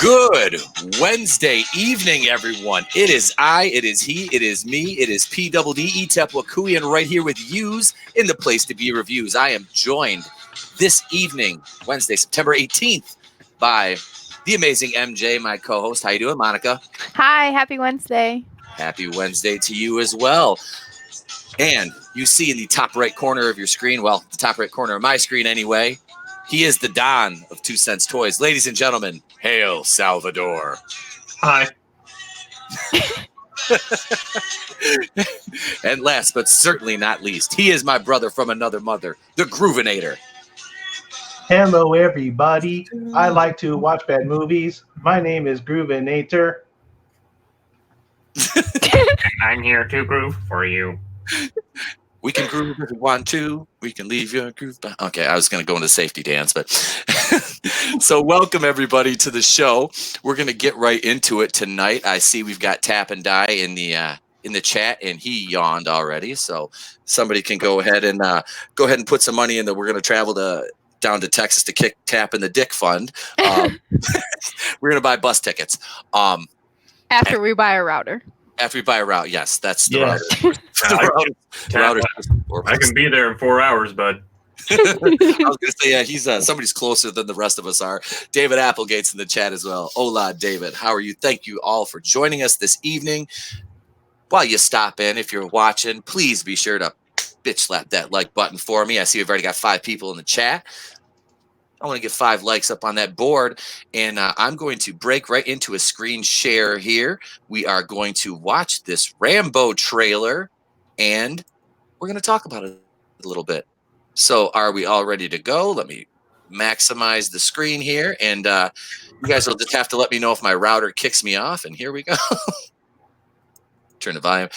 Good Wednesday evening, everyone. It is I, it is he, it is me, it is PWDE Tepwakuian right here with yous in the place to be reviews. I am joined this evening, Wednesday, September 18th, by the amazing MJ, my co-host. How you doing, Monica? Hi, happy Wednesday. Happy Wednesday to you as well. And you see in the top right corner of your screen, well, the top right corner of my screen anyway, he is the Don of 2 Cents Toys. Ladies and gentlemen, hail Salvador. Hi. And last but certainly not least, he is my brother from another mother, the Groovinator. Hello, everybody. I like to watch bad movies. My name is Groovinator. I'm here to groove for you. We can groove if we want to. We can leave your groove. Okay, I was going to go into safety dance, but so welcome everybody to the show. We're going to get right into it tonight. I see we've got Tap and Die in the chat, and he yawned already. So somebody can go ahead and put some money in that. We're going to travel down to Texas to kick Tap in the Dick Fund. We're going to buy bus tickets. After we buy a router. After we buy a route, yes, that's the router. router. I can be there in 4 hours, bud. I was going to say, yeah, he's somebody's closer than the rest of us are. David Applegate's in the chat as well. Hola, David. How are you? Thank you all for joining us this evening. While you stop in, if you're watching, please be sure to bitch slap that like button for me. I see we've already got 5 people in the chat. I want to get 5 likes up on that board, and I'm going to break right into a screen share here. We are going to watch this Rambo trailer, and we're going to talk about it a little bit. So are we all ready to go? Let me maximize the screen here, and you guys will just have to let me know if my router kicks me off, and here we go. Turn the volume.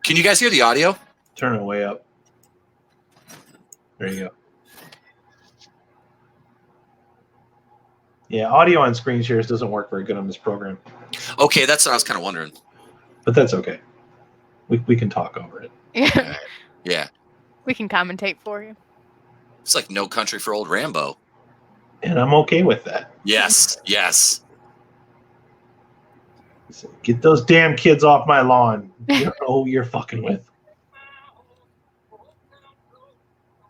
Can you guys hear the audio? Turn it way up. There you go. Yeah, audio on screen shares doesn't work very good on this program. Okay, that's what I was kind of wondering. But that's okay. We can talk over it. Yeah. Yeah. We can commentate for you. It's like No Country for Old Rambo. And I'm okay with that. Yes, yes. Get those damn kids off my lawn. You don't know who you're fucking with.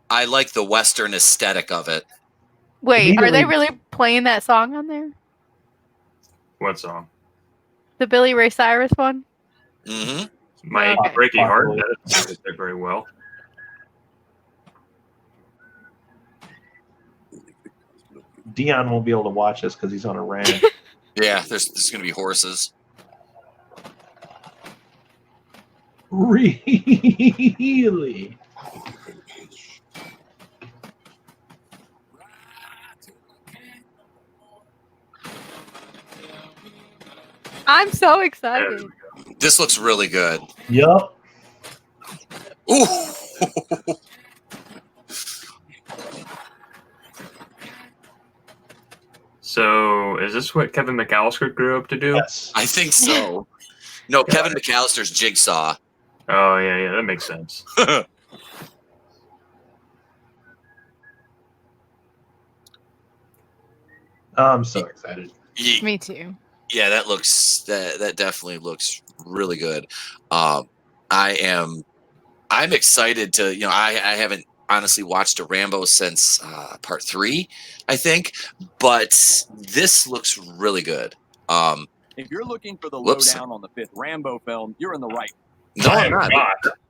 I like the Western aesthetic of it. Wait, are they really playing that song on there? What song? The Billy Ray Cyrus one? Mm-hmm. My Okay. Breaky Heart. That doesn't fit very well. Dion won't be able to watch this because he's on a ranch. Yeah, there's going to be horses. Really? I'm so excited. This looks really good. Yup. Ooh. So, is this what Kevin McAllister grew up to do? Yes. I think so. No, Kevin McAllister's Jigsaw. Oh, yeah, that makes sense. I'm so excited. Me too. Yeah, that definitely looks really good. I'm excited to, I haven't honestly watched a Rambo since part 3, I think, but this looks really good. If you're looking for the lowdown on the 5th Rambo film, you're in the right. No, I'm not.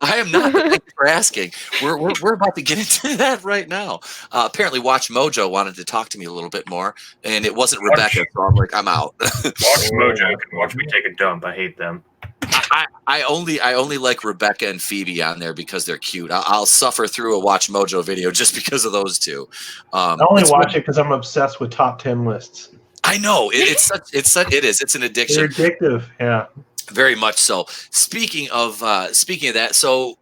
I am not. Thank you for asking. We're about to get into that right now. Apparently, Watch Mojo wanted to talk to me a little bit more, and it wasn't Rebecca, so I'm like, I'm out. Watch Mojo can watch me take a dump. I hate them. I only like Rebecca and Phoebe on there because they're cute. I'll suffer through a Watch Mojo video just because of those two. I only watch it because I'm obsessed with top 10 lists. I know it's an addiction. They're addictive, yeah. Very much so. Speaking of that, so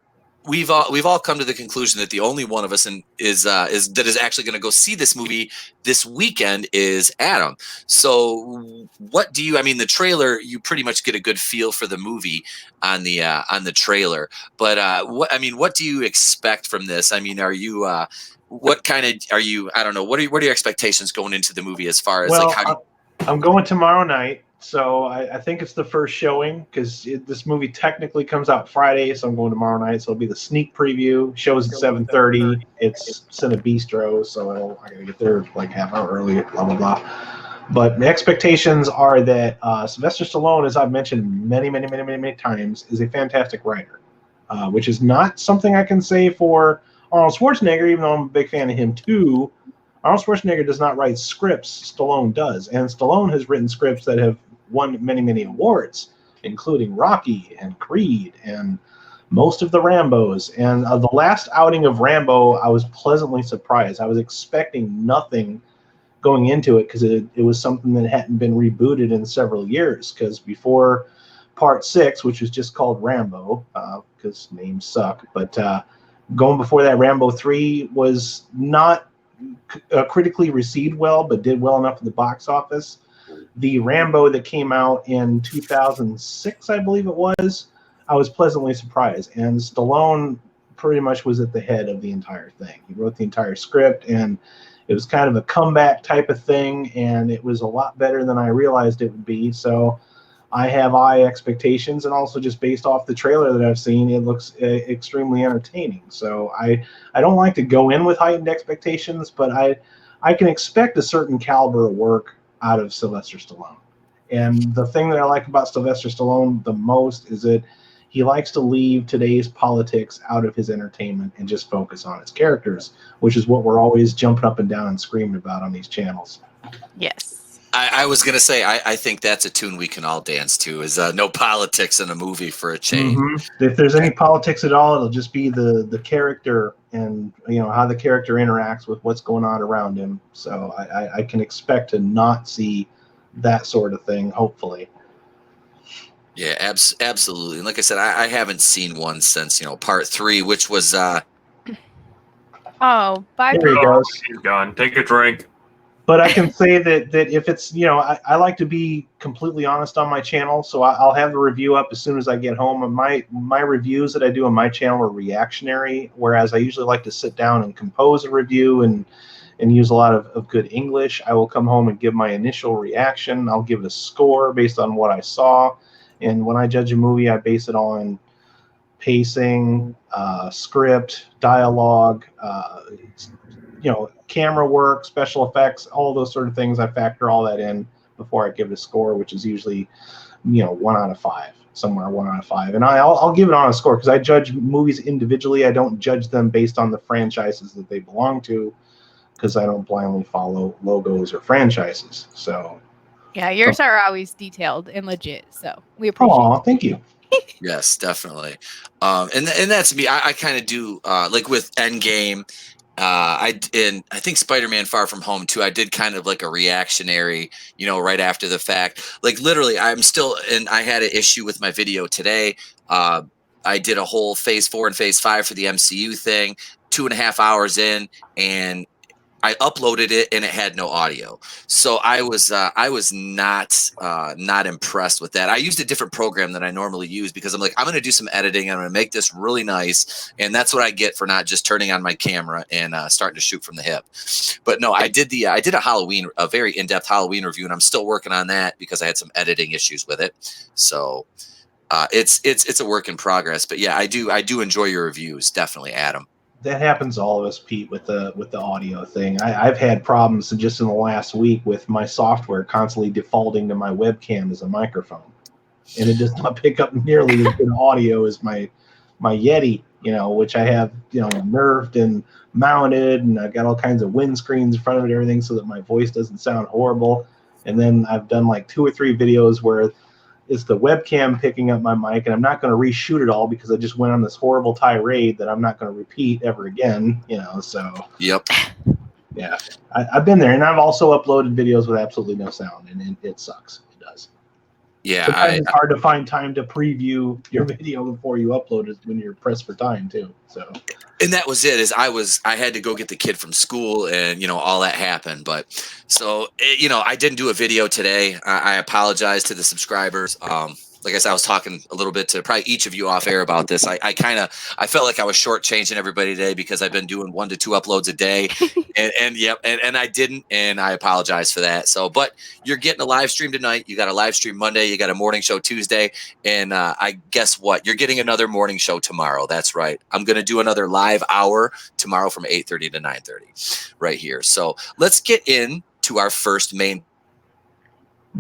we've all come to the conclusion that the only one of us is actually going to go see this movie this weekend is Adam. So what do you? I mean, the trailer, you pretty much get a good feel for the movie on the trailer. But what do you expect from this? I mean, are you? What kind of are you? I don't know. What are your expectations going into the movie as far as I'm going tomorrow night, so I think it's the first showing because this movie technically comes out Friday, so I'm going tomorrow night. So it'll be the sneak preview. Show's at 7:30. It's Cinebistro, so I gotta get there like half hour early. Blah blah blah. But the expectations are that Sylvester Stallone, as I've mentioned many times, is a fantastic writer, which is not something I can say for Arnold Schwarzenegger, even though I'm a big fan of him too. Arnold Schwarzenegger does not write scripts. Stallone does. And Stallone has written scripts that have won many awards, including Rocky and Creed and most of the Rambos. And the last outing of Rambo, I was pleasantly surprised. I was expecting nothing going into it because it was something that hadn't been rebooted in several years. Because before Part 6, which was just called Rambo, because names suck, but going before that, Rambo 3 was not critically received well, but did well enough at the box office. The Rambo that came out in 2006, I believe it was, I was pleasantly surprised. And Stallone pretty much was at the head of the entire thing. He wrote the entire script, and it was kind of a comeback type of thing, and it was a lot better than I realized it would be. So I have high expectations, and also just based off the trailer that I've seen, it looks extremely entertaining. So I don't like to go in with heightened expectations, but I can expect a certain caliber of work out of Sylvester Stallone. And the thing that I like about Sylvester Stallone the most is that he likes to leave today's politics out of his entertainment and just focus on his characters, which is what we're always jumping up and down and screaming about on these channels. Yes. I was going to say, I think that's a tune we can all dance to, is no politics in a movie for a change. Mm-hmm. If there's any politics at all, it'll just be the character and how the character interacts with what's going on around him. So I can expect to not see that sort of thing, hopefully. Yeah, absolutely. And like I said, I haven't seen one since, Part 3, which was... bye. There he goes. He's gone. Take a drink. But I can say that if it's, I like to be completely honest on my channel, so I'll have the review up as soon as I get home. And my reviews that I do on my channel are reactionary, whereas I usually like to sit down and compose a review and use a lot of good English. I will come home and give my initial reaction. I'll give it a score based on what I saw. And when I judge a movie, I base it on pacing, script, dialogue, camera work, special effects, all those sort of things. I factor all that in before I give it a score, which is usually, 1 out of 5, somewhere 1 out of 5. And I'll give it on a score because I judge movies individually. I don't judge them based on the franchises that they belong to, because I don't blindly follow logos or franchises. So yeah, yours are always detailed and legit. So we appreciate it. Thank you. Yes, definitely. And that's me. I kind of do like with Endgame. I think Spider-Man Far From Home too. I did kind of like a reactionary, right after the fact. Like literally, I'm still, and I had an issue with my video today. I did a whole Phase 4 and Phase 5 for the MCU thing, 2.5 hours in, and I uploaded it and it had no audio. So I was not impressed with that. I used a different program than I normally use because I'm like, I'm going to do some editing. I'm going to make this really nice. And that's what I get for not just turning on my camera and starting to shoot from the hip. But no, I did a very in-depth Halloween review, and I'm still working on that because I had some editing issues with it. So it's a work in progress. But yeah, I do enjoy your reviews. Definitely, Adam. That happens to all of us, Pete, with the audio thing. I've had problems just in the last week with my software constantly defaulting to my webcam as a microphone, and it does not pick up nearly as good audio as my Yeti, which I have nerfed and mounted, and I've got all kinds of windscreens in front of it, everything, so that my voice doesn't sound horrible. And then I've done like 2 or 3 videos where it's the webcam picking up my mic, and I'm not going to reshoot it all because I just went on this horrible tirade that I'm not going to repeat ever again, so. Yep. Yeah, I've been there, and I've also uploaded videos with absolutely no sound, and it sucks. It does. Yeah. Sometimes it's hard to find time to preview your video before you upload it when you're pressed for time too, so. And that was it. I had to go get the kid from school, and all that happened. But so I didn't do a video today. I apologize to the subscribers. like I said, I was talking a little bit to probably each of you off air about this. I felt like I was shortchanging everybody today because I've been doing 1 to 2 uploads a day, and I didn't, and I apologize for that. So, but you're getting a live stream tonight. You got a live stream Monday. You got a morning show Tuesday, and I guess what? You're getting another morning show tomorrow. That's right. I'm going to do another live hour tomorrow from 8:30 to 9:30, right here. So let's get into our first main.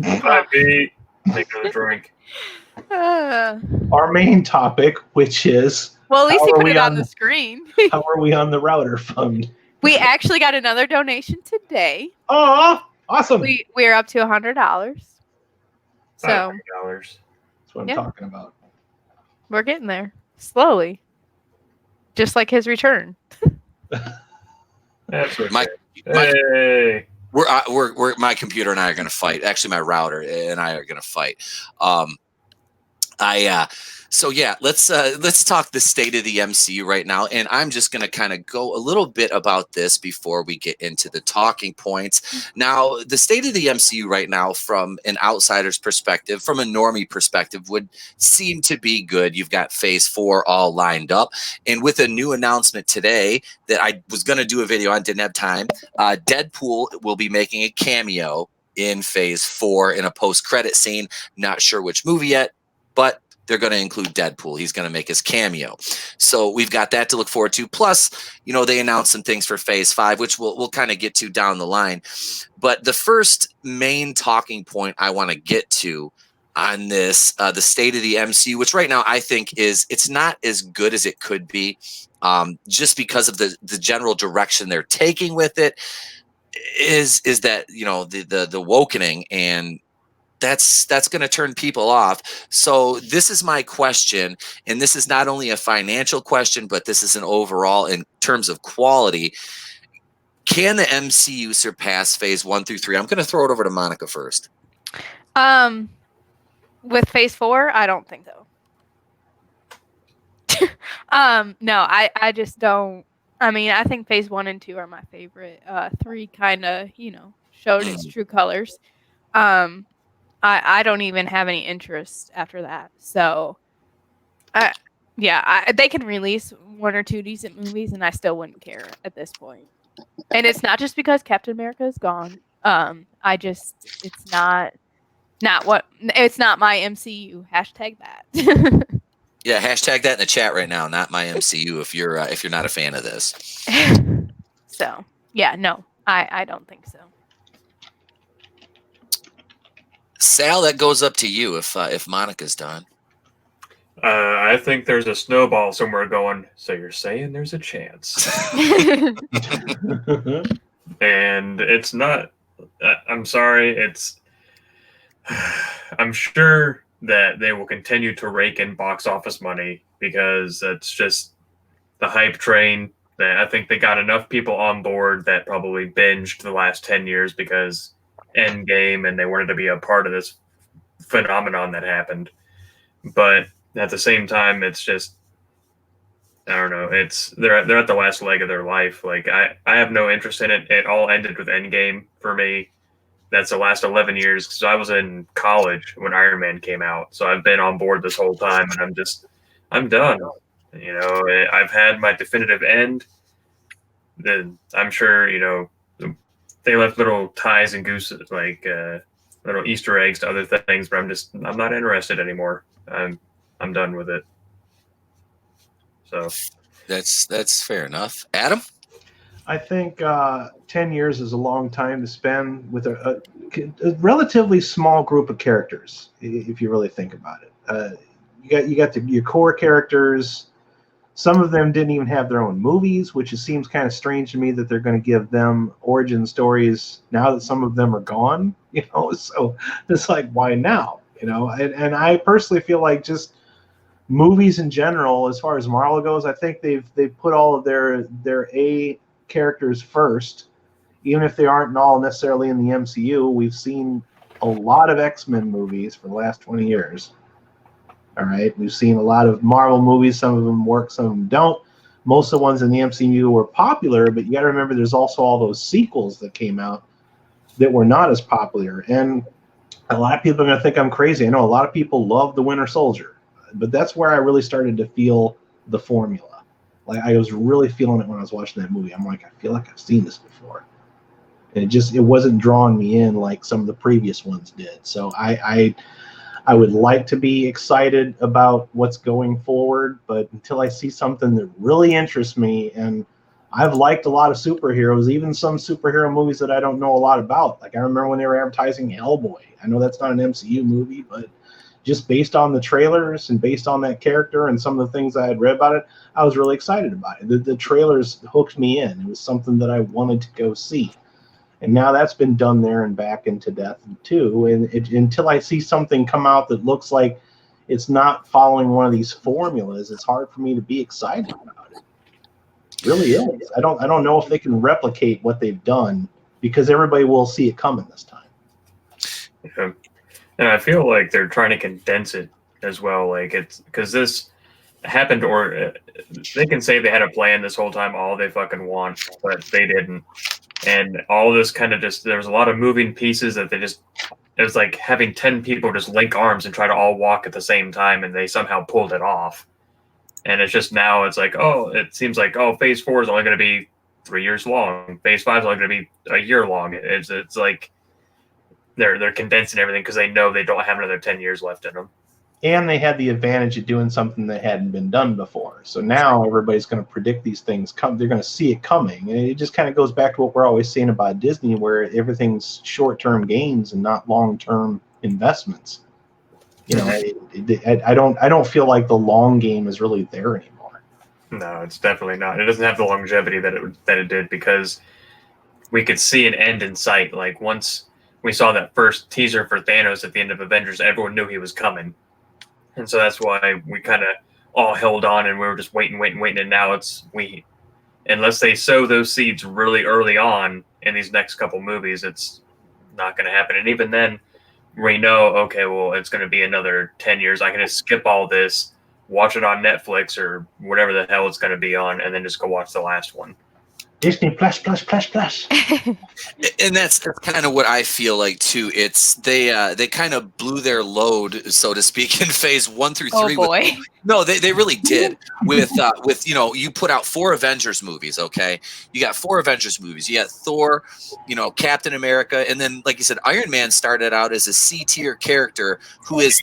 Take a drink. Our main topic, which is well, at least you put it on the screen. How are we on the router fund? We actually got another donation today. Oh, awesome! We're up to $100. So $500. That's what I'm talking about. We're getting there slowly, just like his return. That's okay. Hey. We're my computer and I are going to fight. Actually, my router and I are going to fight. So yeah, let's talk the state of the MCU right now, and I'm just going to kind of go a little bit about this before we get into the talking points. Now, the state of the MCU right now, from an outsider's perspective, from a normie perspective, would seem to be good. You've got Phase 4 all lined up, and with a new announcement today that I was going to do a video on, didn't have time. Deadpool will be making a cameo in Phase 4 in a post-credit scene. Not sure which movie yet, but they're going to include Deadpool. He's going to make his cameo. So we've got that to look forward to. Plus, they announced some things for Phase 5, which we'll kind of get to down the line. But the first main talking point I want to get to on this, the state of the MCU, which right now I think it's not as good as it could be, just because of the general direction they're taking with it, is that, the wokening, and that's going to turn people off. So this is my question, and this is not only a financial question, but this is an overall in terms of quality. Can the MCU surpass Phase 1 through 3? I'm going to throw it over to Monica first. With Phase 4, I don't think so. No, I just don't. I mean, I think Phase 1 and 2 are my favorite. 3 kind of, showed its true colors. I don't even have any interest after that. So, they can release 1 or 2 decent movies, and I still wouldn't care at this point. And it's not just because Captain America is gone. It's not my MCU. Hashtag that. Yeah, hashtag that in the chat right now. Not my MCU. If you're not a fan of this. So yeah, no, I don't think so. Sal, that goes up to you if Monica's done. I think there's a snowball somewhere going, so you're saying there's a chance. And it's not, I'm sorry, I'm sure that they will continue to rake in box office money because it's just the hype train that I think they got enough people on board that probably binged the last 10 years because Endgame, and they wanted to be a part of this phenomenon that happened. But at the same time, it's just, I don't know, they're at the last leg of their life. Like I have no interest in it. It all ended with Endgame for me. That's the last 11 years because I was in college when Iron Man came out. So I've been on board this whole time, and I'm done. I've had my definitive end. Then I'm sure, they left little ties and gooses, like little Easter eggs to other things, but I'm not interested anymore. I'm done with it. So that's fair enough. Adam? I think 10 years is a long time to spend with a relatively small group of characters, if you really think about it. You got your core characters. Some of them didn't even have their own movies, which seems kind of strange to me that they're going to give them origin stories now that some of them are gone. So it's like, why now? And I personally feel like just movies in general, as far as Marvel goes, I think they've put all of their A characters first, even if they aren't all necessarily in the MCU. We've seen a lot of X-Men movies for the last 20 years. All right, we've seen a lot of Marvel movies. Some of them work, some of them don't. Most of the ones in the MCU were popular, but you got to remember there's also all those sequels that came out that were not as popular. And A lot of people are going to think I'm crazy. I know a lot of people love The Winter Soldier, but that's where I really started to feel the formula. Like I was really feeling it when I was watching that movie. I'm like, I feel like I've seen this before. And it wasn't drawing me in like some of the previous ones did. So I would like to be excited about what's going forward, but until I see something that really interests me, and I've liked a lot of superheroes, even some superhero movies that I don't know a lot about. Like I remember when they were advertising Hellboy. I know that's not an MCU movie, but just based on the trailers and based on that character and some of the things I had read about it, I was really excited about it. The trailers hooked me in. It was something that I wanted to go see. And now that's been done there and back into death too. And until I see something come out that looks like it's not following one of these formulas, it's hard for me to be excited about it. It really is. I don't know if they can replicate what they've done because everybody will see it coming this time. Yeah. And I feel like they're trying to condense it as well. Like it's because this happened, or they can say they had a plan this whole time all they fucking want, but they didn't. And all this kind of just, there was a lot of moving pieces that it was like having 10 people just link arms and try to all walk at the same time, and they somehow pulled it off. And it's just now it's like, oh, it seems like, oh, phase 4 is only going to be 3 years long. Phase 5 is only going to be a year long. It's like they're condensing everything because they know they don't have another 10 years left in them. And they had the advantage of doing something that hadn't been done before. So now everybody's going to predict these things come. They're going to see it coming. And it just kind of goes back to what we're always saying about Disney, where everything's short-term gains and not long-term investments. You know, I don't feel like the long game is really there anymore. No, it's definitely not. It doesn't have the longevity that it did, because we could see an end in sight. Like once we saw that first teaser for Thanos at the end of Avengers, everyone knew he was coming. And so that's why we kind of all held on, and we were just waiting. And now unless they sow those seeds really early on in these next couple movies, it's not going to happen. And even then, we know, okay, well, it's going to be another 10 years. I can just skip all this, watch it on Netflix or whatever the hell it's going to be on, and then just go watch the last one. Disney plus. And that's kind of what I feel like too. It's they kind of blew their load, so to speak, in phase 1 through 3. Oh boy. No, they really did. With you put out 4 Avengers movies, okay? You got 4 Avengers movies. You got Thor, Captain America, and then, like you said, Iron Man started out as a C-tier character who is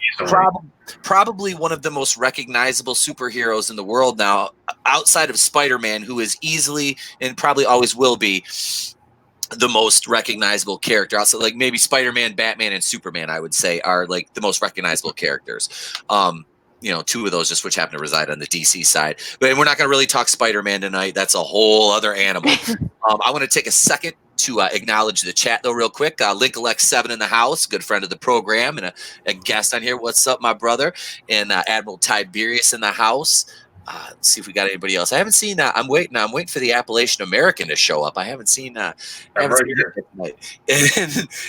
probably one of the most recognizable superheroes in the world now, outside of Spider-Man, who is easily and probably always will be the most recognizable character. Also, like maybe Spider-Man, Batman, and Superman, I would say, are like the most recognizable characters. 2 of those just which happen to reside on the DC side. But we're not going to really talk Spider-Man tonight. That's a whole other animal. I want to take a second to acknowledge the chat, though, real quick. Linkalek7 in the house, good friend of the program and a guest on here. What's up, my brother? And Admiral Tiberius in the house. Let's see if we got anybody else. I haven't seen. I'm waiting for the Appalachian American to show up. I haven't seen. I'm right here.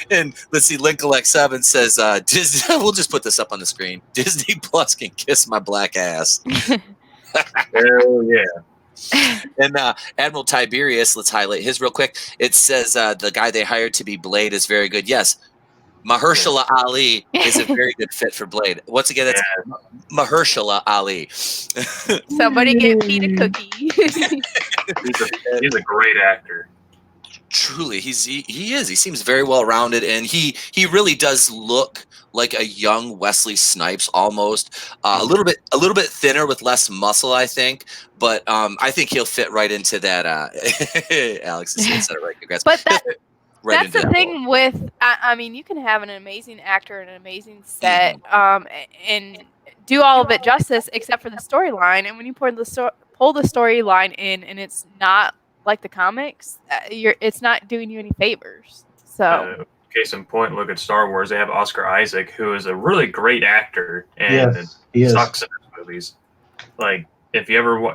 And let's see. Linkalek7 says, Disney. We'll just put this up on the screen. Disney Plus can kiss my black ass. Hell yeah. And Admiral Tiberius, let's highlight his real quick. It says the guy they hired to be Blade is very good. Yes. Mahershala Ali is a very good fit for Blade. Once again, that's Mahershala Ali. Somebody get Pete a cookie. He's a great actor. Truly, he is. He seems very well rounded, and he really does look like a young Wesley Snipes almost. A little bit thinner with less muscle, I think. But I think he'll fit right into that. Alex is said it right. Congrats. But that's the thing with, I mean, you can have an amazing actor and an amazing set, and do all of it justice except for the storyline. And when you pull the storyline in, and it's not like the comics, it's not doing you any favors. So, case in point, look at Star Wars. They have Oscar Isaac, who is a really great actor, and sucks in his movies. Like, if you ever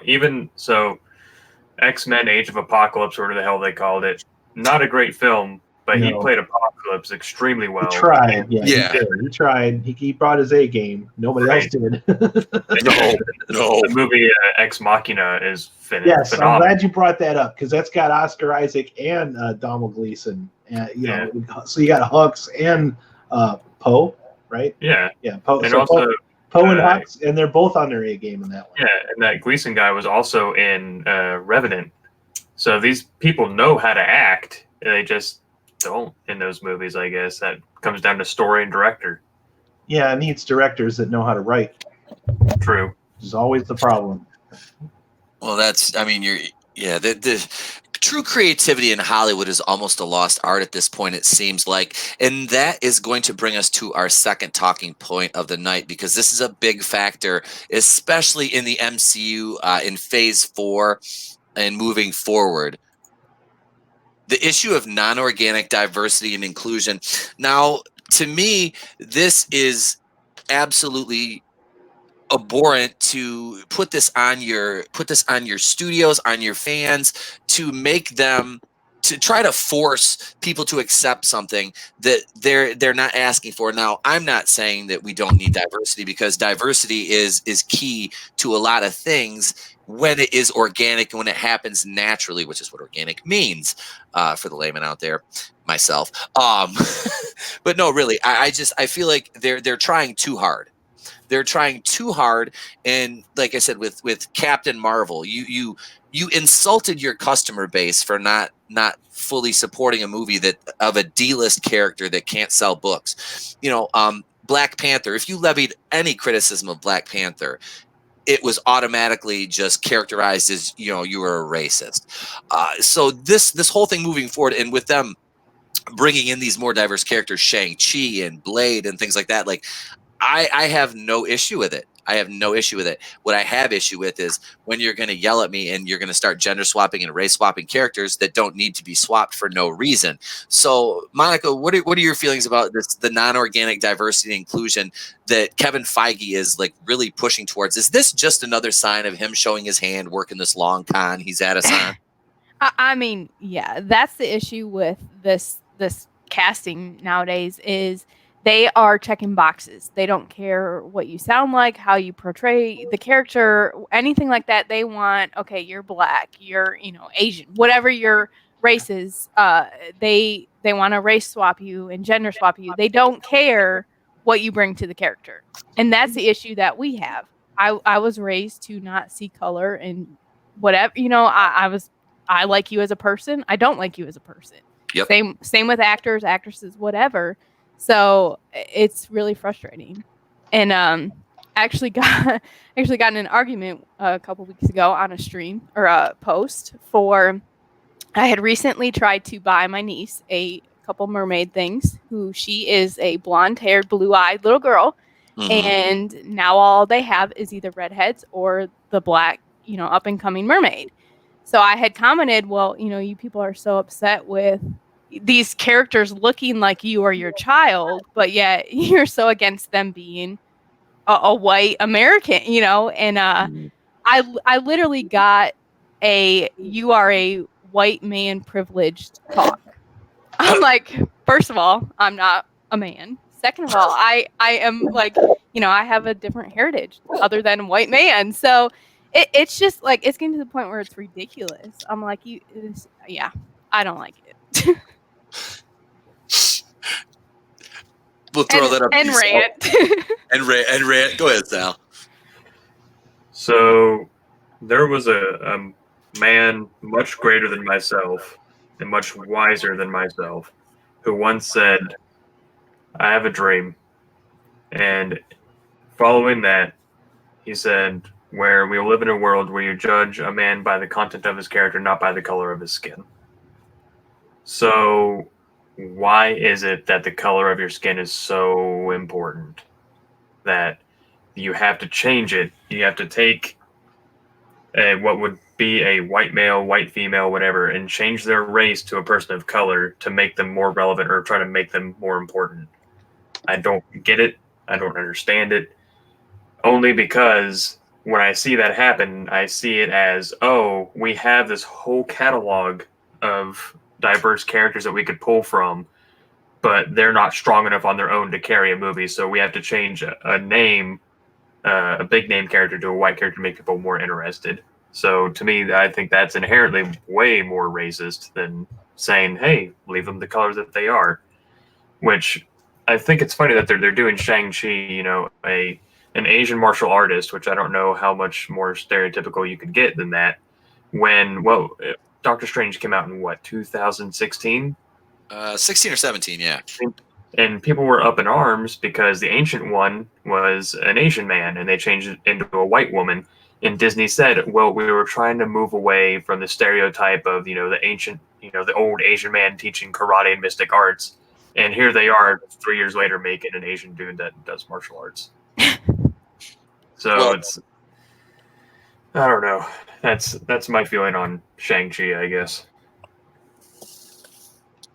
X-Men: Age of Apocalypse, or whatever the hell they called it. Not a great film, but he played Apocalypse extremely well. He tried. Yeah. He tried. He brought his A game. Nobody else did. No. The movie Ex Machina is phenomenal. Yes, I'm glad you brought that up, because that's got Oscar Isaac and Donald Gleason. So you got Hux and Poe, right? Yeah. Yeah, Poe. And So also, Poe and Hux, and they're both on their A game in that one. yeah, and that Gleason guy was also in Revenant. So these people know how to act. They just don't in those movies, I guess. That comes down to story and director. Yeah, it needs directors that know how to write. True. Which is always the problem. Well, the true creativity in Hollywood is almost a lost art at this point, it seems like. And that is going to bring us to our second talking point of the night, because this is a big factor, especially in the MCU in phase 4 and moving forward. The issue of non-organic diversity and inclusion. Now, to me, this is absolutely abhorrent to put this on your studios, on your fans, to make them, to try to force people to accept something that they're not asking for. Now, I'm not saying that we don't need diversity, because diversity is key to a lot of things when it is organic and when it happens naturally, which is what organic means for the layman out there, myself. But no, really, I feel like they're trying too hard. They're trying too hard, and like I said, with Captain Marvel, you insulted your customer base for not fully supporting a movie that of a D-list character that can't sell books. Black Panther. If you levied any criticism of Black Panther, it was automatically just characterized as you were a racist. So this whole thing moving forward, and with them bringing in these more diverse characters, Shang-Chi and Blade and things like that, like. I have no issue with it. I have no issue with it. What I have issue with is when you're going to yell at me and you're going to start gender swapping and race swapping characters that don't need to be swapped for no reason. So, Monica, what are your feelings about this, the non-organic diversity and inclusion that Kevin Feige is like really pushing towards? Is this just another sign of him showing his hand, working this long con he's at us on? I mean, yeah, that's the issue with this casting nowadays is they are checking boxes. They don't care what you sound like, how you portray the character, anything like that. They want, okay, you're black, you're, Asian, whatever your race is. They want to race swap you and gender swap you. They don't care what you bring to the character. And that's the issue that we have. I was raised to not see color and whatever, I like you as a person. I don't like you as a person. Yep. Same with actors, actresses, whatever. So it's really frustrating. And actually got in an argument a couple weeks ago on a stream or a post for. I had recently tried to buy my niece a couple mermaid things. She is a blonde-haired, blue-eyed little girl, and now all they have is either redheads or the black, up and coming mermaid. So I had commented, well, you people are so upset with these characters looking like you or your child, but yet you're so against them being a white American, and I literally got you are a white man privileged talk. I'm like, first of all, I'm not a man. Second of all, I am like, I have a different heritage other than a white man. So it's just like, it's getting to the point where it's ridiculous. I'm like, I don't like it. We'll throw that up. And rant. and rant. Go ahead, Sal. So there was a man much greater than myself and much wiser than myself who once said, I have a dream. And following that, he said, where we will live in a world where you judge a man by the content of his character, not by the color of his skin. So why is it that the color of your skin is so important that you have to change it? You have to take what would be a white male, white female, whatever, and change their race to a person of color to make them more relevant or try to make them more important. I don't get it. I don't understand it. Only because when I see that happen, I see it as, oh, we have this whole catalog of diverse characters that we could pull from, but they're not strong enough on their own to carry a movie, so we have to change a name, a big name character to a white character to make people more interested. So to me, I think that's inherently way more racist than saying, hey, leave them the colors that they are, which I think it's funny that they're doing Shang-Chi, you know, an Asian martial artist, which I don't know how much more stereotypical you could get than that. When Doctor Strange came out in what 2016, 16 or 17, yeah. and people were up in arms because the ancient one was an Asian man, and they changed it into a white woman. And Disney said, "Well, we were trying to move away from the stereotype of the ancient, the old Asian man teaching karate and mystic arts." And here they are 3 years later making an Asian dude that does martial arts. So I don't know. That's my feeling on Shang-Chi, I guess.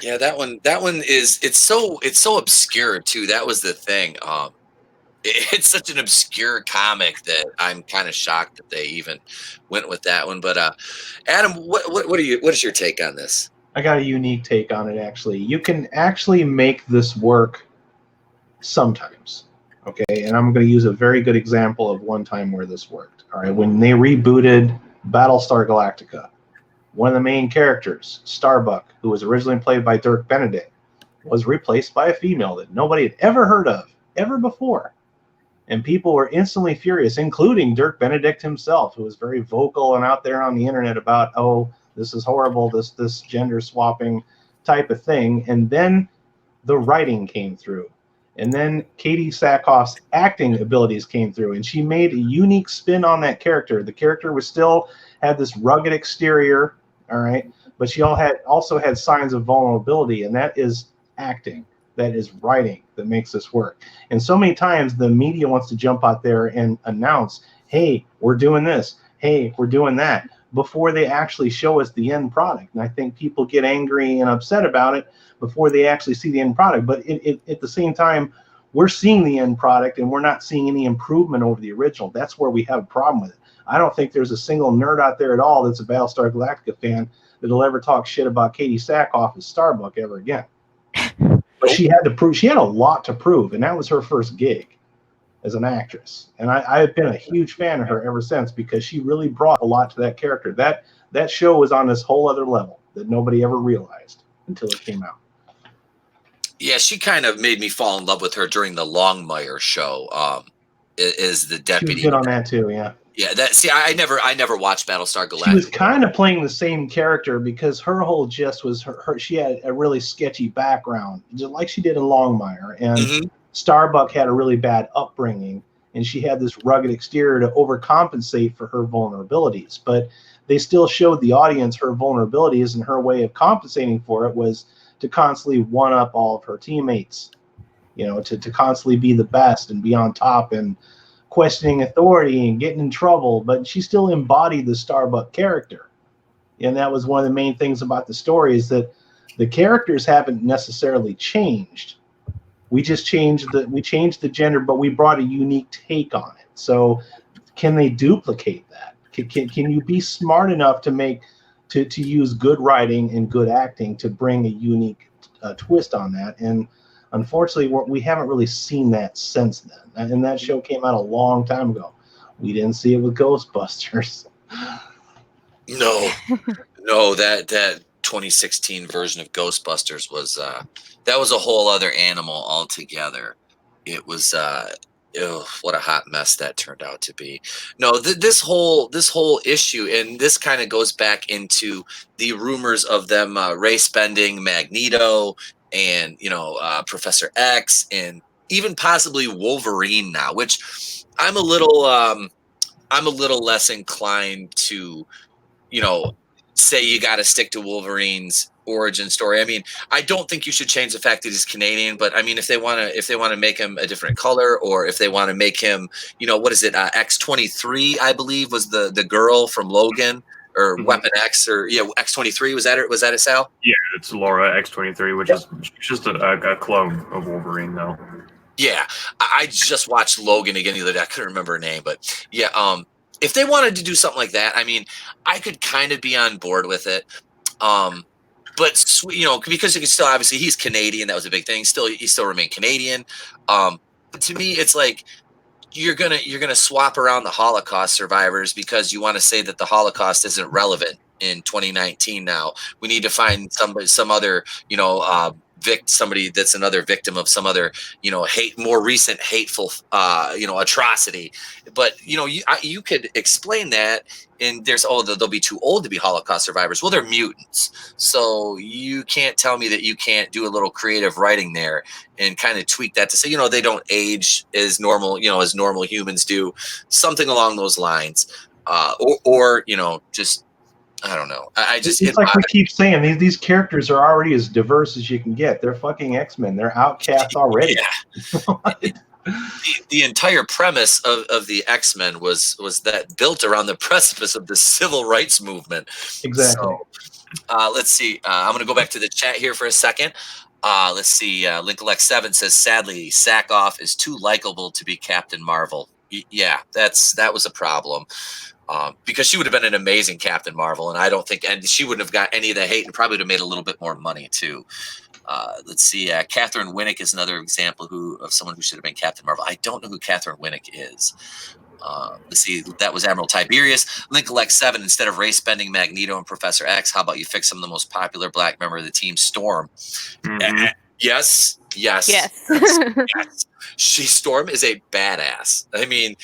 Yeah, that one it's so obscure too. That was the thing. It's such an obscure comic that I'm kind of shocked that they even went with that one. But Adam, what is your take on this? I got a unique take on it, actually. You can actually make this work sometimes, okay? And I'm going to use a very good example of one time where this worked. All right, when they rebooted Battlestar Galactica, one of the main characters, Starbuck, who was originally played by Dirk Benedict, was replaced by a female that nobody had ever heard of, ever before. And people were instantly furious, including Dirk Benedict himself, who was very vocal and out there on the internet about, oh, this is horrible, this gender swapping type of thing. And then the writing came through. And then Katie Sackhoff's acting abilities came through, and she made a unique spin on that character. The character was still had this rugged exterior, all right, but she also had signs of vulnerability, and that is acting. That is writing that makes this work. And so many times the media wants to jump out there and announce, hey, we're doing this, hey, we're doing that, before they actually show us the end product. And I think people get angry and upset about it before they actually see the end product. But at the same time, we're seeing the end product and we're not seeing any improvement over the original. That's where we have a problem with it. I don't think there's a single nerd out there at all that's a Battlestar Galactica fan that'll ever talk shit about Katie Sackhoff as Starbuck ever again. But she had a lot to prove, and that was her first gig as an actress. And I've been a huge fan of her ever since, because she really brought a lot to that character. That show was on this whole other level that nobody ever realized until it came out. Yeah, she kind of made me fall in love with her during the Longmire show. Is the deputy? She was good on that too, yeah. Yeah, I never watched Battlestar Galactica. She was kind of playing the same character because her whole gist was her she had a really sketchy background, just like she did in Longmire. And Starbuck had a really bad upbringing, and she had this rugged exterior to overcompensate for her vulnerabilities. But they still showed the audience her vulnerabilities, and her way of compensating for it was to constantly one-up all of her teammates, to constantly be the best and be on top and questioning authority and getting in trouble. But she still embodied the Starbuck character. And that was one of the main things about the story, is that the characters haven't necessarily changed. We just changed the gender, but we brought a unique take on it. So can they duplicate that? Can you be smart enough to use good writing and good acting to bring a unique twist on that? And unfortunately, we haven't really seen that since then. And that show came out a long time ago. We didn't see it with Ghostbusters. No, that 2016 version of Ghostbusters was that was a whole other animal altogether. It was what a hot mess that turned out to be. No, this whole issue, and this kind of goes back into the rumors of them race bending Magneto and Professor X, and even possibly Wolverine now, which I'm a little less inclined to say you got to stick to Wolverine's origin story. I mean, I don't think you should change the fact that he's Canadian, but I mean, if they want to make him a different color, or if they want to make him, what is it? X-23, I believe, was the girl from Logan, or Weapon X, or X-23. Was that it? Was that it, Sal? Yeah, it's Laura X-23, which is just a clone of Wolverine, though. Yeah, I just watched Logan again the other day. I couldn't remember her name, but yeah, if they wanted to do something like that, I mean, I could kind of be on board with it. But because you can still, obviously he's Canadian, that was a big thing. He still remained Canadian. But to me, it's like you're gonna swap around the Holocaust survivors because you want to say that the Holocaust isn't relevant in 2019. Now we need to find some other somebody that's another victim of some other, more recent hateful, atrocity. But, you could explain that. And they'll be too old to be Holocaust survivors. Well, they're mutants. So you can't tell me that you can't do a little creative writing there and kind of tweak that to say, they don't age as normal, as normal humans do, something along those lines. Or just, I don't know. It's like we keep saying, these characters are already as diverse as you can get. They're fucking X-Men. They're outcasts already. Yeah. The entire premise of the X-Men was that built around the precipice of the civil rights movement. Exactly. So, let's see. I'm going to go back to the chat here for a second. Let's see. Lincoln7 says, sadly, Sackoff is too likable to be Captain Marvel. Yeah, that was a problem. Because she would have been an amazing Captain Marvel, and she wouldn't have got any of the hate and probably would have made a little bit more money too. Let's see. Catherine Winnick is another example of someone who should have been Captain Marvel. I don't know who Catherine Winnick is. Let's see. That was Admiral Tiberius. Lincoln7, instead of race bending Magneto and Professor X, how about you fix some of the most popular black member of the team, Storm? Mm-hmm. Yes. Storm is a badass. I mean,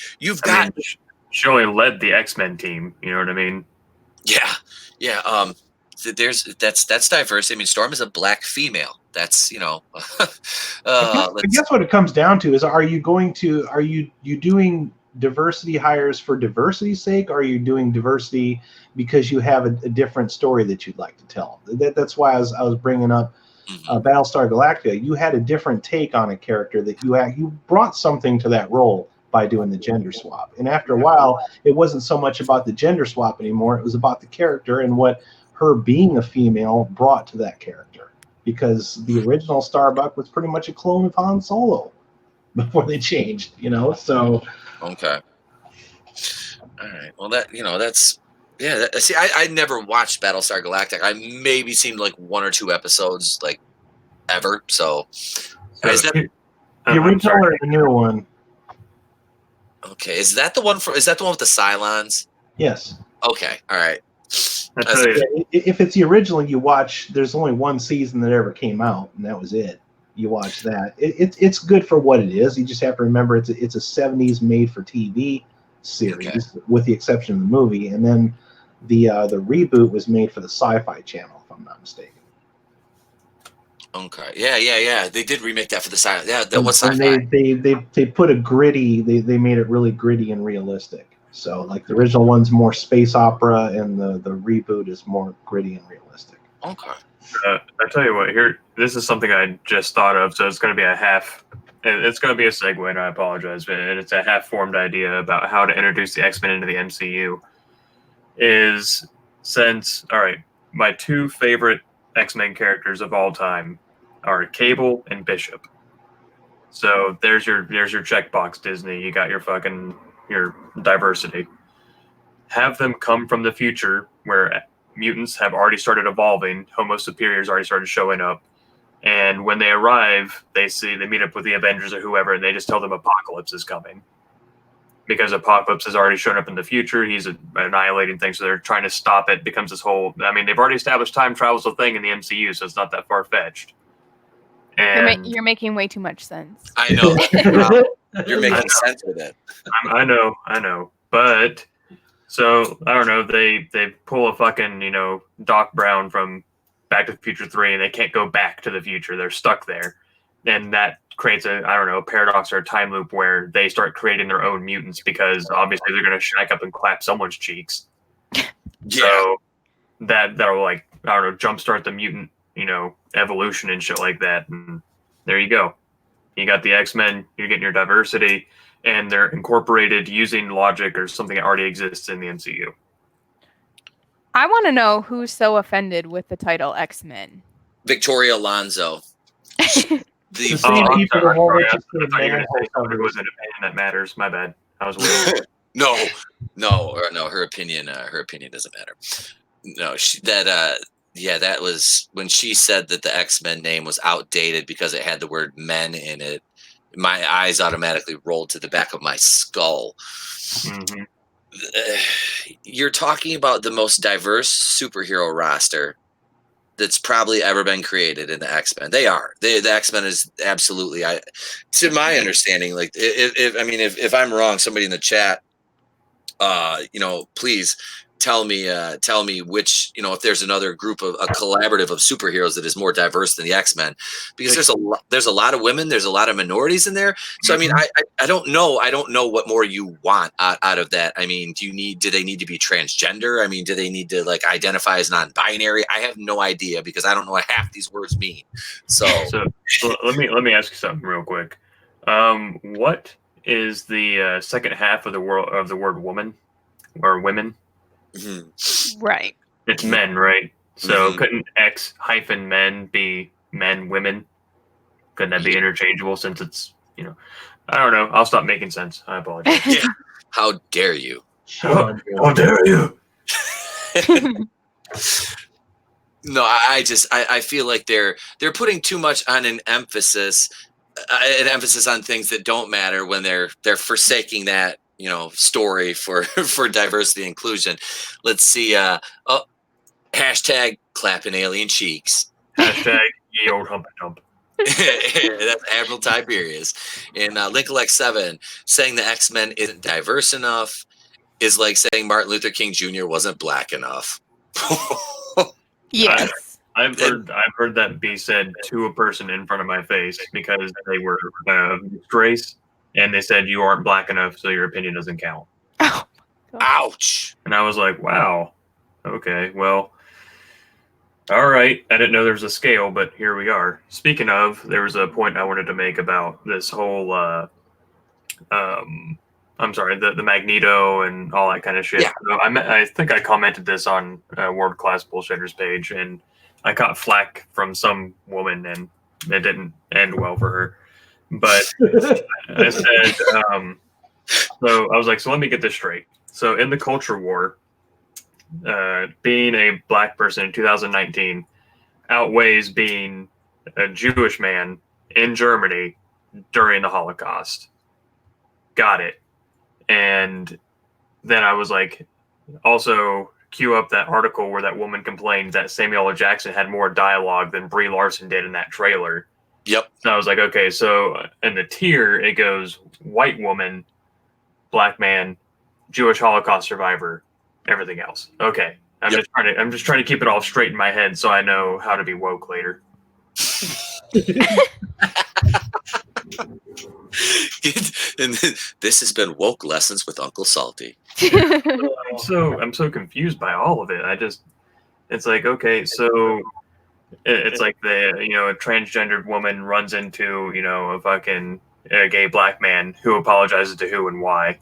she only led the X-Men team. You know what I mean? Yeah. That's diverse. I mean, Storm is a black female. That's I guess what it comes down to is: are you doing diversity hires for diversity's sake, or are you doing diversity because you have a different story that you'd like to tell? That's why I was bringing up Battlestar Galactica. You had a different take on a character that you brought something to that role by doing the gender swap. And after a while, it wasn't so much about the gender swap anymore. It was about the character and what her being a female brought to that character. Because the original Starbuck was pretty much a clone of Han Solo before they changed, so. Okay. All right. Well, that's, yeah. See, I never watched Battlestar Galactica. I maybe seen like one or two episodes, like, ever. So is that the original or the new one? Okay, is that the one with the Cylons? Yes. Okay, all right. If it's the original you watch, there's only one season that ever came out, and that was it. You watch that. It's good for what it is. You just have to remember it's a 70s made-for-TV series, with the exception of the movie, and then the reboot was made for the Sci-Fi Channel, if I'm not mistaken. Okay. Yeah. They did remake that for the sci. Yeah, that was sci-fi. They put a gritty. They made it really gritty and realistic. So like the original one's more space opera, and the reboot is more gritty and realistic. Okay. I tell you what. Here, this is something I just thought of. So it's going to be a half. It's going to be a segue, and I apologize, but it's a half-formed idea about how to introduce the X-Men into the MCU. All right, my two favorite X-Men characters of all time are Cable and Bishop. So there's your checkbox, Disney. You got your diversity. Have them come from the future where mutants have already started evolving, Homo superiors already started showing up, and when they arrive, they meet up with the Avengers or whoever, and they just tell them Apocalypse is coming. Because Apocalypse has already shown up in the future, he's annihilating things, so they're trying to stop it. Becomes this whole. I mean, they've already established time travel's a thing in the MCU, so it's not that far fetched. And You're making way too much sense. I know. You're making sense with it. I know. But so I don't know. They pull a fucking Doc Brown from Back to the Future 3, and they can't go back to the future. They're stuck there, and that creates a paradox or a time loop where they start creating their own mutants because obviously they're going to shack up and clap someone's cheeks. Yeah. So that'll jumpstart the mutant evolution and shit like that. And there you go. You got the X-Men. You're getting your diversity, and they're incorporated using logic or something that already exists in the MCU. I want to know who's so offended with the title X-Men. Victoria Alonso. The same people that won't let you say man. It was an opinion that matters. My bad. I was waiting. No. Her opinion doesn't matter. No, that was when she said that the X-Men name was outdated because it had the word men in it. My eyes automatically rolled to the back of my skull. Mm-hmm. You're talking about the most diverse superhero roster that's probably ever been created in the X-Men. They are. The X-Men is absolutely, to my understanding, like if I'm wrong, somebody in the chat, please tell me which, if there's another group of a collaborative of superheroes that is more diverse than the X-Men, because there's a lot of women, there's a lot of minorities in there. So I mean, I don't know what more you want out of that. I mean, do they need to be transgender? I mean, do they need to like identify as non-binary? I have no idea, because I don't know what half these words mean. So let me ask you something real quick. What is the second half of the word woman or women? Mm-hmm. Right. It's men, right? So couldn't X-men be men, women? Couldn't that be interchangeable, since it's, I don't know. I'll stop making sense. I apologize. Yeah. How dare you? How dare you? No, I feel like they're putting too much on an emphasis on things that don't matter, when they're forsaking that story for diversity and inclusion. Let's see. Hashtag clapping alien cheeks. Hashtag ye old hump and dump. That's Admiral Tiberius. And Lincoln 7 saying the X-Men isn't diverse enough is like saying Martin Luther King Jr. wasn't black enough. Yes. I've heard that be said to a person in front of my face, because they were mixed race, and they said, you aren't black enough, so your opinion doesn't count. Oh, ouch. And I was like, wow, okay, well, all right. I didn't know there was a scale, but here we are. Speaking of, there was a point I wanted to make about this whole the Magneto and all that kind of shit. Yeah. So I think I commented this on World Class Bullshitters page, and I caught flack from some woman, and it didn't end well for her. But I said, so I was like, so let me get this straight. So in the culture war, being a black person in 2019 outweighs being a Jewish man in Germany during the Holocaust. Got it. And then I was like, also cue up that article where that woman complained that Samuel L. Jackson had more dialogue than Brie Larson did in that trailer. Yep. So I was like, okay, so in the tier, it goes white woman, black man, Jewish Holocaust survivor, everything else. Okay. I'm just trying to keep it all straight in my head, so I know how to be woke later. And this has been Woke Lessons with Uncle Salty. I'm so confused by all of it. It's like, okay, so it's like a transgendered woman runs into a fucking gay black man who apologizes to who and why.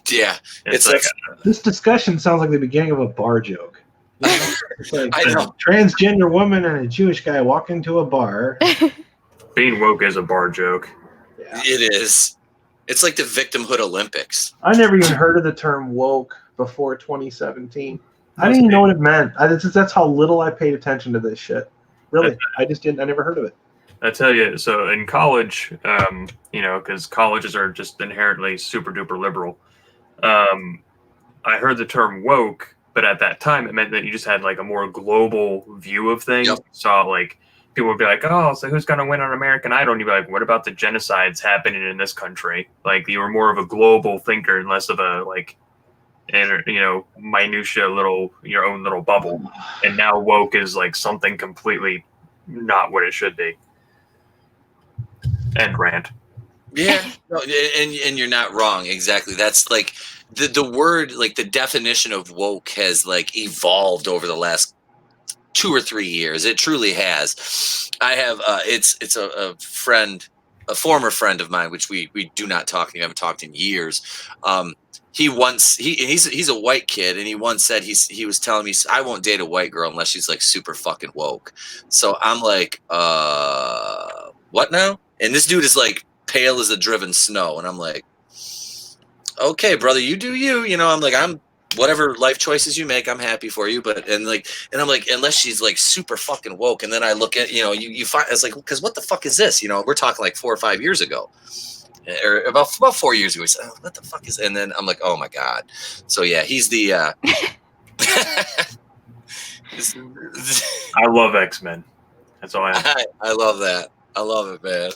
Yeah, it's like this discussion sounds like the beginning of a bar joke. It's like I know. Transgender woman and a Jewish guy walk into a bar. Being woke is a bar joke. Yeah. It is. It's like the Victimhood Olympics. I never even heard of the term woke before 2017. I didn't even know what it meant. That's how little I paid attention to this shit. Really, I never heard of it. I tell you, so in college, because colleges are just inherently super duper liberal. I heard the term woke, but at that time it meant that you just had like a more global view of things. Yep. So like people would be like, oh, so who's going to win on American Idol? And you'd be like, what about the genocides happening in this country? Like you were more of a global thinker and less of a minutia your own little bubble. And now woke is like something completely not what it should be. End rant. Yeah, no, and you're not wrong. Exactly. That's like the word, like the definition of woke has like evolved over the last 2 or 3 years. It truly has. I have it's a friend, a former friend of mine, which we do not talk. We haven't talked in years. He's a white kid, and he once said he was telling me, I won't date a white girl unless she's like super fucking woke. So I'm like, what now? And this dude is like pale as the driven snow, and I'm like, okay, brother, you do you. I'm like, I'm whatever life choices you make, I'm happy for you. But and I'm like, unless she's like super fucking woke. And then I look at you find it's like, because what the fuck is this? We're talking like 4 or 5 years ago, or about 4 years ago. He said, what the fuck is? And then I'm like, oh my god. So yeah, he's the. I love X-Men. That's all I have. I love that. I love it, man.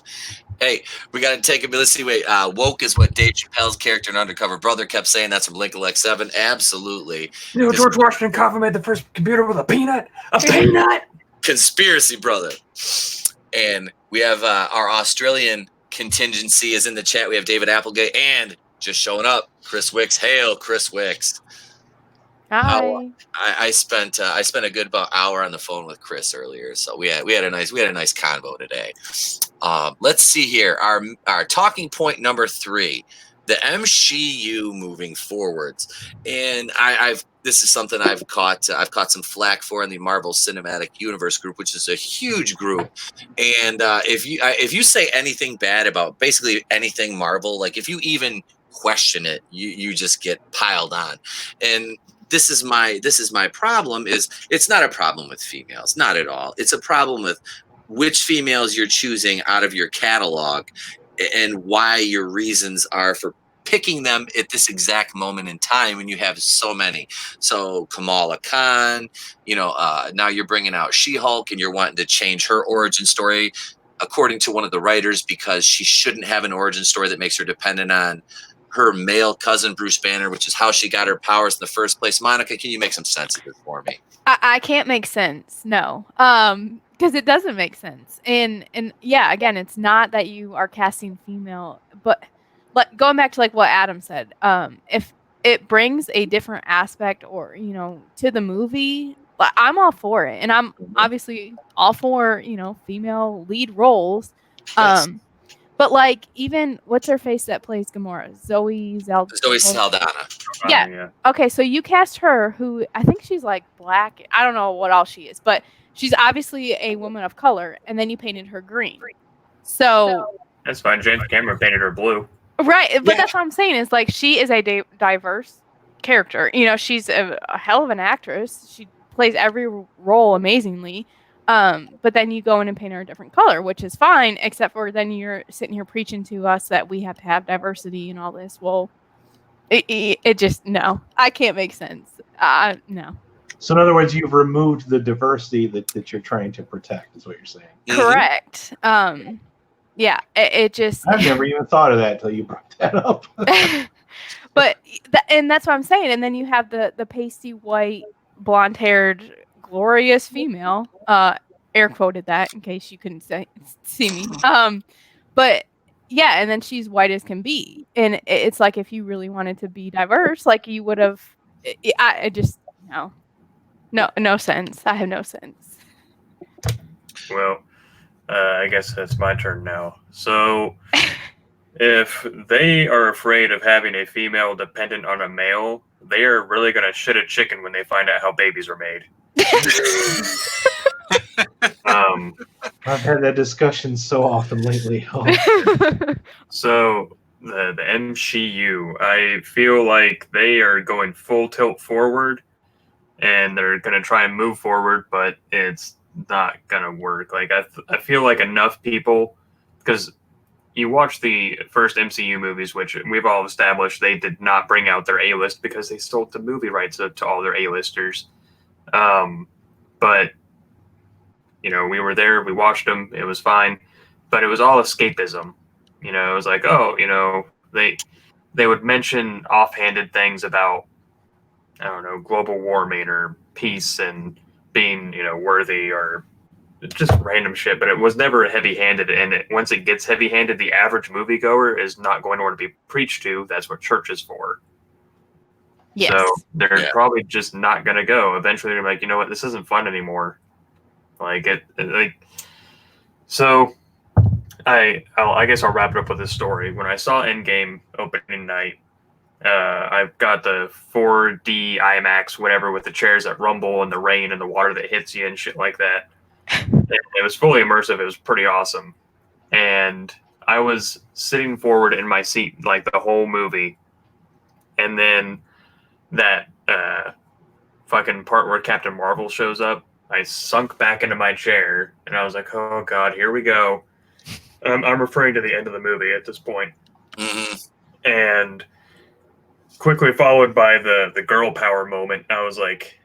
Hey, we got to take a minute. Let's see. Wait, woke is what Dave Chappelle's character in Undercover Brother kept saying. That's from Lincoln Lake 7. Absolutely. You know, George Washington Carver made the first computer with a peanut. A peanut. Conspiracy, brother. And we have our Australian contingency is in the chat. We have David Applegate and just showing up, Chris Wicks. Hail, Chris Wicks. Hi. I spent a good about hour on the phone with Chris earlier, so we had a nice convo today. Let's see here. Our talking point number 3, the MCU moving forwards, and this is something I've caught some flack for in the Marvel Cinematic Universe group, which is a huge group. And if you say anything bad about basically anything Marvel, like if you even question it, you just get piled on. And this is my problem. Is it's not a problem with females, not at all. It's a problem with which females you're choosing out of your catalog and why your reasons are for picking them at this exact moment in time when you have so many. So Kamala Khan, now you're bringing out She-Hulk and you're wanting to change her origin story according to one of the writers because she shouldn't have an origin story that makes her dependent on her male cousin Bruce Banner, which is how she got her powers in the first place. Monica, can you make some sense of it for me? I can't make sense. No. Because it doesn't make sense. And yeah, again, it's not that you are casting female, but going back to like what Adam said, if it brings a different aspect or, to the movie, I'm all for it. And I'm obviously all for, female lead roles. Yes. But like even what's her face that plays Gamora? Zoe Saldana. Yeah. Okay, so you cast her, who I think she's like black. I don't know what all she is, but she's obviously a woman of color, and then you painted her green. So that's fine. James Cameron painted her blue. Right, but that's what I'm saying is like she is a diverse character. She's a hell of an actress. She plays every role amazingly. But then you go in and paint her a different color, which is fine, except for then you're sitting here preaching to us that we have to have diversity and all this. Well, it just, no, I can't make sense. No. So in other words, you've removed the diversity that you're trying to protect, is what you're saying. Correct. Yeah, it just. I've never even thought of that until you brought that up. But and that's what I'm saying. And then you have the pasty white, blonde-haired, glorious female. Air quoted that in case you couldn't see me. But yeah, and then she's white as can be, and it's like if you really wanted to be diverse, like you would have. I just no sense. I have no sense. Well, I guess that's my turn now. So, if they are afraid of having a female dependent on a male, they are really going to shit a chicken when they find out how babies are made. I've had that discussion so often lately. So the MCU, I feel like they are going full tilt forward, and they're going to try and move forward, but it's not going to work. Like I feel like enough people, because you watch the first MCU movies, which we've all established they did not bring out their A-list because they stole the movie rights to all their A-listers. But we were there, we watched them, it was fine, but it was all escapism. It was like, they would mention offhanded things about, I don't know, global warming or peace and being, worthy or just random shit, but it was never heavy-handed. And once it gets heavy-handed, the average moviegoer is not going to want to be preached to. That's what church is for. Yes. So they're probably just not going to go. Eventually, they're like, you know what, this isn't fun anymore. So I guess I'll wrap it up with this story. When I saw Endgame opening night, I've got the 4D IMAX, whatever, with the chairs that rumble and the rain and the water that hits you and shit like that. It was fully immersive. It was pretty awesome. And I was sitting forward in my seat like the whole movie. And then that fucking part where Captain Marvel shows up, I sunk back into my chair and I was like, oh God, here we go. I'm referring to the end of the movie at this point. Mm-hmm. And quickly followed by the girl power moment. I was like,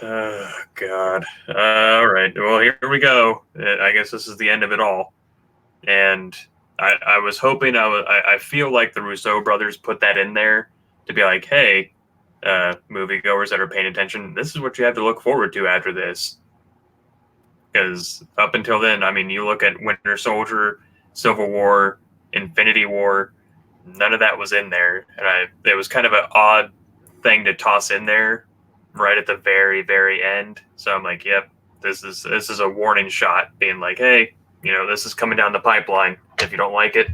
Oh, God. All right. Well, here we go. I guess this is the end of it all. And I was hoping I feel like the Rousseau brothers put that in there to be like, hey, moviegoers that are paying attention, this is what you have to look forward to after this. Because up until then, I mean, you look at Winter Soldier, Civil War, Infinity War, none of that was in there. And it was kind of an odd thing to toss in there right at the very, very end. So I'm like, yep, this is a warning shot being like, hey, this is coming down the pipeline. If you don't like it,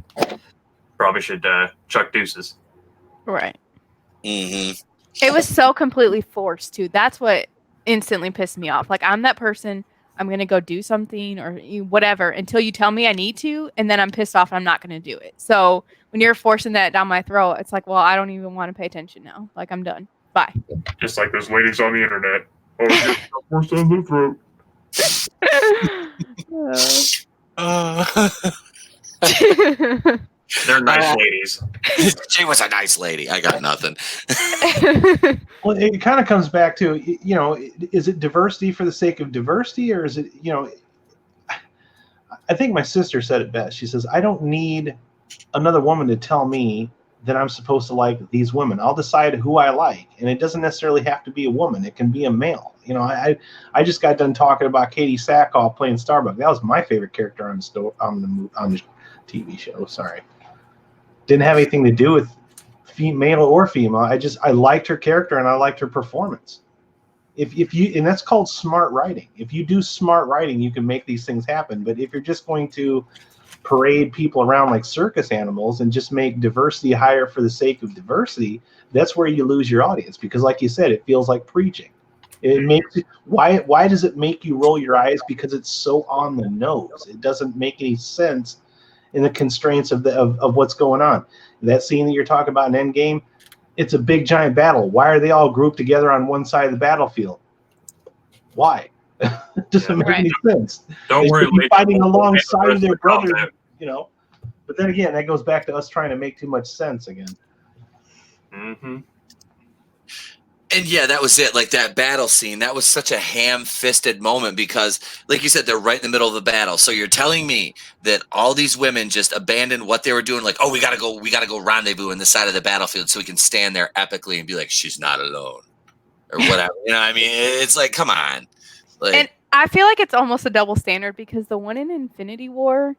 probably should chuck deuces. Right. Mm-hmm. It was so completely forced too. That's what instantly pissed me off. Like, I'm that person, I'm going to go do something or whatever until you tell me I need to. And then I'm pissed off and I'm not going to do it. So when you're forcing that down my throat, it's like, well, I don't even want to pay attention now. Like, I'm done. Bye. Just like those ladies on the internet. Oh, forced down the throat. They're nice ladies. She was a nice lady. I got nothing. Well, it kind of comes back to, is it diversity for the sake of diversity, or is it, I think my sister said it best. She says, I don't need another woman to tell me that I'm supposed to like these women. I'll decide who I like, and it doesn't necessarily have to be a woman. It can be a male. I just got done talking about Katie Sackhoff playing Starbuck. That was my favorite character on the TV show. Sorry, didn't have anything to do with male or female. I liked her character and I liked her performance. And that's called smart writing. If you do smart writing, you can make these things happen. But if you're just going to parade people around like circus animals and just make diversity higher for the sake of diversity, that's where you lose your audience. Because like you said, it feels like preaching. It makes why does it make you roll your eyes? Because it's so on the nose. It doesn't make any sense in the constraints of what's going on. That scene that you're talking about in Endgame, it's a big giant battle. Why are they all grouped together on one side of the battlefield? Why? It doesn't make any sense. Don't worry, they're fighting alongside their brothers, But then again, that goes back to us trying to make too much sense again. Mm-hmm. And yeah, that was it. Like that battle scene, that was such a ham-fisted moment because, like you said, they're right in the middle of the battle. So you're telling me that all these women just abandoned what they were doing, like, oh, we gotta go rendezvous in the side of the battlefield so we can stand there epically and be like, she's not alone, or whatever. I mean, it's like, come on. Like, and I feel like it's almost a double standard because the one in Infinity War,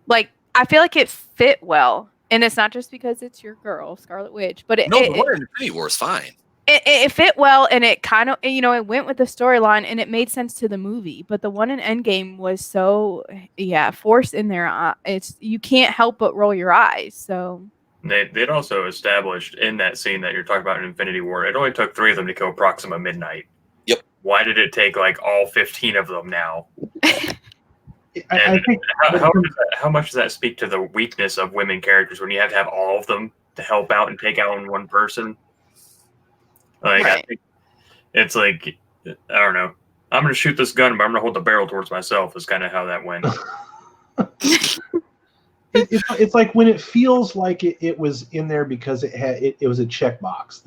like, I feel like it fit well, and it's not just because it's your girl, Scarlet Witch, but the one in Infinity War is fine. It fit well, and it kind of, it went with the storyline, and it made sense to the movie. But the one in Endgame was so, forced in there. You can't help but roll your eyes. So they'd also established in that scene that you're talking about in Infinity War, it only took 3 of them to kill Proxima Midnight. Yep. Why did it take like all 15 of them now? I think how much does that speak to the weakness of women characters when you have to have all of them to help out and take out one person? Like, right. I think it's like, I don't know. I'm going to shoot this gun, but I'm going to hold the barrel towards myself is kind of how that went. It's like when it feels like it was in there because it was a checkbox.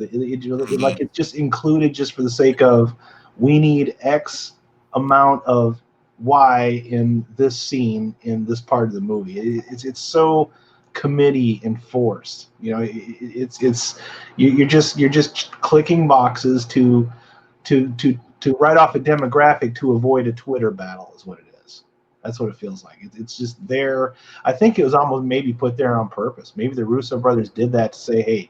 Like it just included just for the sake of, we need X amount of Y in this scene in this part of the movie. It's so committee enforced. You're just clicking boxes to write off a demographic to avoid a Twitter battle is what it is. That's what it feels like. It's just there. I think it was almost maybe put there on purpose. Maybe the Russo brothers did that to say, hey,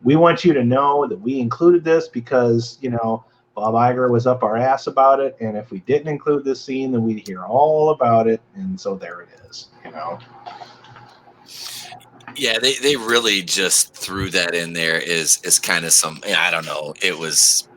we want you to know that we included this because Bob Iger was up our ass about it, and if we didn't include this scene, then we'd hear all about it, and so there it is. Yeah, they really just threw that in there is kind of some, I don't know. It was,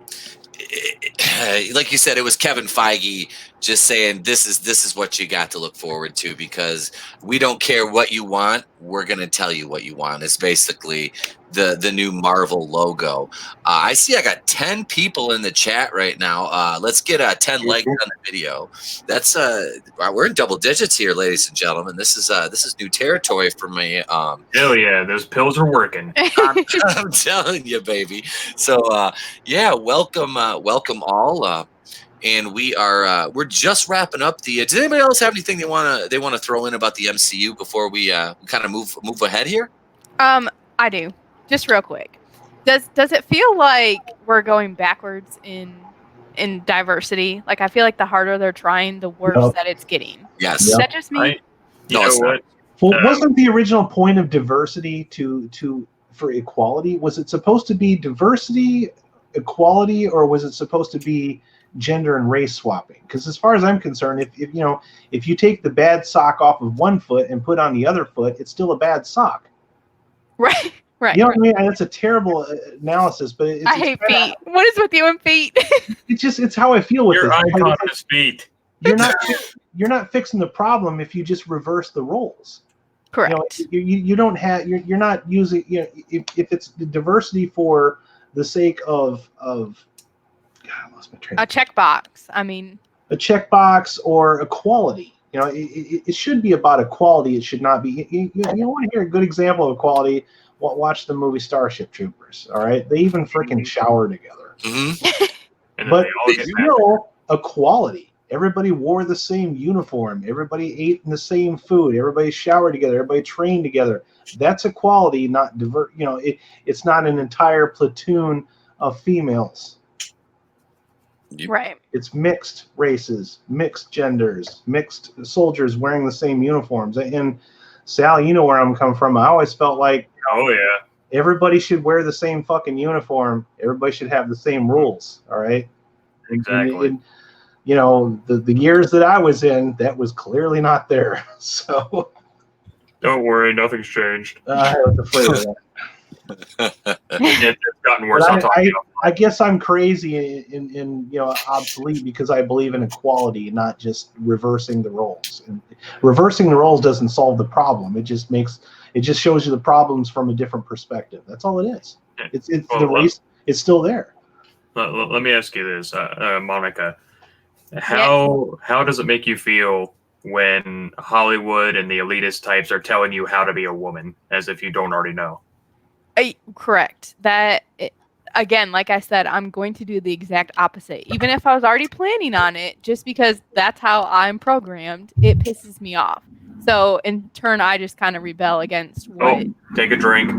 like you said, it was Kevin Feige just saying this is what you got to look forward to because we don't care what you want. We're going to tell you what you want. It's basically the new Marvel logo. I see I got 10 people in the chat right now. Let's get 10 likes on the video. That's we're in double digits here, ladies and gentlemen. This is new territory for me. Hell yeah, those pills are working. I'm telling you, baby. So yeah, welcome all. And we're just wrapping up the. Does anybody else have anything they want to throw in about the MCU before we kind of move ahead here? I do. Just real quick. Does it feel like we're going backwards in diversity? Like, I feel like the harder they're trying, the worse that it's getting. Yes. Is that just me? You know what? Well, wasn't the original point of diversity for equality? Was it supposed to be diversity, equality, or was it supposed to be gender and race swapping? Because as far as I'm concerned, if you take the bad sock off of one foot and put on the other foot, it's still a bad sock. Right. Right. You know what I mean? And it's a terrible analysis, but I hate feet. What is with you and feet? It's how I feel with your this. icon is feet. You're not fixing the problem if you just reverse the roles. Correct. You don't have you're not using if it's the diversity for the sake of God, I lost my train. A checkbox. I mean, a checkbox or equality. It should be about equality. It should not be. You want to hear a good example of equality? Watch the movie Starship Troopers. All right, they even freaking shower together. Mm-hmm. But it's still equality. Everybody wore the same uniform. Everybody ate the same food. Everybody showered together. Everybody trained together. That's equality, not divert. It's not an entire platoon of females. Right. It's mixed races, mixed genders, mixed soldiers wearing the same uniforms. And Sal, you know where I'm coming from. I always felt like, oh yeah, everybody should wear the same fucking uniform. Everybody should have the same rules. All right. Exactly. And the years that I was in, that was clearly not there. So don't worry, nothing's changed. I was afraid of that. It's gotten worse. I guess I'm crazy and obsolete because I believe in equality, not just reversing the roles. And reversing the roles doesn't solve the problem. It just shows you the problems from a different perspective. That's all it is. The race. It's still there. Let me ask you this, Monica. How does it make you feel when Hollywood and the elitist types are telling you how to be a woman, as if you don't already know? Correct. Again, like I said, I'm going to do the exact opposite. Even if I was already planning on it, just because that's how I'm programmed, it pisses me off. So in turn, I just kind of rebel against what... Oh, take a drink.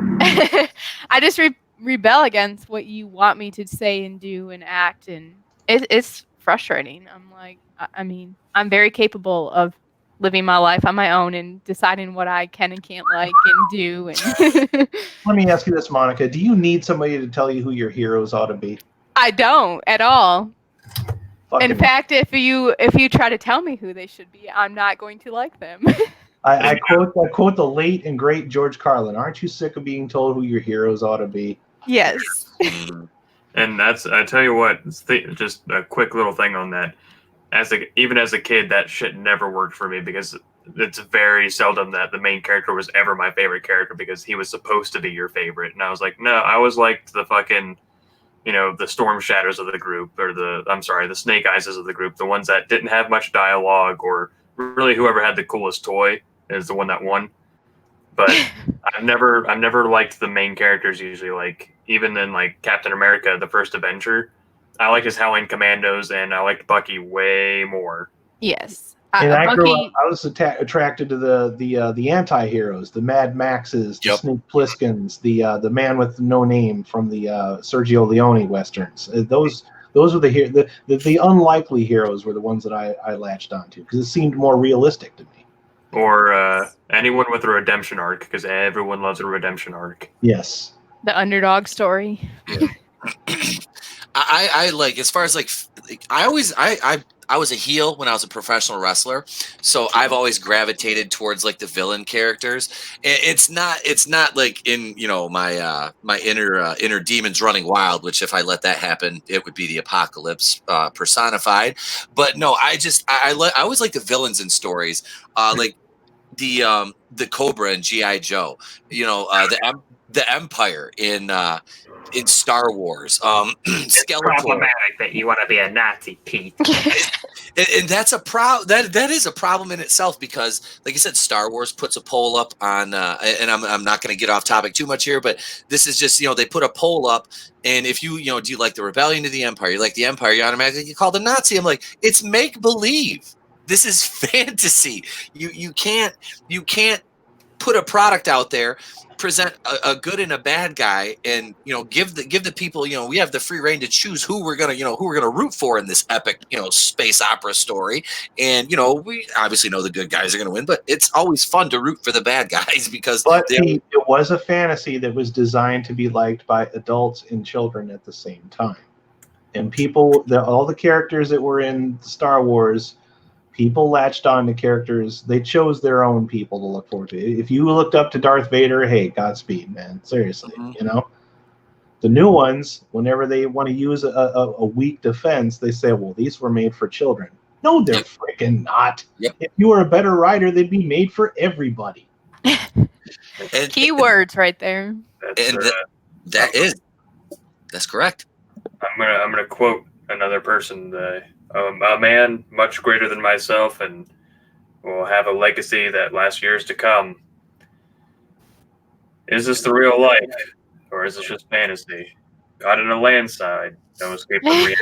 I just rebel against what you want me to say and do and act, and it's frustrating. I'm like, I'm very capable of living my life on my own and deciding what I can and can't like and do. And let me ask you this, Monica. Do you need somebody to tell you who your heroes ought to be? I don't at all. In fact, if you try to tell me who they should be, I'm not going to like them. I quote the late and great George Carlin. Aren't you sick of being told who your heroes ought to be? Yes. And I tell you what, just a quick little thing on that. Even as a kid, that shit never worked for me because it's very seldom that the main character was ever my favorite character because he was supposed to be your favorite. And I was like, no, I always liked the fucking, the Storm Shadows of the group, or the Snake Eyeses of the group, the ones that didn't have much dialogue, or really whoever had the coolest toy is the one that won. But I've never liked the main characters usually. Like even in like Captain America, the first Avenger, I liked his Howling Commandos, and I liked Bucky way more. Yes. And I was attracted to the anti-heroes, the Mad Maxes, the Snake Plisskens, the man with no name from the Sergio Leone westerns. Those were the unlikely heroes were the ones that I latched onto because it seemed more realistic to me. Or anyone with a redemption arc, because everyone loves a redemption arc. Yes. The underdog story. Yeah. I like, as far as like I was a heel when I was a professional wrestler, so I've always gravitated towards like the villain characters. It's not like in my inner demons running wild, which if I let that happen, it would be the apocalypse personified. But no, I always like the villains in stories, like the Cobra and G.I. Joe. the Empire in Star Wars. It's Skeletor. problematic that you want to be a Nazi, Pete. And that's a that is a problem in itself, because, like I said, Star Wars puts a poll up on, and I'm not going to get off topic too much here, but this is just, they put a poll up, and if you do you like the rebellion to the Empire? You like the Empire? You automatically get called a Nazi. I'm like, it's make believe. This is fantasy. You can't put a product out there, present a good and a bad guy, and give the people, we have the free reign to choose who we're gonna root for in this epic space opera story. And we obviously know the good guys are gonna win, but it's always fun to root for the bad guys, because it was a fantasy that was designed to be liked by adults and children at the same time. And all the characters that were in Star Wars, people latched on to characters. They chose their own people to look forward to. If you looked up to Darth Vader, hey, Godspeed, man. Seriously, The new ones, whenever they want to use a weak defense, they say, well, these were made for children. No, they're freaking not. Yep. If you were a better writer, they'd be made for everybody. Keywords right there. That's correct. I'm gonna quote another person. A man much greater than myself, and will have a legacy that lasts years to come. Is this the real life, or is this just fantasy? Caught in a landslide, no escape from reality.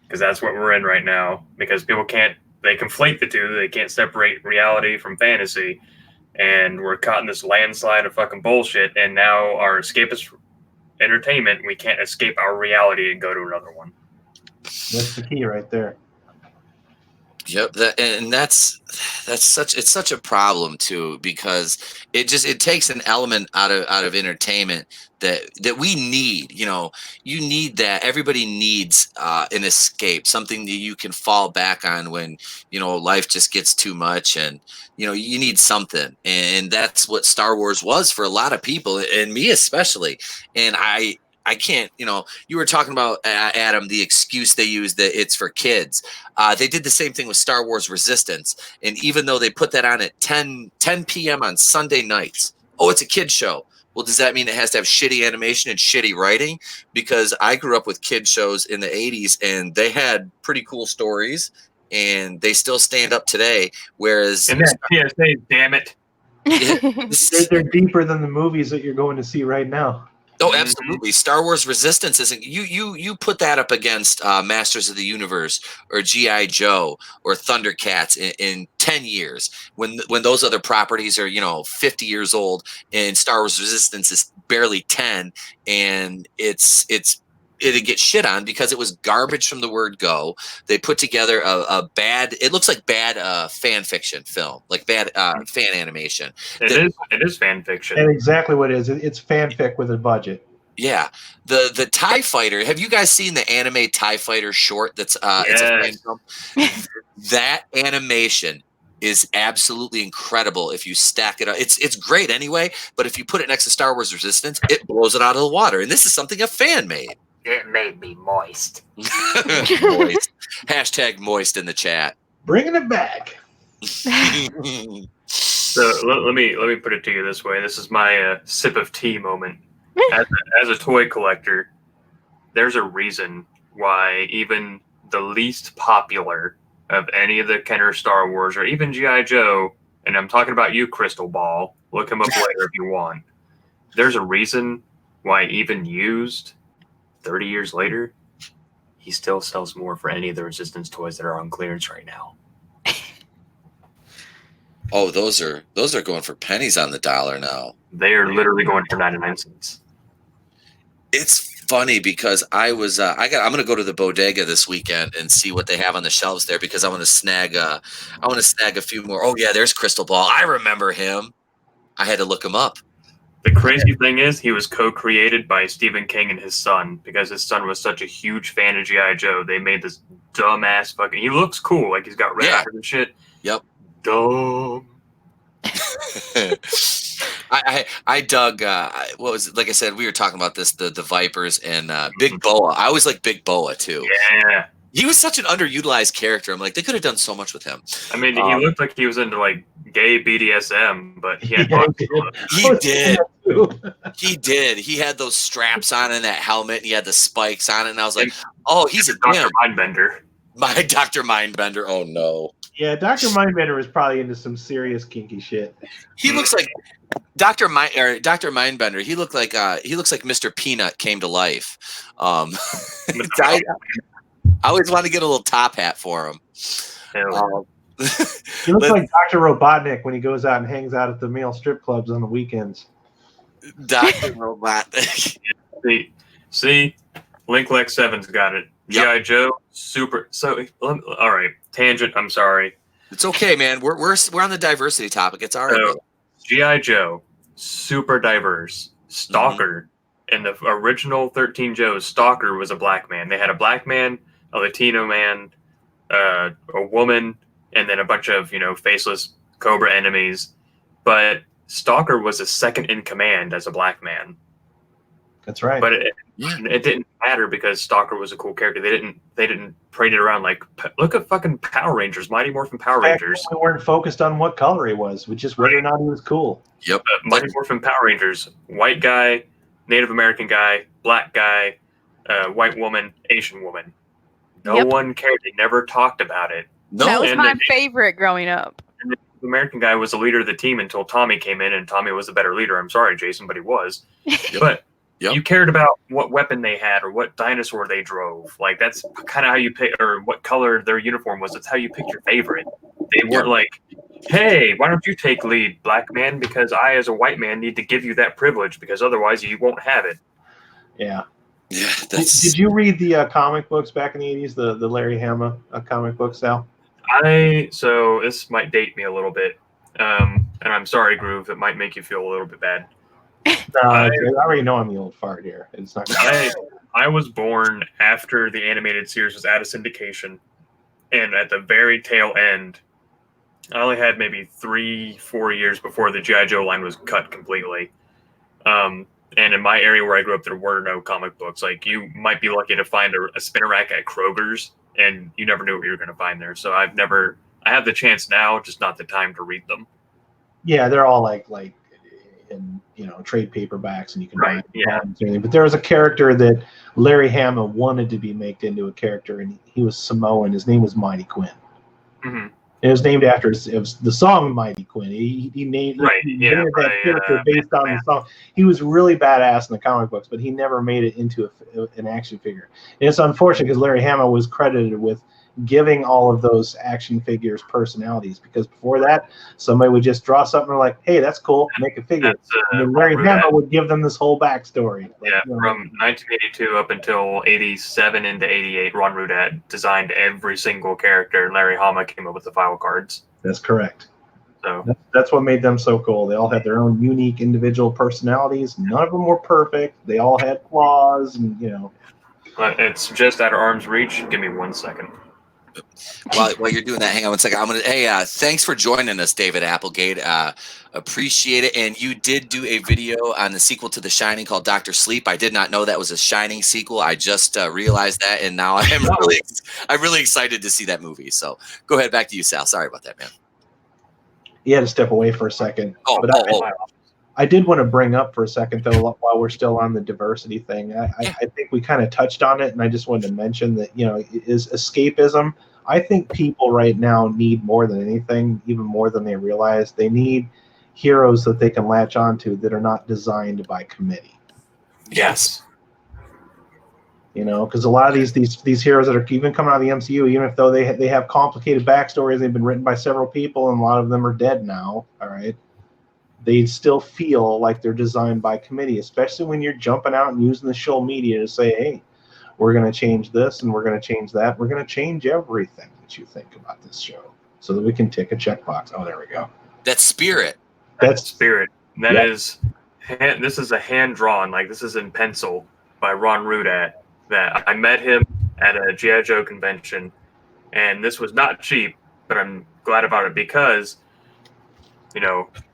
Because that's what we're in right now. Because people they conflate the two. They can't separate reality from fantasy, and we're caught in this landslide of fucking bullshit. And now our escapist entertainment, we can't escape our reality and go to another one. That's the key right there. Yep, that's such a problem too, because it takes an element out of entertainment that we need. You need that. Everybody needs an escape, something that you can fall back on when life just gets too much, and you need something, and that's what Star Wars was for a lot of people, and me especially. And I can't, you were talking about, Adam, the excuse they use that it's for kids. They did the same thing with Star Wars Resistance. And even though they put that on at 10 p.m. on Sunday nights, it's a kid show. Well, does that mean it has to have shitty animation and shitty writing? Because I grew up with kid shows in the 80s, and they had pretty cool stories, and they still stand up today. Whereas, and that PSA, damn it. They're deeper than the movies that you're going to see right now. Oh, absolutely. Star Wars Resistance isn't. You put that up against Masters of the Universe or G.I. Joe or Thundercats in 10 years, when those other properties are 50 years old, and Star Wars Resistance is barely 10, and it'd get shit on because it was garbage from the word go. They put together a bad, it looks like bad fan fiction film, like bad fan animation. It is fan fiction. And exactly what it is. It's fanfic with a budget. Yeah. The TIE Fighter, have you guys seen the anime TIE Fighter short that's it's a fan film? That animation is absolutely incredible if you stack it up. It's great anyway, but if you put it next to Star Wars Resistance, it blows it out of the water. And this is something a fan made. It made me moist. Moist. Hashtag moist in the chat. Bringing it back. So let me put it to you this way. This is my sip of tea moment. As a toy collector, there's a reason why even the least popular of any of the Kenner Star Wars, or even G.I. Joe, and I'm talking about you, Crystal Ball, look him up later if you want. There's a reason why even used 30 years later, he still sells more for any of the Resistance toys that are on clearance right now. Oh, those are going for pennies on the dollar now. They are literally going for 99 cents. It's funny because I'm going to go to the bodega this weekend and see what they have on the shelves there, because I want to snag a few more. Oh yeah, there's Crystal Ball. I remember him. I had to look him up. The crazy thing is, he was co-created by Stephen King and his son, because his son was such a huge fan of G.I. Joe. They made this dumbass fucking... He looks cool, like he's got red hair and shit. Yep. Dumb. I dug, what was it? Like I said, we were talking about this, the Vipers and Big Boa. I always like Big Boa too. Yeah. He was such an underutilized character. I'm like, they could have done so much with him. I mean, he looked like he was into like gay BDSM, but he had he did. He did. He had those straps on and that helmet, and he had the spikes on it, and I was like, oh, he's a Dr. Mindbender. My Dr. Mindbender. Oh no. Yeah, Dr. Mindbender was probably into some serious kinky shit. He looks like Dr. Mindbender. He looks like Mr. Peanut came to life. I always want to get a little top hat for him. He looks like Dr. Robotnik when he goes out and hangs out at the male strip clubs on the weekends. Dr. Robotnik. See, Linklex 7's got it. G.I. Joe, super. So, all right, tangent. I'm sorry. It's okay, man. We're on the diversity topic. It's all right. So, G.I. Joe, super diverse. Stalker, in the original 13 Joes, Stalker was a black man. They had a black man, a Latino man, a woman, and then a bunch of faceless Cobra enemies. But Stalker was a second in command as a black man. That's right. But it didn't matter because Stalker was a cool character. They didn't parade it around like, look at fucking Power Rangers, Mighty Morphin Power Rangers. We weren't focused on what color he was, which is whether or not he was cool. Yep. Mighty Morphin Power Rangers, white guy, Native American guy, black guy, white woman, Asian woman. No one cared. They never talked about it. No, that was my favorite growing up. And the American guy was the leader of the team until Tommy came in, and Tommy was the better leader. I'm sorry, Jason, but he was. But you cared about what weapon they had or what dinosaur they drove. Like, that's kind of how you pick, or what color their uniform was. That's how you picked your favorite. They weren't like, hey, why don't you take lead, black man? Because I, as a white man, need to give you that privilege because otherwise you won't have it. Yeah. Yeah. Did you read the comic books back in the 80s, the Larry Hama comic books, Sal? So this might date me a little bit. And I'm sorry, Groove. It might make you feel a little bit bad. I already know I'm the old fart here. It's not. I was born after the animated series was out of syndication, and at the very tail end, I only had maybe 3-4 years before the G.I. Joe line was cut completely. And in my area where I grew up, there were no comic books. Like, you might be lucky to find a spinner rack at Kroger's, and you never knew what you were going to find there. So I have the chance now, just not the time to read them. Yeah, they're all like in trade paperbacks, and you can buy them. But there was a character that Larry Hama wanted to be made into a character, and he was Samoan. His name was Mighty Quinn. Mm-hmm. It was named after it was the song Mighty Quinn. He named that character based on the song. He was really badass in the comic books, but he never made it into an action figure. And it's unfortunate because Larry Hama was credited with giving all of those action figures personalities, because before that, somebody would just draw something like, hey, that's cool, make a figure. And then Larry Hama would give them this whole backstory. From 1982 up until 87 into 88, Ron Rudat designed every single character, and Larry Hama came up with the file cards. That's correct. So that's what made them so cool. They all had their own unique individual personalities. None of them were perfect. They all had flaws, and But it's just out of arm's reach. Give me 1 second. While you're doing that, hang on 1 second. Thanks for joining us, David Applegate. Appreciate it. And you did do a video on the sequel to The Shining called Dr. Sleep. I did not know that was a Shining sequel. I just realized that, and now I'm really excited to see that movie. So go ahead, back to you, Sal. Sorry about that, man. You had to step away for a second. I did want to bring up for a second, though, while we're still on the diversity thing. I think we kind of touched on it, and I just wanted to mention that, is escapism. I think people right now need more than anything, even more than they realize. They need heroes that they can latch onto that are not designed by committee. Yes. Because a lot of these heroes that are even coming out of the MCU, even if though they have complicated backstories, they've been written by several people, and a lot of them are dead now. All right. They still feel like they're designed by committee, especially when you're jumping out and using the show media to say, hey, we're going to change this and we're going to change that. We're going to change everything that you think about this show so that we can tick a checkbox. Oh, there we go. That's spirit. That's spirit. This is a hand-drawn, like this is in pencil by Ron Rudat. That I met him at a G.I. Joe convention, and this was not cheap, but I'm glad about it because,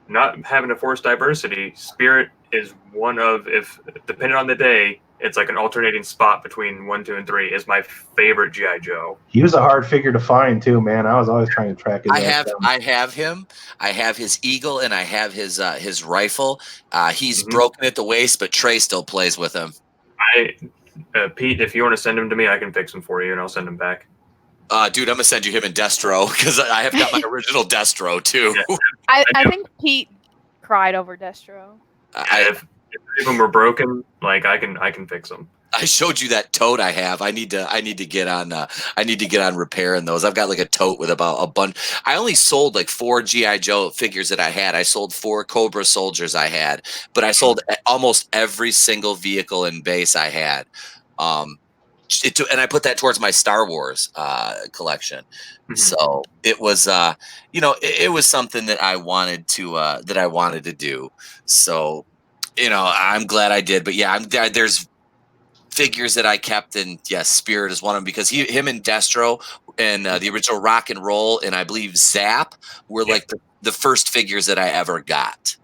not having to force diversity, spirit is one of, if depending on the day, it's like an alternating spot between 1, 2, and 3, is my favorite G.I. Joe. He was a hard figure to find too, man. I was always trying to track his ass down. I have him. I have his eagle, and I have his rifle. He's Mhm. broken at the waist, but Trey still plays with him. Pete, if you want to send him to me, I can fix him for you, and I'll send him back. Dude, I'm gonna send you him in Destro because I have got my original Destro too. Yeah. I think Pete cried over Destro. If any of them were broken, like I can fix them. I showed you that tote I have. I need to get on. I need to get on repairing those. I've got like a tote with about a bunch. I only sold like 4 GI Joe figures that I had. I sold 4 Cobra soldiers I had, but I sold almost every single vehicle and base I had. And I put that towards my Star Wars collection. Mhm. So it was, it was something that I wanted to do. So, I'm glad I did. But yeah, there's figures that I kept, and yes, Spirit is one of them because him and Destro and the original Rock and Roll and I believe Zap were like the first figures that I ever got.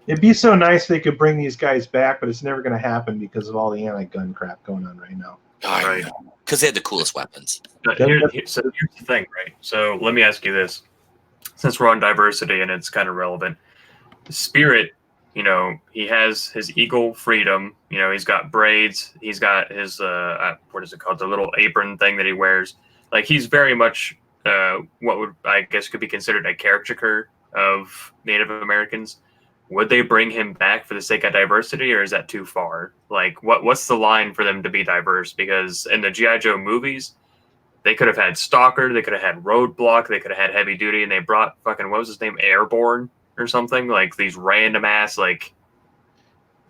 It'd be so nice if they could bring these guys back, but it's never going to happen because of all the anti-gun crap going on right now. Right. Because they had the coolest weapons. So here's the thing, right? So let me ask you this. Since we're on diversity and it's kind of relevant, Spirit, he has his Eagle Freedom. He's got braids. He's got his, what is it called? The little apron thing that he wears. Like, he's very much what would, I guess, could be considered a caricature of Native Americans. Would they bring him back for the sake of diversity, or is that too far? Like, what's the line for them to be diverse? Because in the G.I. Joe movies, they could have had Stalker, they could have had Roadblock, they could have had Heavy Duty, and they brought fucking, what was his name, Airborne or something? Like, these random ass, like...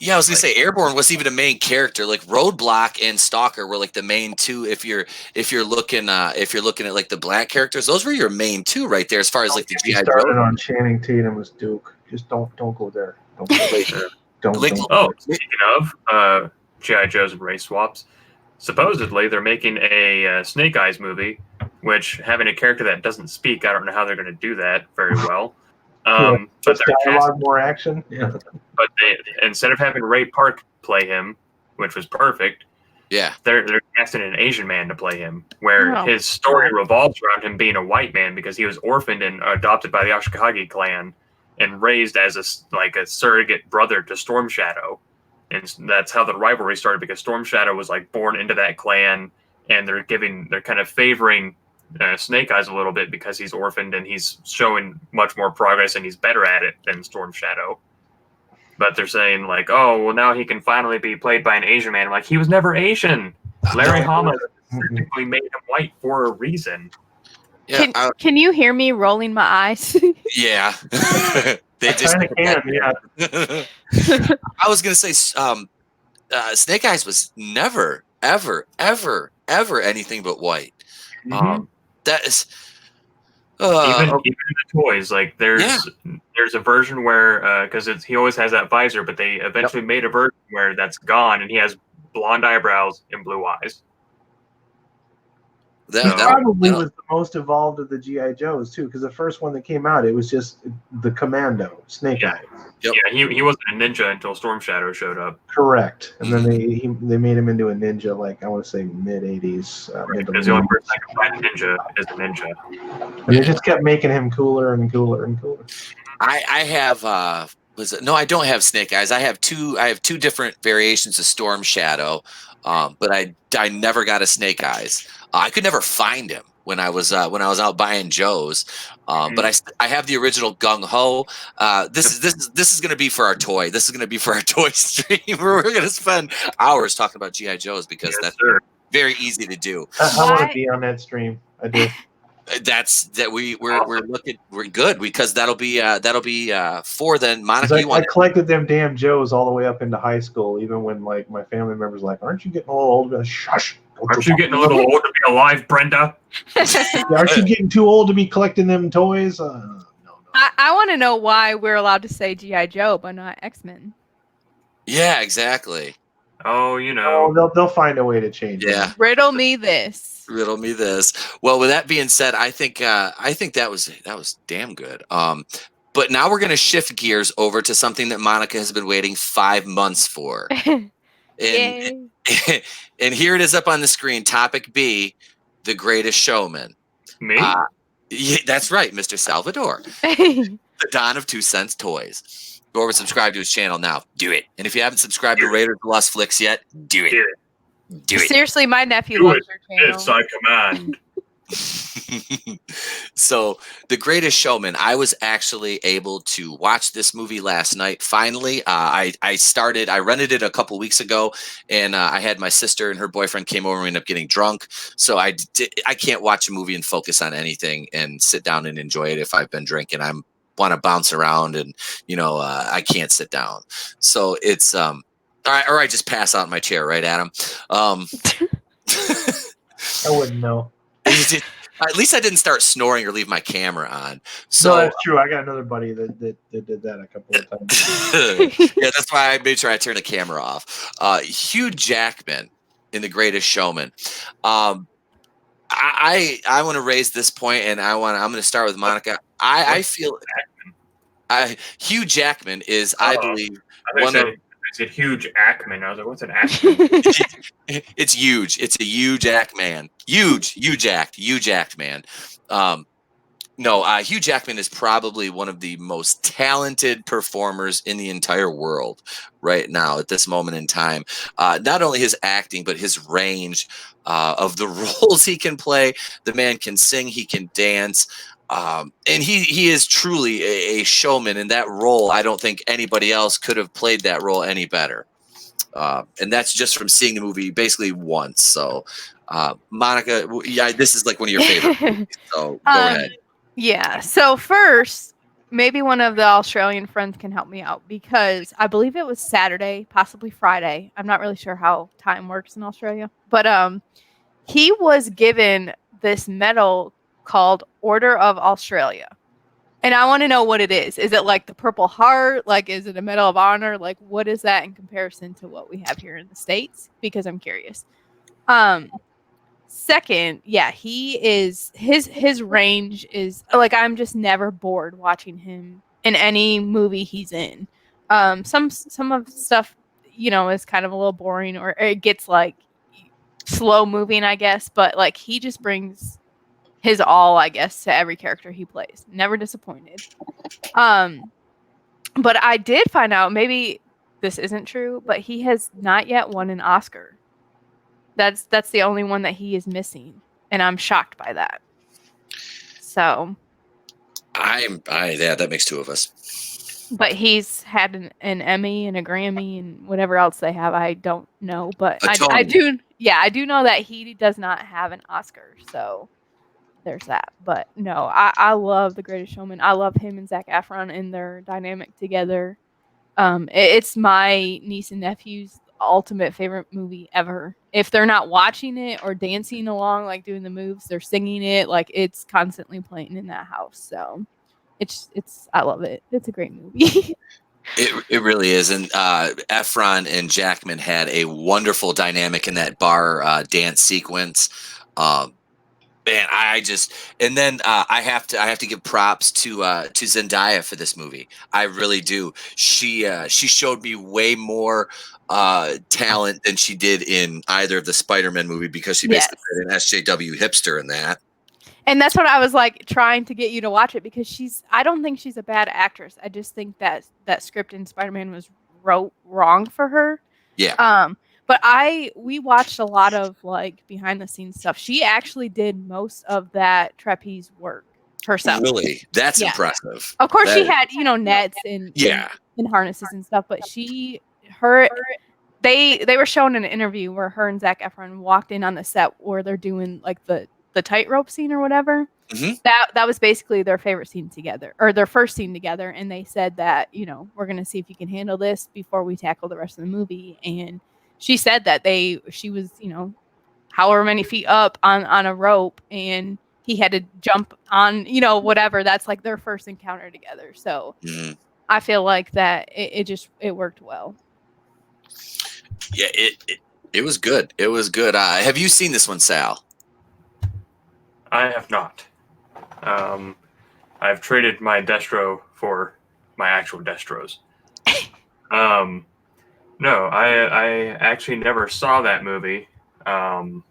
Yeah, I was gonna say Airborne was even a main character. Like Roadblock and Stalker were like the main two. If you're looking at like the black characters, those were your main two right there. As far as like the G.I. Started Joe. on Channing Tatum as Duke. Just don't go there. Don't go there. Don't. Oh, speaking of G.I. Joes and race swaps, supposedly they're making a Snake Eyes movie, which, having a character that doesn't speak, I don't know how they're going to do that very well. But dialogue, more action. Yeah. But instead of having Ray Park play him, which was perfect, they're casting an Asian man to play him, where his story revolves around him being a white man because he was orphaned and adopted by the Ashikaga clan and raised as a surrogate brother to Storm Shadow. And that's how the rivalry started, because Storm Shadow was like born into that clan, and they're kind of favoring Snake Eyes a little bit because he's orphaned and he's showing much more progress and he's better at it than Storm Shadow. But they're saying like, oh, well, now he can finally be played by an Asian man. I'm like, he was never Asian. Larry Hama specifically made him white for a reason. Yeah, can you hear me rolling my eyes? Yeah. They just can, yeah. I was gonna say Snake Eyes was never, ever, ever, ever anything but white. That is even in the toys, like there's a version where because he always has that visor, but they eventually made a version where that's gone and he has blonde eyebrows and blue eyes. He probably was the most evolved of the G.I. Joes too, because the first one that came out, it was just the Commando, Snake Eyes. Yep. Yeah, he wasn't a ninja until Storm Shadow showed up. Correct, and then they made him into a ninja, like I want to say mid '80s. Because the only person I can find a ninja is a ninja. And they just kept making him cooler and cooler and cooler. I have no, I don't have Snake Eyes. I have two different variations of Storm Shadow, but I never got a Snake Eyes. I could never find him when I was out buying Joe's, but I have the original Gung Ho. This is going to be for our toy. This is going to be for our toy stream. We're going to spend hours talking about GI Joes because that's very easy to do. I want to be on that stream. I do. We're good because that'll be for then Monica. I collected them damn Joes all the way up into high school, even when like my family members were like, aren't you getting a little old? Shush. Aren't you getting a little old to be alive, Brenda? Aren't you getting too old to be collecting them toys? No. I want to know why we're allowed to say G.I. Joe but not X-Men. Yeah, exactly. Oh, they'll find a way to change it. Yeah. Riddle me this. Well, with that being said, I think that was damn good. But now we're going to shift gears over to something that Monica has been waiting 5 months for. And, and here it is up on the screen. Topic B, The Greatest Showman. Me? Yeah, that's right, Mr. Salvador. The Dawn of 2 Cents Toys. Go over and subscribe to his channel now. Do it. And if you haven't subscribed to Raiders of Lost Flicks yet, do it. Do it. Seriously, my nephew Do loves it. your channel. Yes, I command. So, The Greatest Showman, I was actually able to watch this movie last night. Finally, I rented it a couple weeks ago, and I had my sister and her boyfriend came over and we ended up getting drunk. So I can't watch a movie and focus on anything and sit down and enjoy it if I've been drinking. I want to bounce around and, I can't sit down. So it's, or I just pass out in my chair, right, Adam? I wouldn't know. At least I didn't start snoring or leave my camera on. So No, that's true. I got another buddy that did that a couple of times. yeah, that's why I made sure I turned the camera off. Hugh Jackman in The Greatest Showman. I want to raise this point, and I'm going to start with Monica. I feel Hugh Jackman is, I believe, one of. It's a huge Ackman. I was like, what's an Ackman? It's huge. It's a huge act man. Huge act man. Hugh Jackman is probably one of the most talented performers in the entire world right now at this moment in time. Not only his acting, but his range of the roles he can play. The man can sing, he can dance. And he is truly a showman in that role. I don't think anybody else could have played that role any better. And that's just from seeing the movie basically once. So, Monica, this is like one of your favorite movies. So go ahead. Yeah. So first, maybe one of the Australian friends can help me out because I believe it was Saturday, possibly Friday. I'm not really sure how time works in Australia, but he was given this medal called Order of Australia. And I want to know what it is. Is it like the Purple Heart? Like, is it a Medal of Honor? Like, what is that in comparison to what we have here in the States? Because I'm curious. Second, yeah, he is his range is like I'm just never bored watching him in any movie he's in. Some of the stuff, is kind of a little boring or it gets like slow moving, I guess, but like he just brings his all, I guess, to every character he plays. Never disappointed. But I did find out, maybe this isn't true, but he has not yet won an Oscar. That's the only one that he is missing, and I'm shocked by that. So, that makes two of us. But he's had an Emmy and a Grammy and whatever else they have. I don't know, but I do. Yeah, I do know that he does not have an Oscar. So. There's that. But no, I love The Greatest Showman. I love him and Zac Efron and their dynamic together. It's my niece and nephew's ultimate favorite movie ever. If they're not watching it or dancing along, like doing the moves, they're singing it. Like it's constantly playing in that house. So it's I love it. It's a great movie. It really is. And Efron and Jackman had a wonderful dynamic in that bar dance sequence. Man, I have to give props to Zendaya for this movie. I really do. She showed me way more talent than she did in either of the Spider-Man movie because she basically played an SJW hipster in that. And that's what I was like trying to get you to watch it because I don't think she's a bad actress. I just think that script in Spider-Man was wrote wrong for her. Yeah. But we watched a lot of like behind the scenes stuff. She actually did most of that trapeze work herself. Really? That's impressive. Of course she had, nets and harnesses and stuff, but they were shown in an interview where her and Zac Efron walked in on the set where they're doing like the tightrope scene or whatever. Mm-hmm. That was basically their favorite scene together or their first scene together. And they said that, we're going to see if you can handle this before we tackle the rest of the movie. And she said that she was, however many feet up on a rope and he had to jump on, whatever. That's like their first encounter together. So I feel like that it worked well. Yeah, it was good. It was good. Have you seen this one, Sal? I have not. I've traded my Destro for my actual Destros. No, I actually never saw that movie. I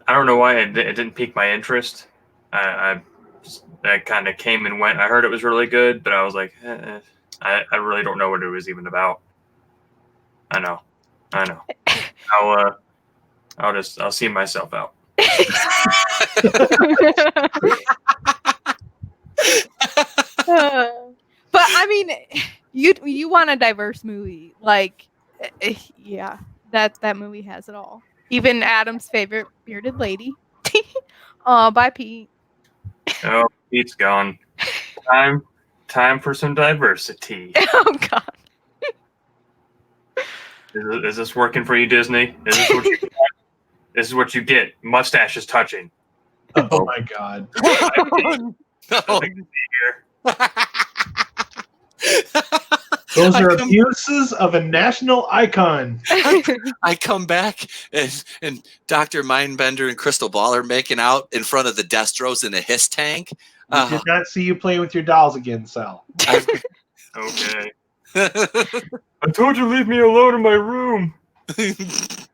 don't know why it didn't pique my interest. I kind of came and went. I heard it was really good, but I was like, I really don't know what it was even about. I know. I'll see myself out. But I mean, you want a diverse movie, like, yeah, that movie has it all. Even Adam's favorite bearded lady. Oh, bye, Pete. Oh, Pete's gone. Time for some diversity. Oh God. Is this working for you, Disney? Is this what you get? This is what you get. Mustaches touching. Oh my God. No. Those are abuses of a national icon. I come back and Dr. Mindbender and Crystal Ball are making out in front of the Destros in a hiss tank. We did not see you playing with your dolls again, Sal. Okay. I told you to leave me alone in my room. It's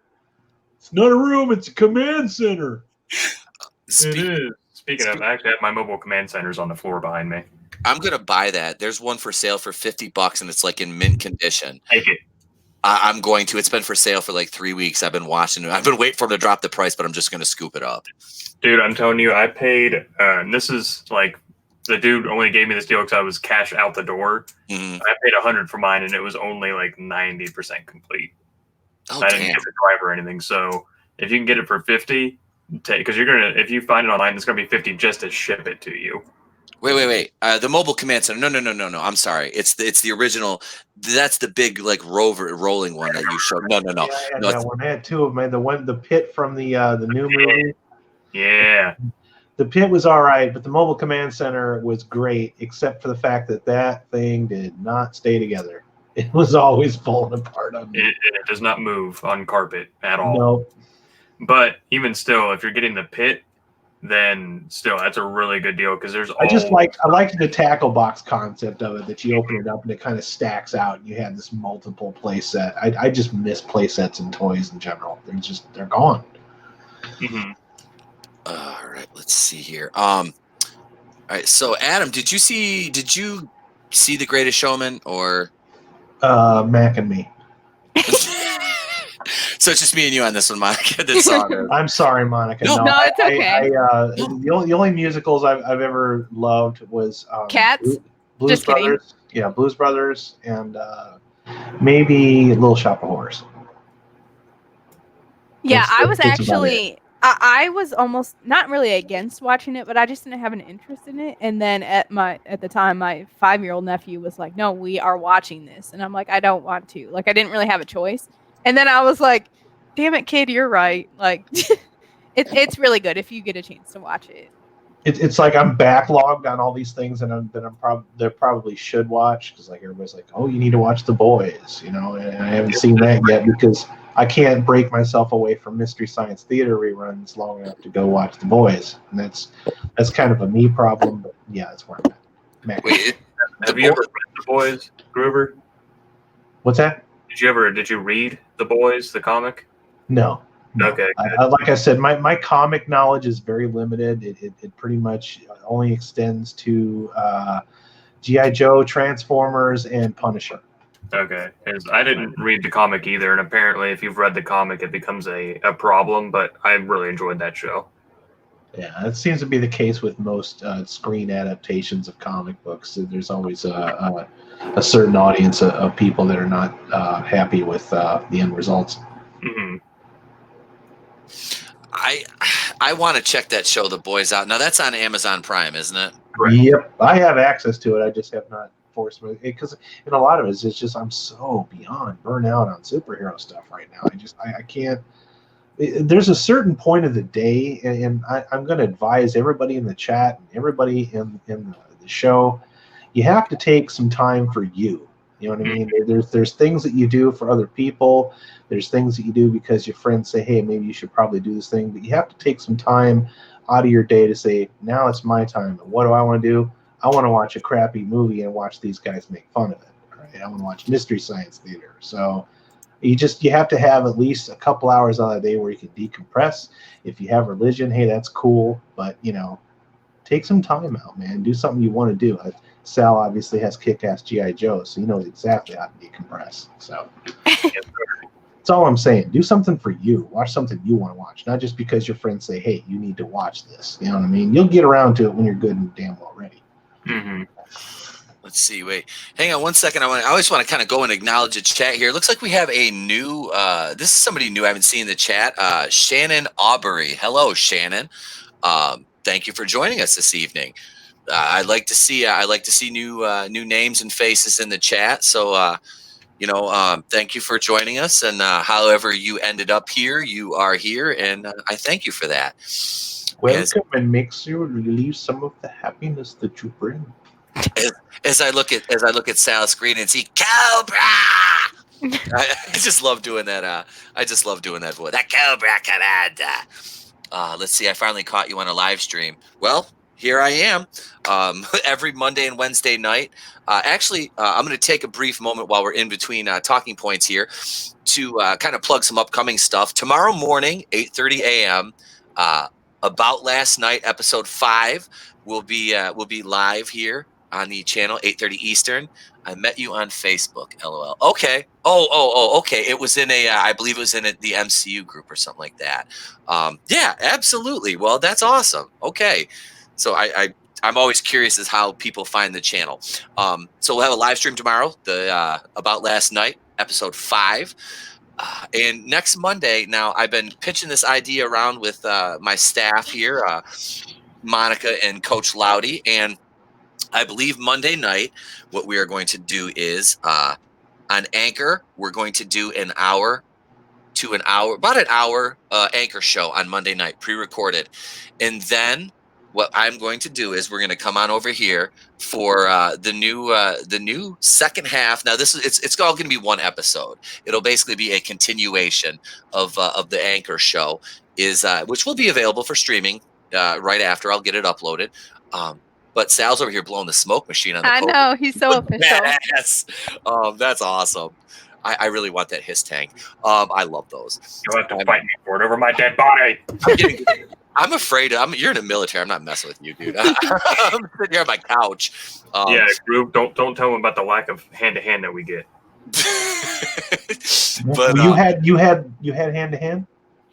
not a room, it's a command center. It is. Speaking of, I actually have my mobile command centers on the floor behind me. I'm gonna buy that. There's one for sale for $50, and it's like in mint condition. Take it. I'm going to. It's been for sale for like 3 weeks. I've been watching it. I've been waiting for him to drop the price, but I'm just gonna scoop it up. Dude, I'm telling you, I paid. This is like the dude only gave me this deal because I was cash out the door. Mm-hmm. I paid $100 for mine, and it was only like 90% complete. Oh, I didn't get the drive or anything. So if you can get it for $50, because you're gonna, if you find it online, it's gonna be $50 just to ship it to you. Wait. The mobile command center. No. I'm sorry. It's the original. That's the big like rolling one that you showed. No. Yeah, I had that one. I had two of them. The pit from the new movie. Yeah. The pit was all right, but the mobile command center was great, except for the fact that thing did not stay together. It was always falling apart on me. It does not move on carpet at all. No. But even still, if you're getting the pit, then still that's a really good deal because there's. I liked the tackle box concept of it, that you open it up and it kind of stacks out and you have this multiple play set. I just miss play sets and toys in general. They're gone. Mm-hmm. All right, let's see here. All right, so Adam, did you see The Greatest Showman or Mac and me? So it's just me and you on this one, Monica. That saw it. I'm sorry, Monica. No, it's okay. The only musicals I've ever loved was Cats. Blues Just kidding. Brothers. Yeah, Blues Brothers, and maybe Little Shop of Horrors. Yeah, That's actually. I was almost not really against watching it, but I just didn't have an interest in it. And then at the time, my 5-year-old nephew was like, "No, we are watching this," and I'm like, "I don't want to." Like, I didn't really have a choice. And then I was like, "Damn it, kid, you're right." Like, it's really good if you get a chance to watch it. It's like I'm backlogged on all these things, and they probably should watch, because like everybody's like, "Oh, you need to watch The Boys," and I haven't seen that yet because I can't break myself away from Mystery Science Theater reruns long enough to go watch The Boys, and that's kind of a me problem. But yeah, that's where I'm at. Wait, have you ever read The Boys, Groover? What's that? Did you read The Boys, the comic? No. Okay. Like I said, my comic knowledge is very limited. It pretty much only extends to G.I. Joe, Transformers, and Punisher. Okay. I didn't read the comic either, and apparently if you've read the comic, it becomes a problem, but I really enjoyed that show. Yeah, it seems to be the case with most screen adaptations of comic books. There's always a certain audience of people that are not happy with the end results. Mm-hmm. I want to check that show, The Boys, out. Now that's on Amazon Prime, isn't it? Correct. Yep, I have access to it. I just have not forced me, because in a lot of it's just I'm so beyond burnout on superhero stuff right now. I can't. There's a certain point of the day, and I'm going to advise everybody in the chat and everybody in the show, you have to take some time for you. You know what I mean? There's things that you do for other people. There's things that you do because your friends say, hey, maybe you should probably do this thing. But you have to take some time out of your day to say, now it's my time. And what do I want to do? I want to watch a crappy movie and watch these guys make fun of it. Right? I want to watch Mystery Science Theater. So you have to have at least a couple hours on a day where you can decompress. If you have religion, hey, that's cool, but take some time out, man. Do something you want to do. Sal obviously has kick-ass G.I. Joe, so he knows exactly how to decompress. So that's all I'm saying. Do something for you. Watch something you want to watch, not just because your friends say, hey, you need to watch this. You know what I mean? You'll get around to it when you're good and damn well ready. Mm-hmm. Let's see. Wait, hang on one second. I always want to kind of go and acknowledge the chat here. It looks like we have a new. This is somebody new I haven't seen in the chat. Shannon Aubrey. Hello, Shannon. Thank you for joining us this evening. I like to see new names and faces in the chat. So thank you for joining us. And however you ended up here, you are here, and I thank you for that. Welcome, and make sure to relieve some of the happiness that you bring. As I look at Sal's screen and see Cobra, I just love doing that. I just love doing that voice. That Cobra Canada. Let's see. I finally caught you on a live stream. Well, here I am. Every Monday and Wednesday night. Actually, I'm going to take a brief moment while we're in between talking points here to kind of plug some upcoming stuff. Tomorrow morning, 8:30 a.m. About Last Night, episode 5 will be live here on the channel, 8:30 Eastern. I met you on Facebook, LOL. Okay. Oh, okay. It was in I believe it was in the MCU group or something like that. Yeah, absolutely. Well, that's awesome. Okay. So I'm always curious as how people find the channel. So we'll have a live stream tomorrow, the About Last Night, episode 5. And next Monday, now I've been pitching this idea around with my staff here, Monica and Coach Loudy, and I believe Monday night, what we are going to do is on Anchor, we're going to do about an hour Anchor show on Monday night, pre-recorded. And then what I'm going to do is we're going to come on over here for the new second half. Now it's all going to be one episode. It'll basically be a continuation of the Anchor show, which will be available for streaming right after. I'll get it uploaded. But Sal's over here blowing the smoke machine on the I know, he's so official. Yes. That's awesome. I really want that hiss tank. I love those. You'll have to fight me for it over my dead body. I'm afraid. You're in the military. I'm not messing with you, dude. I'm sitting here on my couch. Yeah, Groove, don't tell them about the lack of hand-to-hand that we get. But you had hand-to-hand?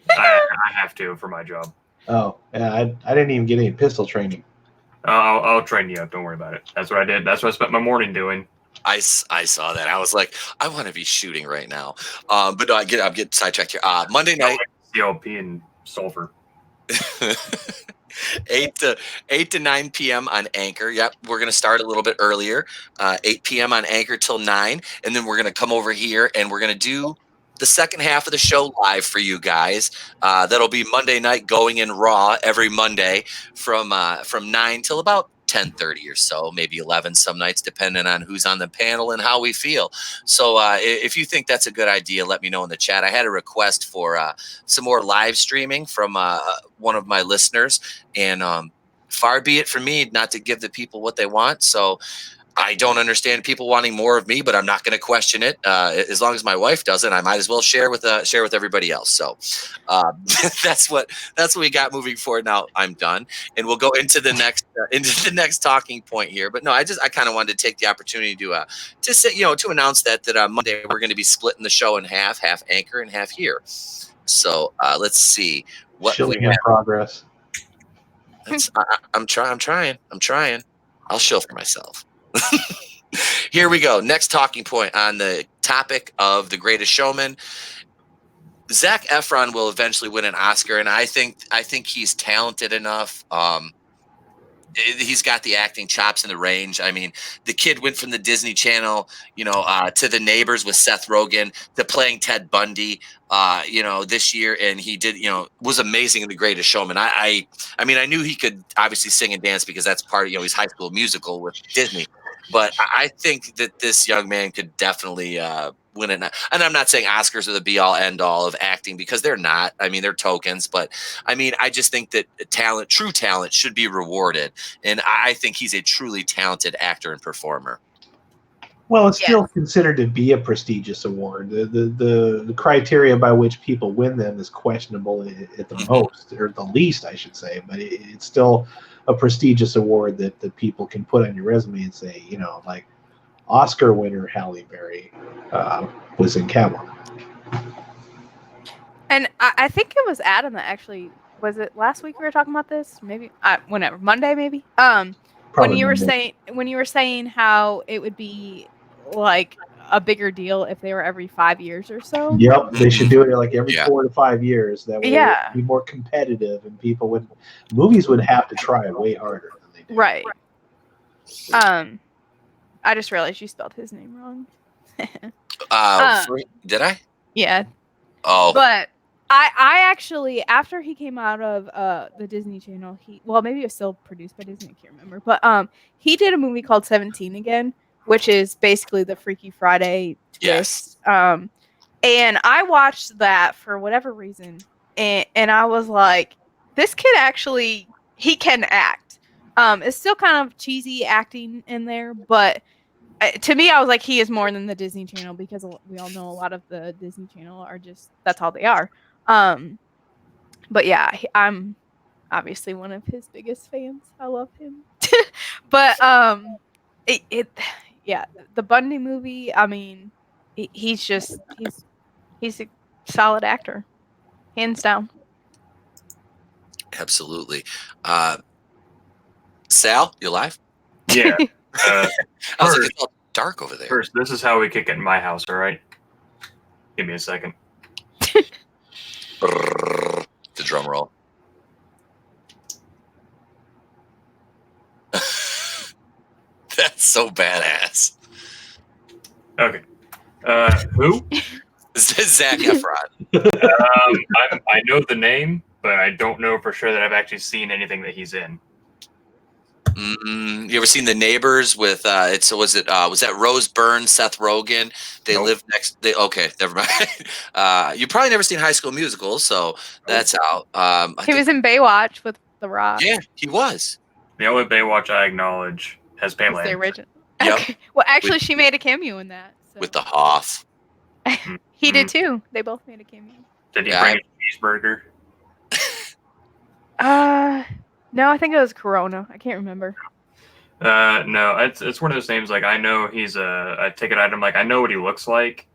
I have to for my job. Oh, yeah, I didn't even get any pistol training. I'll train you up. Don't worry about it. That's what I did. That's what I spent my morning doing. I saw that. I was like, I want to be shooting right now. But no, I'm getting sidetracked here. Monday night. CLP and sulfur. 8 to 9 p.m. on Anchor. Yep, we're going to start a little bit earlier. 8 p.m. on Anchor till 9. And then we're going to come over here and we're going to do the second half of the show live for you guys. That'll be Monday night going in Raw every Monday from 9 till about 10:30 or so, maybe 11 some nights, depending on who's on the panel and how we feel. So if you think that's a good idea, let me know in the chat. I had a request for some more live streaming from one of my listeners, and far be it from me not to give the people what they want. So I don't understand people wanting more of me, but I'm not going to question it. As long as my wife doesn't, I might as well share with everybody else. So that's what we got moving forward. Now I'm done, and we'll go into the next talking point here. But no, I kind of wanted to take the opportunity to say, to announce that Monday we're going to be splitting the show in half Anchor and half here. So let's see what Shilling in progress. I'm trying. I'll shill for myself. Here we go. Next talking point on the topic of The Greatest Showman. Zac Efron will eventually win an Oscar, and I think he's talented enough. He's got the acting chops in the range. I mean, the kid went from the Disney Channel, to The Neighbors with Seth Rogen, to playing Ted Bundy, this year, and he did, was amazing in The Greatest Showman. I mean, I knew he could obviously sing and dance because that's part of his High School Musical with Disney, but I think that this young man could definitely win it. And I'm not saying Oscars are the be all end all of acting, because they're not. I mean, they're tokens, but I mean, I just think that true talent should be rewarded. And I think he's a truly talented actor and performer. Well, it's still considered to be a prestigious award. The criteria by which people win them is questionable at the most, or the least, I should say. But it's still a prestigious award that people can put on your resume and say, like Oscar winner Halle Berry was in Catwoman. And I think it was Adam that actually, was it last week we were talking about this? Maybe whenever, Monday maybe. When you were saying how it would be like a bigger deal if they were every 5 years or so. Yep, they should do it like every 4 to 5 years. That way, it would be more competitive, and movies would have to try way harder than they do. Right. I just realized you spelled his name wrong. Did I? Yeah. Oh. But I actually, after he came out of the Disney Channel, maybe it was still produced by Disney, I can't remember. But he did a movie called 17 again, which is basically the Freaky Friday twist. Yes. And I watched that for whatever reason, and I was like, this kid actually, he can act. It's still kind of cheesy acting in there, but to me, I was like, he is more than the Disney Channel, because we all know a lot of the Disney Channel are just, that's how they are. But yeah, I'm obviously one of his biggest fans. I love him. But the Bundy movie, I mean, he's a solid actor, hands down. Absolutely. Sal, you live? Yeah. I was like, it's all dark over there. First, this is how we kick it in my house, all right? Give me a second. The drum roll. That's so badass. Okay. Who? Zac Efron. I know the name, but I don't know for sure that I've actually seen anything that he's in. You ever seen The Neighbors with was that Rose Byrne, Seth Rogen? They live next. Okay, never mind. You probably never seen High School Musical, so that's out. He was in Baywatch with The Rock. Yeah, he was. The only Baywatch I acknowledge has Pamela. The original. Yep. Okay. Well, actually, she made a cameo in that. So. With the Hoff. He did too. They both made a cameo. Did he bring a cheeseburger? No, I think it was Corona. I can't remember. No, it's one of those names. Like, I know he's a ticket item. Like, I know what he looks like,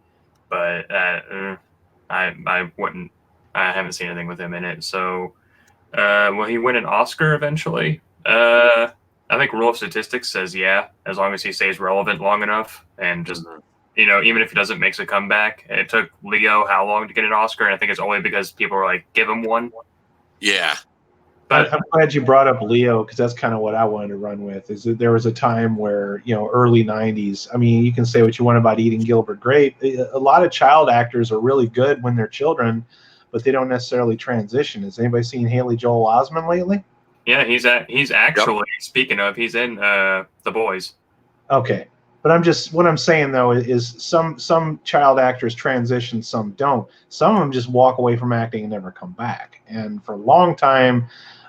but I wouldn't. I haven't seen anything with him in it. So, will he win an Oscar eventually? I think rule of statistics says yeah, as long as he stays relevant long enough, and just even if he doesn't make a comeback. It took Leo how long to get an Oscar, and I think it's only because people were like, give him one. Yeah. But I'm glad you brought up Leo, because that's kind of what I wanted to run with. Is that there was a time where, early 90s, I mean, you can say what you want about Eating Gilbert Grape. A lot of child actors are really good when they're children, but they don't necessarily transition. Has anybody seen Haley Joel Osment lately? Yeah, he's actually, speaking of, he's in The Boys. Okay. But what I'm saying though is some child actors transition, some don't. Some of them just walk away from acting and never come back. And for a long time,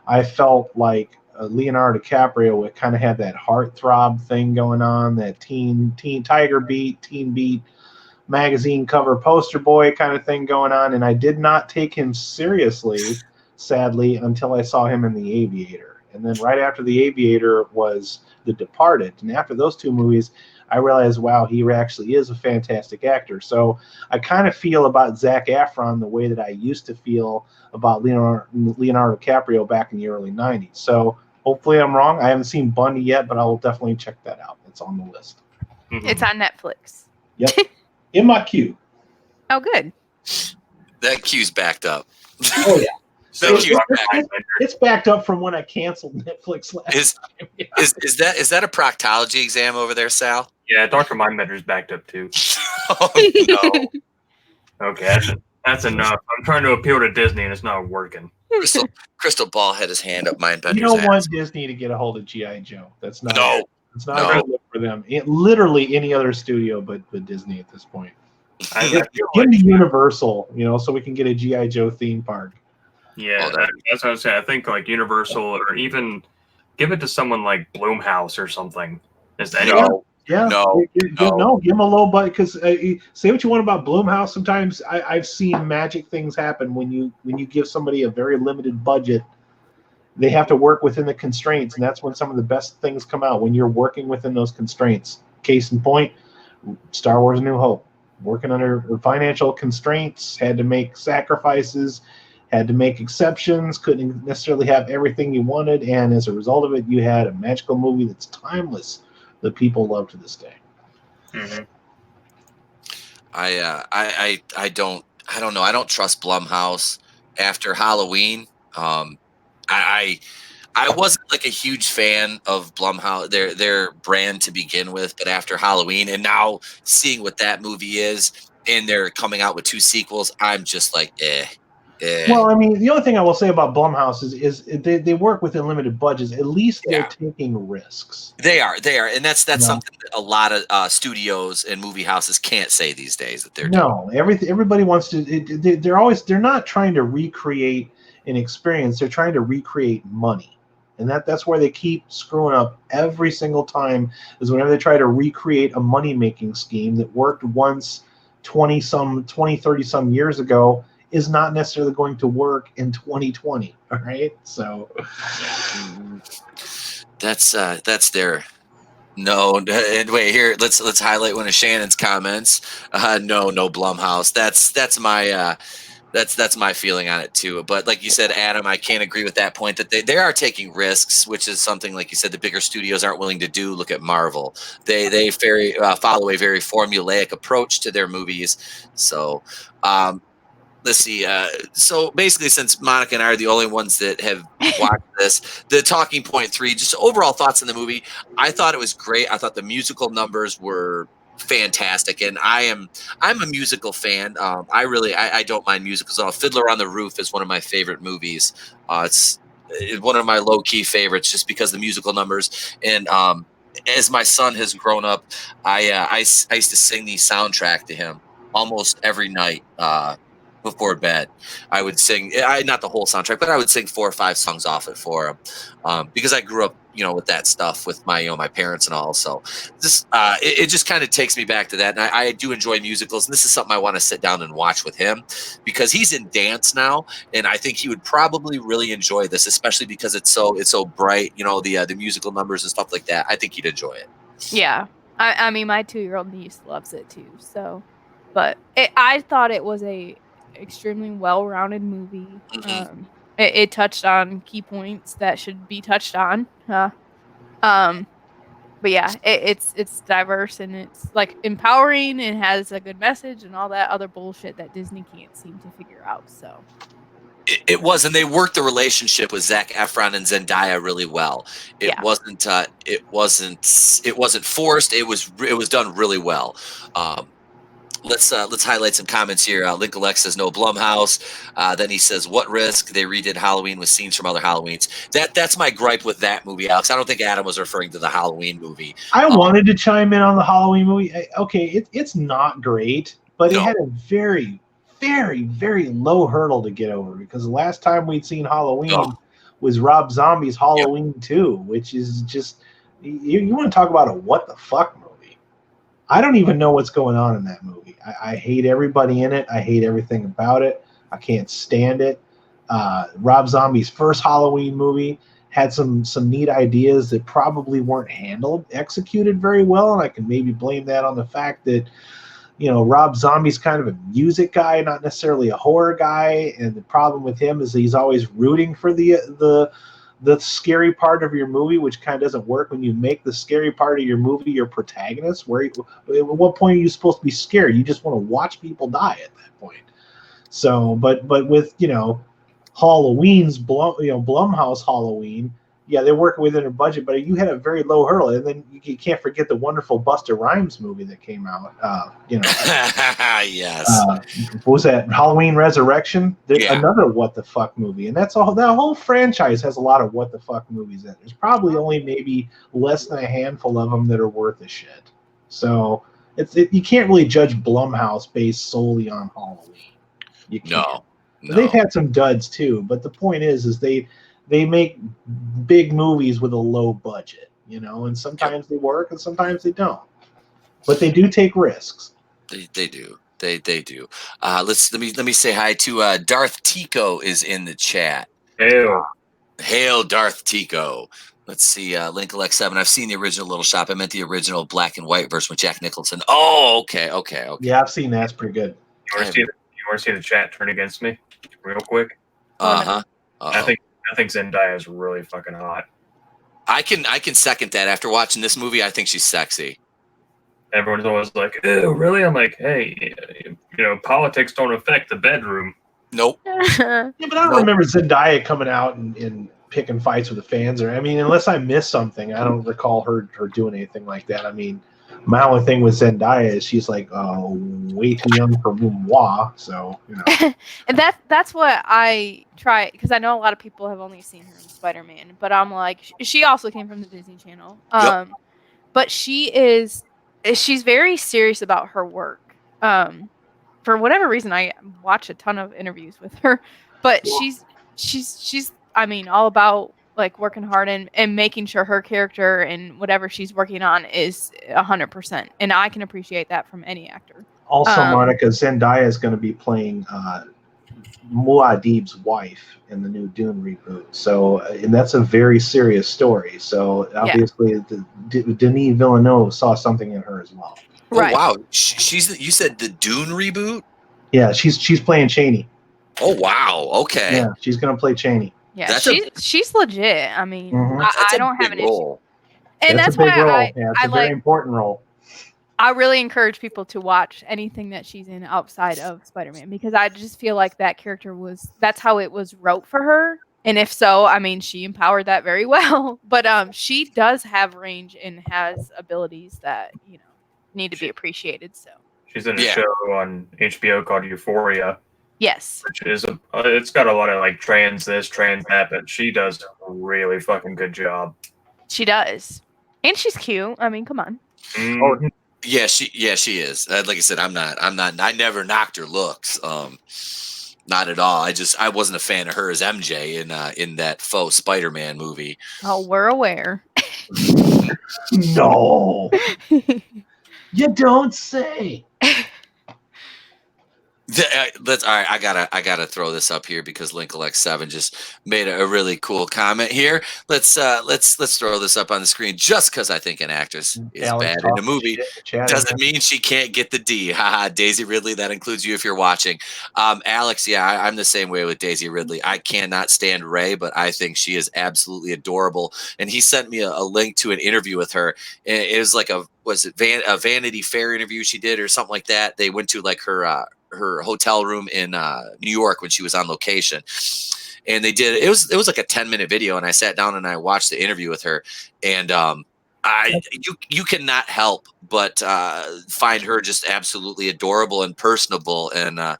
I felt like Leonardo DiCaprio kind of had that heartthrob thing going on, that teen Tiger Beat, Teen Beat magazine cover poster boy kind of thing going on. And I did not take him seriously, sadly, until I saw him in The Aviator. And then right after The Aviator was The Departed. And after those two movies, I realized, wow, he actually is a fantastic actor. So I kind of feel about Zac Efron the way that I used to feel about Leonardo DiCaprio back in the early 90s. So hopefully I'm wrong. I haven't seen Bundy yet, but I will definitely check that out. It's on the list. It's on Netflix. Yep. In my queue. Oh, good. That queue's backed up. Oh, yeah. So it's backed up from when I canceled Netflix last time. Yeah. Is that a proctology exam over there, Sal? Yeah, Dr. Mindbender's backed up too. Oh, no. Okay, that's enough. I'm trying to appeal to Disney and it's not working. Crystal Ball had his hand up Mindbender's You don't ass. want Disney to get a hold of G.I. Joe. That's not It's not a good look for them. Literally any other studio but Disney at this point. Give to Universal, so we can get a G.I. Joe theme park. Yeah, that's what I was saying. I think like Universal, or even give it to someone like Blumhouse or something. Yeah, No. give him a low budget because say what you want about Blumhouse. Sometimes I've seen magic things happen when you give somebody a very limited budget. They have to work within the constraints, and that's when some of the best things come out, when you're working within those constraints. Case in point, Star Wars: A New Hope. Working under financial constraints, had to make sacrifices, had to make exceptions, couldn't necessarily have everything you wanted, and as a result of it, you had a magical movie that's timeless that people love to this day. Mm-hmm. I don't know. I don't trust Blumhouse after Halloween. I wasn't like a huge fan of Blumhouse, their brand to begin with, but after Halloween and now seeing what that movie is, and they're coming out with 2 sequels, I'm just like, eh. Well, I mean, the only thing I will say about Blumhouse is they work within limited budgets. At least they're taking risks. They are, and that's something that a lot of studios and movie houses can't say these days that they're doing. Everybody wants to. They're not trying to recreate an experience. They're trying to recreate money, and that's where they keep screwing up every single time. Is whenever they try to recreate a money making scheme that worked once 20, 30 some years ago, is not necessarily going to work in 2020. All right, so that's their no. And wait, here, let's highlight one of Shannon's comments. No Blumhouse. That's my that's my feeling on it too. But like you said, Adam, I can't agree with that point that they are taking risks, which is something, like you said, the bigger studios aren't willing to do. Look at Marvel; they follow a very formulaic approach to their movies. So. Let's see. So basically, since Monica and I are the only ones that have watched this, the talking point 3, just overall thoughts on the movie. I thought it was great. I thought the musical numbers were fantastic, and I'm a musical fan. I don't mind musicals at all. Fiddler on the Roof is one of my favorite movies. It's one of my low key favorites, just because the musical numbers and. As my son has grown up, I used to sing the soundtrack to him almost every night. Before bed, I would sing. Not the whole soundtrack, but I would sing 4 or 5 songs off it for him, because I grew up, with that stuff with my, my parents and all. So just it just kind of takes me back to that. And I do enjoy musicals, and this is something I want to sit down and watch with him because he's in dance now, and I think he would probably really enjoy this, especially because it's so bright. The musical numbers and stuff like that. I think he'd enjoy it. Yeah, I mean, my 2-year-old niece loves it too. So, but I thought it was a extremely well-rounded movie. Mm-hmm. It touched on key points that should be touched on. But yeah, it's diverse and it's like empowering and has a good message and all that other bullshit that Disney can't seem to figure out. So it was, and they worked the relationship with Zac Efron and Zendaya really well. It wasn't forced. It was done really well. Let's highlight some comments here. Link Alex says no Blumhouse. Then he says, what risk? They redid Halloween with scenes from other Halloweens. That's my gripe with that movie, Alex. I don't think Adam was referring to the Halloween movie. I wanted to chime in on the Halloween movie. Okay, it's not great, but it had a very, very, very low hurdle to get over, because the last time we'd seen Halloween was Rob Zombie's Halloween 2, which is just, you want to talk about a what the fuck movie. I don't even know what's going on in that movie. I hate everybody in it. I hate everything about it. I can't stand it. Rob Zombie's first Halloween movie had some neat ideas that probably weren't executed very well, and I can maybe blame that on the fact that, Rob Zombie's kind of a music guy, not necessarily a horror guy, and the problem with him is that he's always rooting for the scary part of your movie, which kind of doesn't work when you make the scary part of your movie your protagonist. At what point are you supposed to be scared? You just want to watch people die at that point. So, but with Halloween's Blumhouse Halloween, they're working within their budget, but you had a very low hurdle, and then you can't forget the wonderful Busta Rhymes movie that came out. Yes. What was that? Halloween Resurrection? Another what the fuck movie, and that's all. That whole franchise has a lot of what the fuck movies in it. There's probably only maybe less than a handful of them that are worth a shit. So you can't really judge Blumhouse based solely on Halloween. You can't. No. They've had some duds too, but the point is they make big movies with a low budget, and sometimes they work and sometimes they don't. but they do take risks. They do. They do. Let me say hi to Darth Tico is in the chat. Hail Darth Tico. Let's see, Link Elect 7. I've seen the original Little Shop. I meant the original black and white version with Jack Nicholson. Oh, okay. Yeah, I've seen that. It's pretty good. You want to see the chat turn against me real quick? Uh-huh. I think Zendaya is really fucking hot. I can second that. After watching this movie, I think she's sexy. Everyone's always like, "Ew, really?" I'm like, "Hey, politics don't affect the bedroom." Nope. Yeah, but I don't remember Zendaya coming out and picking fights with the fans, unless I missed something, I don't recall her doing anything like that. I mean, my only thing with Zendaya is she's like way too young for moi, so And that's what I try, because I know a lot of people have only seen her in Spider-Man, but I'm like, she also came from the Disney Channel. Yep. But she's very serious about her work. For whatever reason, I watch a ton of interviews with her, but she's I mean, all about like working hard and making sure her character and whatever she's working on is 100%. And I can appreciate that from any actor. Also, Monica, Zendaya is going to be playing Muad'Dib's wife in the new Dune reboot. So, and that's a very serious story. So, obviously, Denis Villeneuve saw something in her as well. Right. Oh, wow. You said the Dune reboot? Yeah, she's playing Cheney. Oh, wow. Okay. Yeah, she's going to play Cheney. Yeah, she's legit. I mean, I don't have an issue. And that's why it's a very important role. I really encourage people to watch anything that she's in outside of Spider-Man, because I just feel like that character that's how it was wrote for her. And if so, I mean, she empowered that very well. But she does have range and has abilities that, need to be appreciated. So she's in a show on HBO called Euphoria. Yes. Which is it's got a lot of like trans this, trans that, but she does a really fucking good job. She does. And she's cute. I mean, come on. Oh, yeah, she is. Like I said, I never knocked her looks. Not at all. I wasn't a fan of her as MJ in that faux Spider-Man movie. Oh, we're aware. No. You don't say. All right. I gotta throw this up here because Link Elect 7 just made a really cool comment here. Let's throw this up on the screen. Just because I think an actress is bad in a movie doesn't mean she can't get the D. Haha, Daisy Ridley. That includes you if you're watching. Alex, yeah, I'm the same way with Daisy Ridley. I cannot stand Ray, but I think she is absolutely adorable. And he sent me a link to an interview with her. It was like a Vanity Fair interview she did or something like that. They went to like her hotel room in New York when she was on location, and it was like a 10-minute video, and I sat down and I watched the interview with her, and you cannot help but find her just absolutely adorable and personable, and I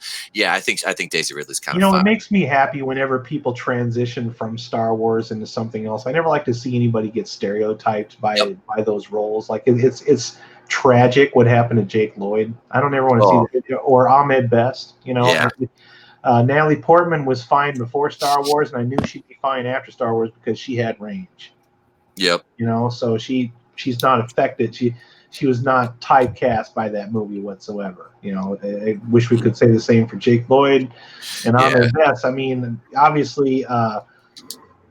think Daisy Ridley's kind of fun. It makes me happy whenever people transition from Star Wars into something else. I never like to see anybody get stereotyped by those roles. Like it's tragic what happened to Jake Lloyd. I don't ever want to see that, or Ahmed Best. Natalie Portman was fine before Star Wars, and I knew she'd be fine after Star Wars because she had range. Yep. So she's not affected. She was not typecast by that movie whatsoever. I wish we could say the same for Jake Lloyd and Ahmed Best. I mean, obviously,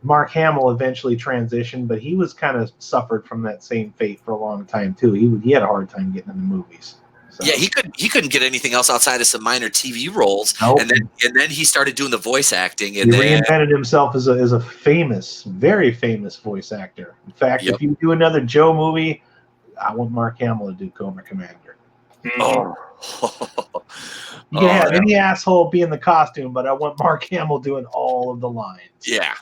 Mark Hamill eventually transitioned, but he was kind of suffered from that same fate for a long time too. He had a hard time getting into movies. So. Yeah, he couldn't get anything else outside of some minor TV roles, and then he started doing the voice acting. And he reinvented himself as a famous, very famous voice actor. In fact, if you do another Joe movie, I want Mark Hamill to do Cobra Commander. Oh. You can have any asshole be in the costume, but I want Mark Hamill doing all of the lines. Yeah.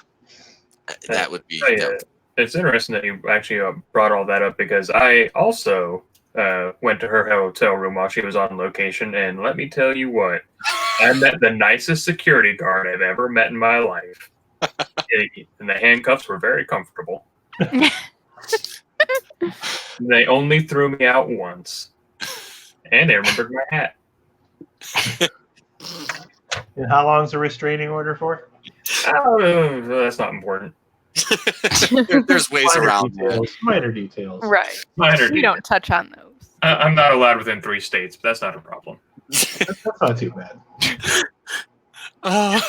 That would be. It's interesting that you actually brought all that up, because I also went to her hotel room while she was on location, and let me tell you what, I met the nicest security guard I've ever met in my life, and the handcuffs were very comfortable. They only threw me out once, and they remembered my hat. And how long is the restraining order for? That's not important. There's ways around minor details. Right. Minor we don't touch on those. I'm not allowed within 3 states, but that's not a problem. That's not too bad. A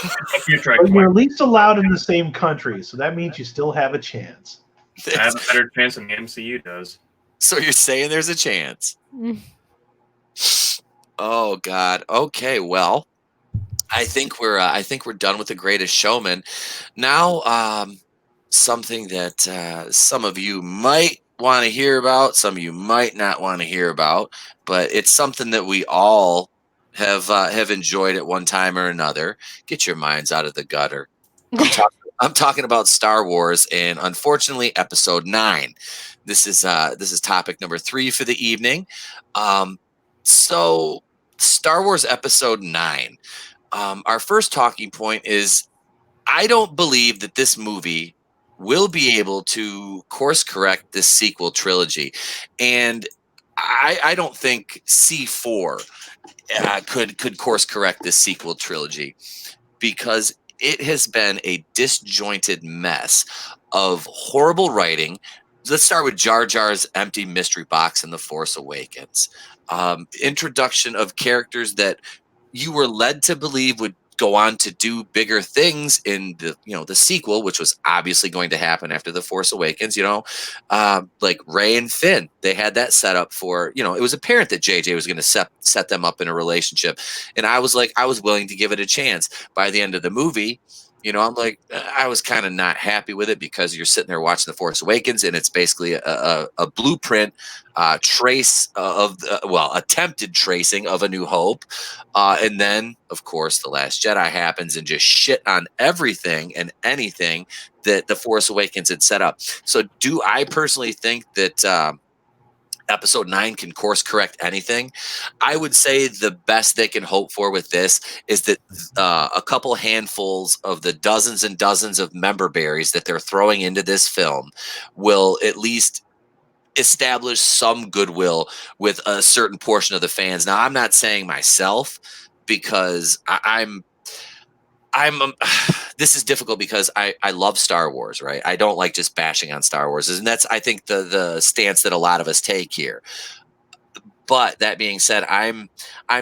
few trek But to you're my- at least allowed in the same country, so that means you still have a chance. I have a better chance than the MCU does. So you're saying there's a chance? Oh God. Okay. Well, I think we're done with the Greatest Showman. Now, something that some of you might want to hear about, some of you might not want to hear about, but it's something that we all have enjoyed at one time or another. Get your minds out of the gutter. I'm talking about Star Wars, and unfortunately, Episode 9. This is topic number 3 for the evening. So Star Wars Episode 9. Our first talking point is I don't believe that this movie will be able to course correct this sequel trilogy. And I don't think C4 could course correct this sequel trilogy because it has been a disjointed mess of horrible writing. Let's start with Jar Jar's empty mystery box in The Force Awakens. Introduction of characters that you were led to believe would go on to do bigger things in the sequel, which was obviously going to happen after The Force Awakens. Like Rey and Finn, they had that set up for, it was apparent that JJ was going to set them up in a relationship, and I was willing to give it a chance. By the end of the movie, I'm like, I was kind of not happy with it because you're sitting there watching The Force Awakens, and it's basically a blueprint trace attempted tracing of A New Hope. And then, of course, The Last Jedi happens and just shit on everything and anything that The Force Awakens had set up. So do I personally think that Episode 9 can course correct anything? I would say the best they can hope for with this is that a couple handfuls of the dozens and dozens of member berries that they're throwing into this film will at least establish some goodwill with a certain portion of the fans. Now, I'm not saying myself because I'm this is difficult because I love Star Wars, right? I don't like just bashing on Star Wars, and that's I think the stance that a lot of us take here. But that being said, I'm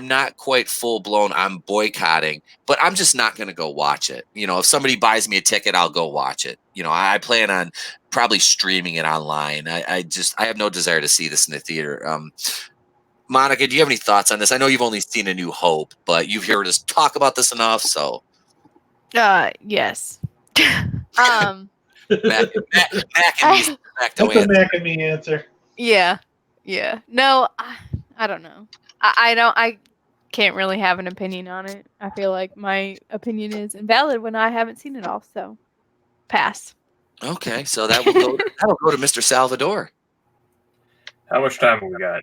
not quite full blown. I'm boycotting, but I'm just not going to go watch it. If somebody buys me a ticket, I'll go watch it. I plan on probably streaming it online. I have no desire to see this in the theater. Monica, do you have any thoughts on this? I know you've only seen A New Hope, but you've heard us talk about this enough, so. Yes. Mac and me's That's a Mac and me answer. Yeah. No, I don't know. I can't really have an opinion on it. I feel like my opinion is invalid when I haven't seen it all, so pass. Okay, so that'll go to Mr. Salvador. How much time have we got?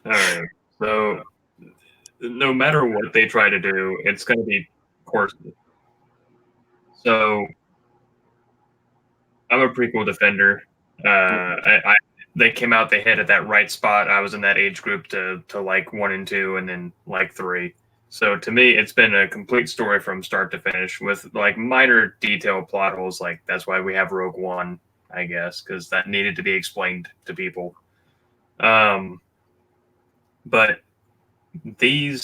All right. So no matter what they try to do, it's going to be course. So I'm a prequel defender. They came out, they hit at that right spot. I was in that age group to like 1 and 2, and then like 3. So to me, it's been a complete story from start to finish with like minor detail plot holes. Like that's why we have Rogue One, I guess, because that needed to be explained to people. But the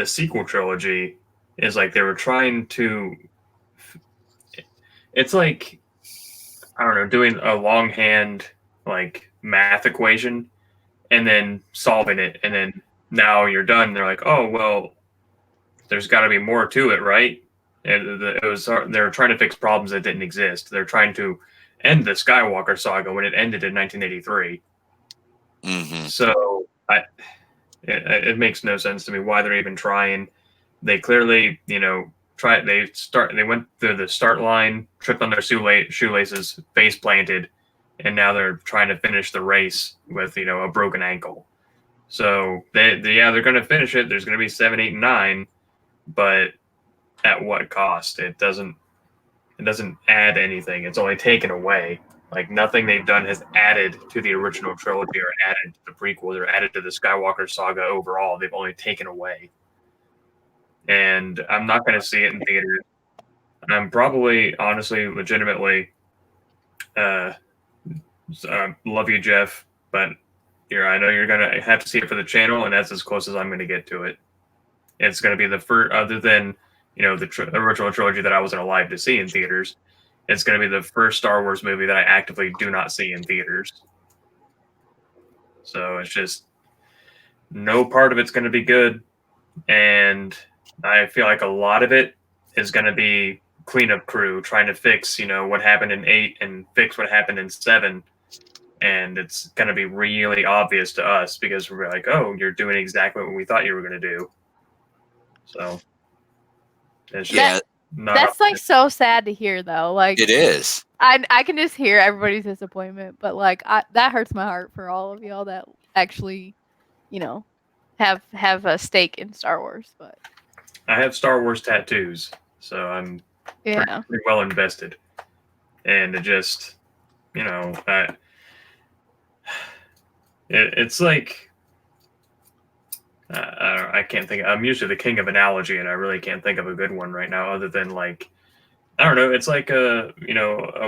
sequel trilogy is like they were trying to. It's like, I don't know, doing a longhand like math equation and then solving it, and then now you're done. They're like, oh well, there's got to be more to it, right? And they're trying to fix problems that didn't exist. They're trying to end the Skywalker saga when it ended in 1983. Mm-hmm. So it makes no sense to me why they're even trying. They clearly, They went through the start line, tripped on their shoelaces, face planted, and now they're trying to finish the race with a broken ankle. So they're going to finish it. There's going to be 7, 8, and 9, but at what cost? It doesn't add anything. It's only taken away. Like nothing they've done has added to the original trilogy or added to the prequels or added to the Skywalker saga overall. They've only taken away. And I'm not going to see it in theaters. I'm probably, honestly, legitimately Love you, Jeff, but I know you're gonna have to see it for the channel, and that's as close as I'm gonna get to it. It's gonna be the first, other than the original trilogy that I wasn't alive to see in theaters. It's gonna be the first Star Wars movie that I actively do not see in theaters. So it's just no part of it's gonna be good, and I feel like a lot of it is gonna be cleanup crew trying to fix what happened in 8 and fix what happened in 7. And it's going to be really obvious to us because we're like, oh, you're doing exactly what we thought you were going to do. So it's that's like so sad to hear, though. Like, it is. I can just hear everybody's disappointment, but like that hurts my heart for all of y'all that actually, have a stake in Star Wars. But I have Star Wars tattoos, so I'm pretty well invested, and it just it's like I can't think. I'm usually the king of analogy, and I really can't think of a good one right now, other than like I don't know. It's like a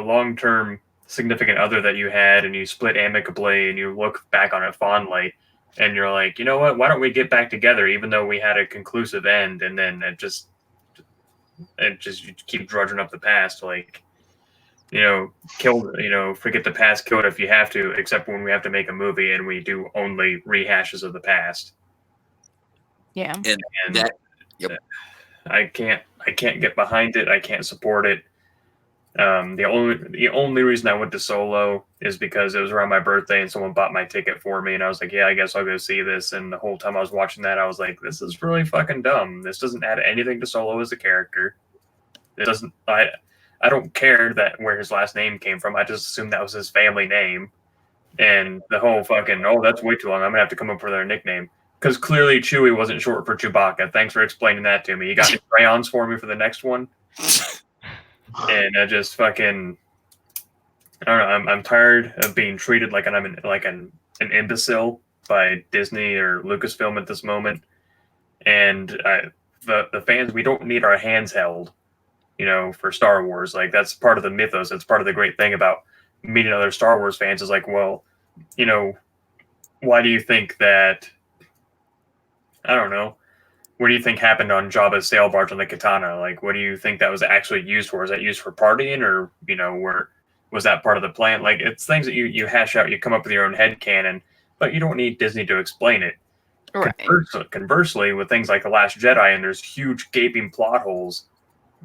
long-term significant other that you had, and you split amicably, and you look back on it fondly, and you're like, you know what? Why don't we get back together, even though we had a conclusive end, and then it just you keep drudging up the past, like. Forget the past, kill it if you have to, except when we have to make a movie and we do only rehashes of the past. Yeah. And that, yep. I can't get behind it. I can't support it. The only reason I went to Solo is because it was around my birthday and someone bought my ticket for me, and I was like, yeah, I guess I'll go see this. And the whole time I was watching that, I was like, this is really fucking dumb. This doesn't add anything to Solo as a character. It doesn't. I don't care where his last name came from. I just assumed that was his family name. And the whole fucking, that's way too long. I'm going to have to come up with their nickname. Because clearly Chewie wasn't short for Chewbacca. Thanks for explaining that to me. You got any crayons for me for the next one? And I just fucking, I don't know. I'm tired of being treated like I'm an imbecile by Disney or Lucasfilm at this moment. And the fans, we don't need our hands held. For Star Wars, like that's part of the mythos. That's part of the great thing about meeting other Star Wars fans is like, well, why do you think that? I don't know. What do you think happened on Jabba's sail barge on the Katana? Like, what do you think that was actually used for? Was that used for partying, or where was that part of the plan? Like, it's things that you hash out. You come up with your own headcanon, but you don't need Disney to explain it. Right. Conversely, with things like The Last Jedi, and there's huge gaping plot holes.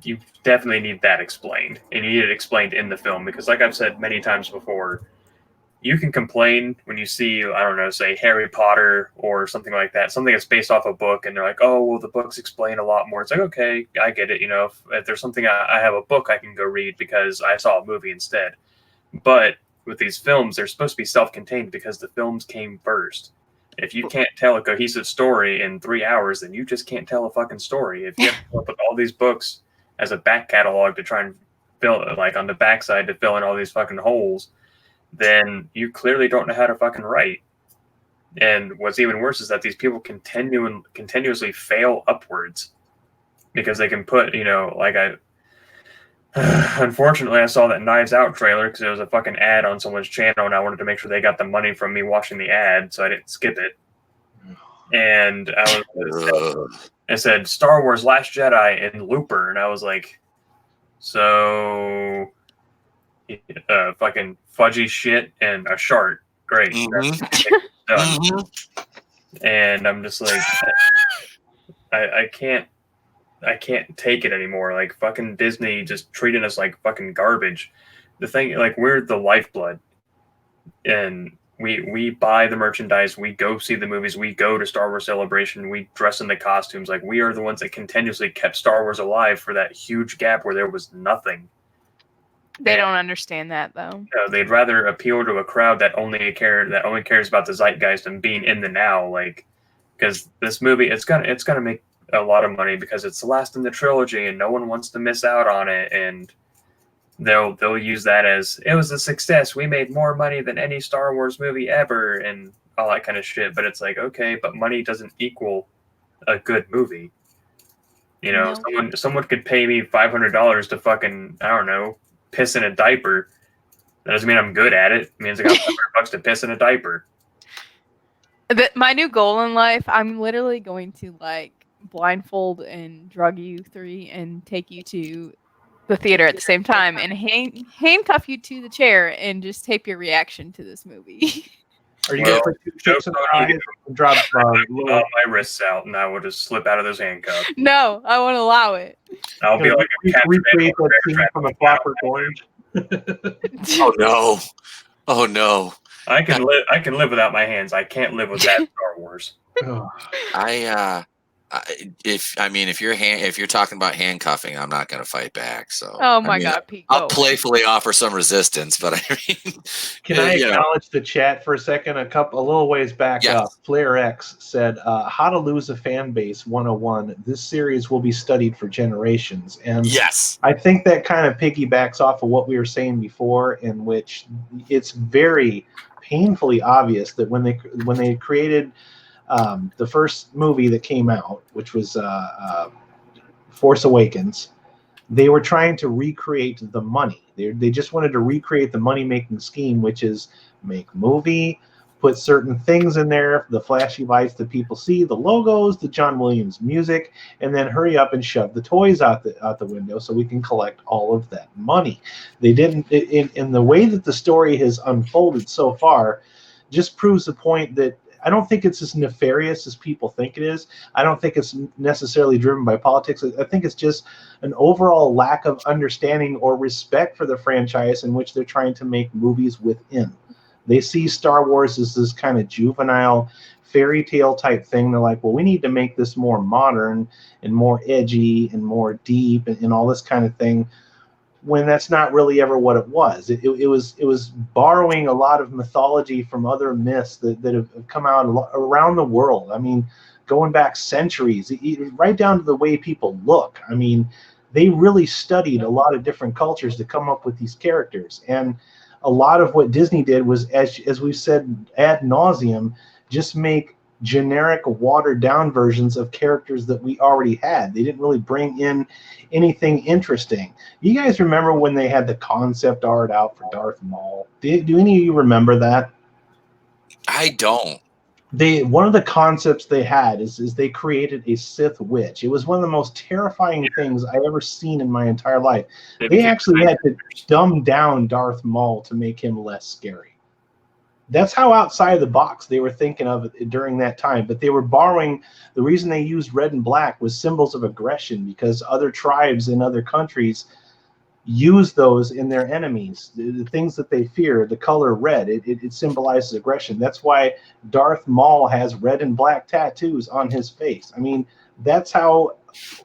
You definitely need that explained, and you need it explained in the film, because like I've said many times before, you can complain when you see, I don't know, say Harry Potter or something like that, something that's based off a book, and they're like, oh, well, the books explain a lot more. It's like, okay, I get it. If there's something I have a book I can go read because I saw a movie instead. But with these films, they're supposed to be self-contained because the films came first. If you can't tell a cohesive story in 3 hours, then you just can't tell a fucking story. If you have to come up with all these books as a back catalog to try and fill, like on the backside to fill in all these fucking holes, then you clearly don't know how to fucking write. And what's even worse is that these people continuously fail upwards because they can put, unfortunately, I saw that Knives Out trailer because it was a fucking ad on someone's channel, and I wanted to make sure they got the money from me watching the ad, so I didn't skip it. And it said Star Wars Last Jedi and Looper, and I was like, so fucking fudgy shit and a shark. Great. Done. And I'm just like, I can't take it anymore. Like fucking Disney just treating us like fucking garbage. The thing, like, we're the lifeblood, and we buy the merchandise, we go see the movies, we go to Star Wars Celebration, we dress in the costumes. Like, we are the ones that continuously kept Star Wars alive for that huge gap where there was nothing. They don't understand that, though. They'd rather appeal to a crowd that only cares about the zeitgeist and being in the now. Like, because this movie, it's gonna make a lot of money because it's the last in the trilogy, and no one wants to miss out on it. And they'll use that as, it was a success. We made more money than any Star Wars movie ever, and all that kind of shit. But it's like, okay, but money doesn't equal a good movie. No. Someone could pay me $500 to fucking, I don't know, piss in a diaper, That doesn't mean I'm good at it. It means I got $500 to piss in a diaper. My new goal in life, I'm literally going to like blindfold and drug you three and take you to the theater at the same time and handcuff you to the chair and just tape your reaction to this movie. Are you going to put two sticks in the eyes and drop my wrists out, and I will just slip out of those handcuffs. No, I won't allow it. I'll be like a recreate that scene from A Clockwork Orange. Oh no! Oh no! I can live without my hands. I can't live without Star Wars. If you're talking about handcuffing, I'm not going to fight back. So, oh my God, Pete, I'll playfully offer some resistance, but I mean, can I acknowledge the chat for a second? A little ways back, Flair X said, "How to Lose a Fan Base 101. This series will be studied for generations." And yes, I think that kind of piggybacks off of what we were saying before, in which it's very painfully obvious that when they created the first movie that came out, which was Force Awakens, they were trying to recreate the money. They just wanted to recreate the money-making scheme, which is make movie, put certain things in there, the flashy lights that people see, the logos, the John Williams music, and then hurry up and shove the toys out the window so we can collect all of that money. They didn't, in the way that the story has unfolded so far, just proves the point that I don't think it's as nefarious as people think it is. I don't think it's necessarily driven by politics. I think it's just an overall lack of understanding or respect for the franchise in which they're trying to make movies within. They see Star Wars as this kind of juvenile fairy tale type thing. They're like, well, we need to make this more modern and more edgy and more deep and all this kind of thing, when that's not really ever what it was. It was borrowing a lot of mythology from other myths that have come out around the world. I mean, going back centuries, right down to the way people look. I mean, they really studied a lot of different cultures to come up with these characters. And a lot of what Disney did was, as we've said ad nauseum, just make generic watered down versions of characters that we already had. They didn't really bring in anything interesting. You guys remember when they had the concept art out for Darth Maul? Do any of you remember that? I don't. One of the concepts they had is they created a Sith witch. It was one of the most terrifying things I've ever seen in my entire life. They actually had to dumb down Darth Maul to make him less scary. That's how outside the box they were thinking of it during that time. But they were borrowing, the reason they used red and black was symbols of aggression, because other tribes in other countries use those in their enemies. The things that they fear, the color red, it symbolizes aggression. That's why Darth Maul has red and black tattoos on his face. I mean, that's how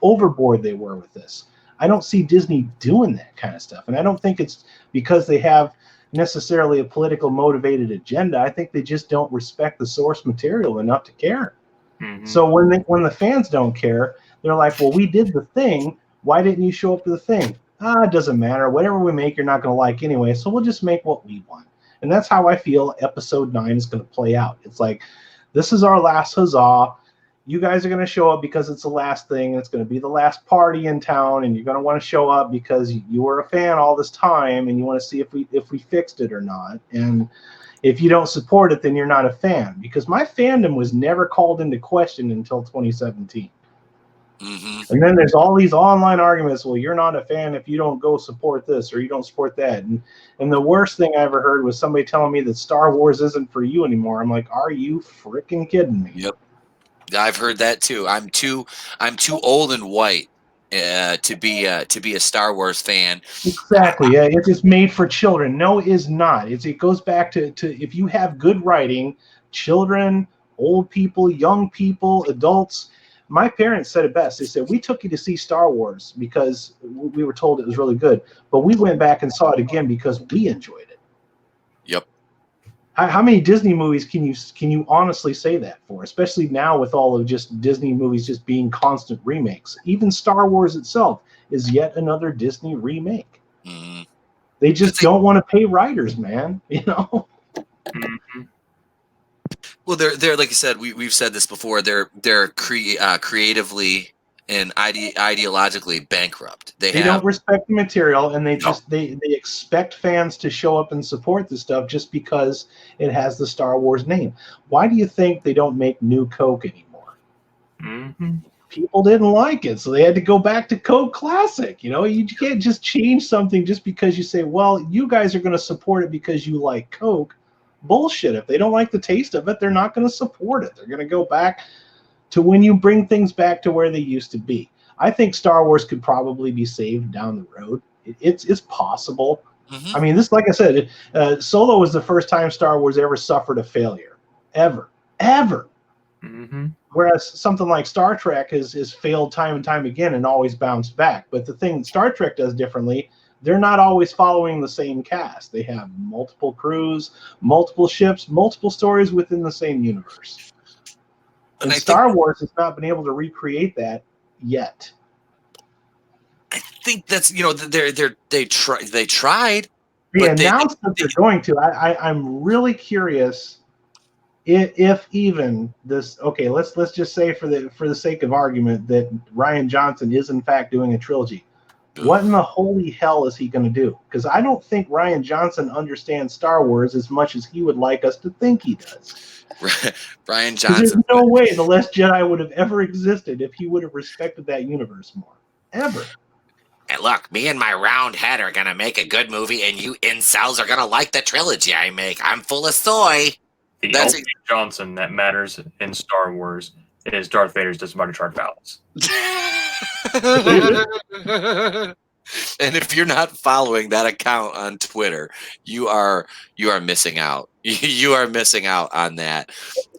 overboard they were with this. I don't see Disney doing that kind of stuff. And I don't think it's because they have necessarily a political motivated agenda. I think they just don't respect the source material enough to care. Mm-hmm. So when the fans don't care, they're like, well, we did the thing. Why didn't you show up to the thing? It doesn't matter. Whatever we make, you're not going to like anyway. So we'll just make what we want. And that's how I feel episode 9 is going to play out. It's like, this is our last huzzah. You guys are going to show up because it's the last thing. It's going to be the last party in town, and you're going to want to show up because you were a fan all this time, and you want to see if we fixed it or not. And if you don't support it, then you're not a fan. Because my fandom was never called into question until 2017. Mm-hmm. And then there's all these online arguments. Well, you're not a fan if you don't go support this or you don't support that. And the worst thing I ever heard was somebody telling me that Star Wars isn't for you anymore. I'm like, are you freaking kidding me? Yep. I've heard that too. I'm too old and white to be a Star Wars fan. Exactly. Yeah, it's made for children. No, it is not. It goes back to if you have good writing, children, old people, young people, adults. My parents said it best. They said, we took you to see Star Wars because we were told it was really good, but we went back and saw it again because we enjoyed it. Yep. How many Disney movies can you honestly say that for? Especially now with all of just Disney movies just being constant remakes. Even Star Wars itself is yet another Disney remake. Mm-hmm. They just don't want to pay writers, man. You know. Mm-hmm. Well, they're like you said. We've said this before. They're creatively and ideologically bankrupt. They don't respect the material, and they expect fans to show up and support the stuff just because it has the Star Wars name. Why do you think they don't make new Coke anymore? Mm-hmm. People didn't like it, so they had to go back to Coke Classic. You know, you can't just change something just because you say, well, you guys are going to support it because you like Coke. Bullshit. If they don't like the taste of it, they're not going to support it. They're going to go back to when you bring things back to where they used to be. I think Star Wars could probably be saved down the road. It's possible. Mm-hmm. I mean, this, like I said, Solo was the first time Star Wars ever suffered a failure. Ever. Mm-hmm. Whereas something like Star Trek has failed time and time again and always bounced back. But the thing Star Trek does differently, they're not always following the same cast. They have multiple crews, multiple ships, multiple stories within the same universe. And Star Wars has not been able to recreate that yet. I think that's, you know, they tried. They announced that they're going to. I'm really curious if even this. Okay, let's just say for the sake of argument that Rian Johnson is in fact doing a trilogy. What in the holy hell is he going to do? Because I don't think Rian Johnson understands Star Wars as much as he would like us to think he does. Rian Johnson. There's no way The Last Jedi would have ever existed if he would have respected that universe more. Ever. And look, me and my round head are going to make a good movie, and you incels are going to like the trilogy I make. I'm full of soy. That's Johnson that matters in Star Wars is Darth Vader's disembodied charge balance. And if you're not following that account on Twitter, you are missing out. You are missing out on that.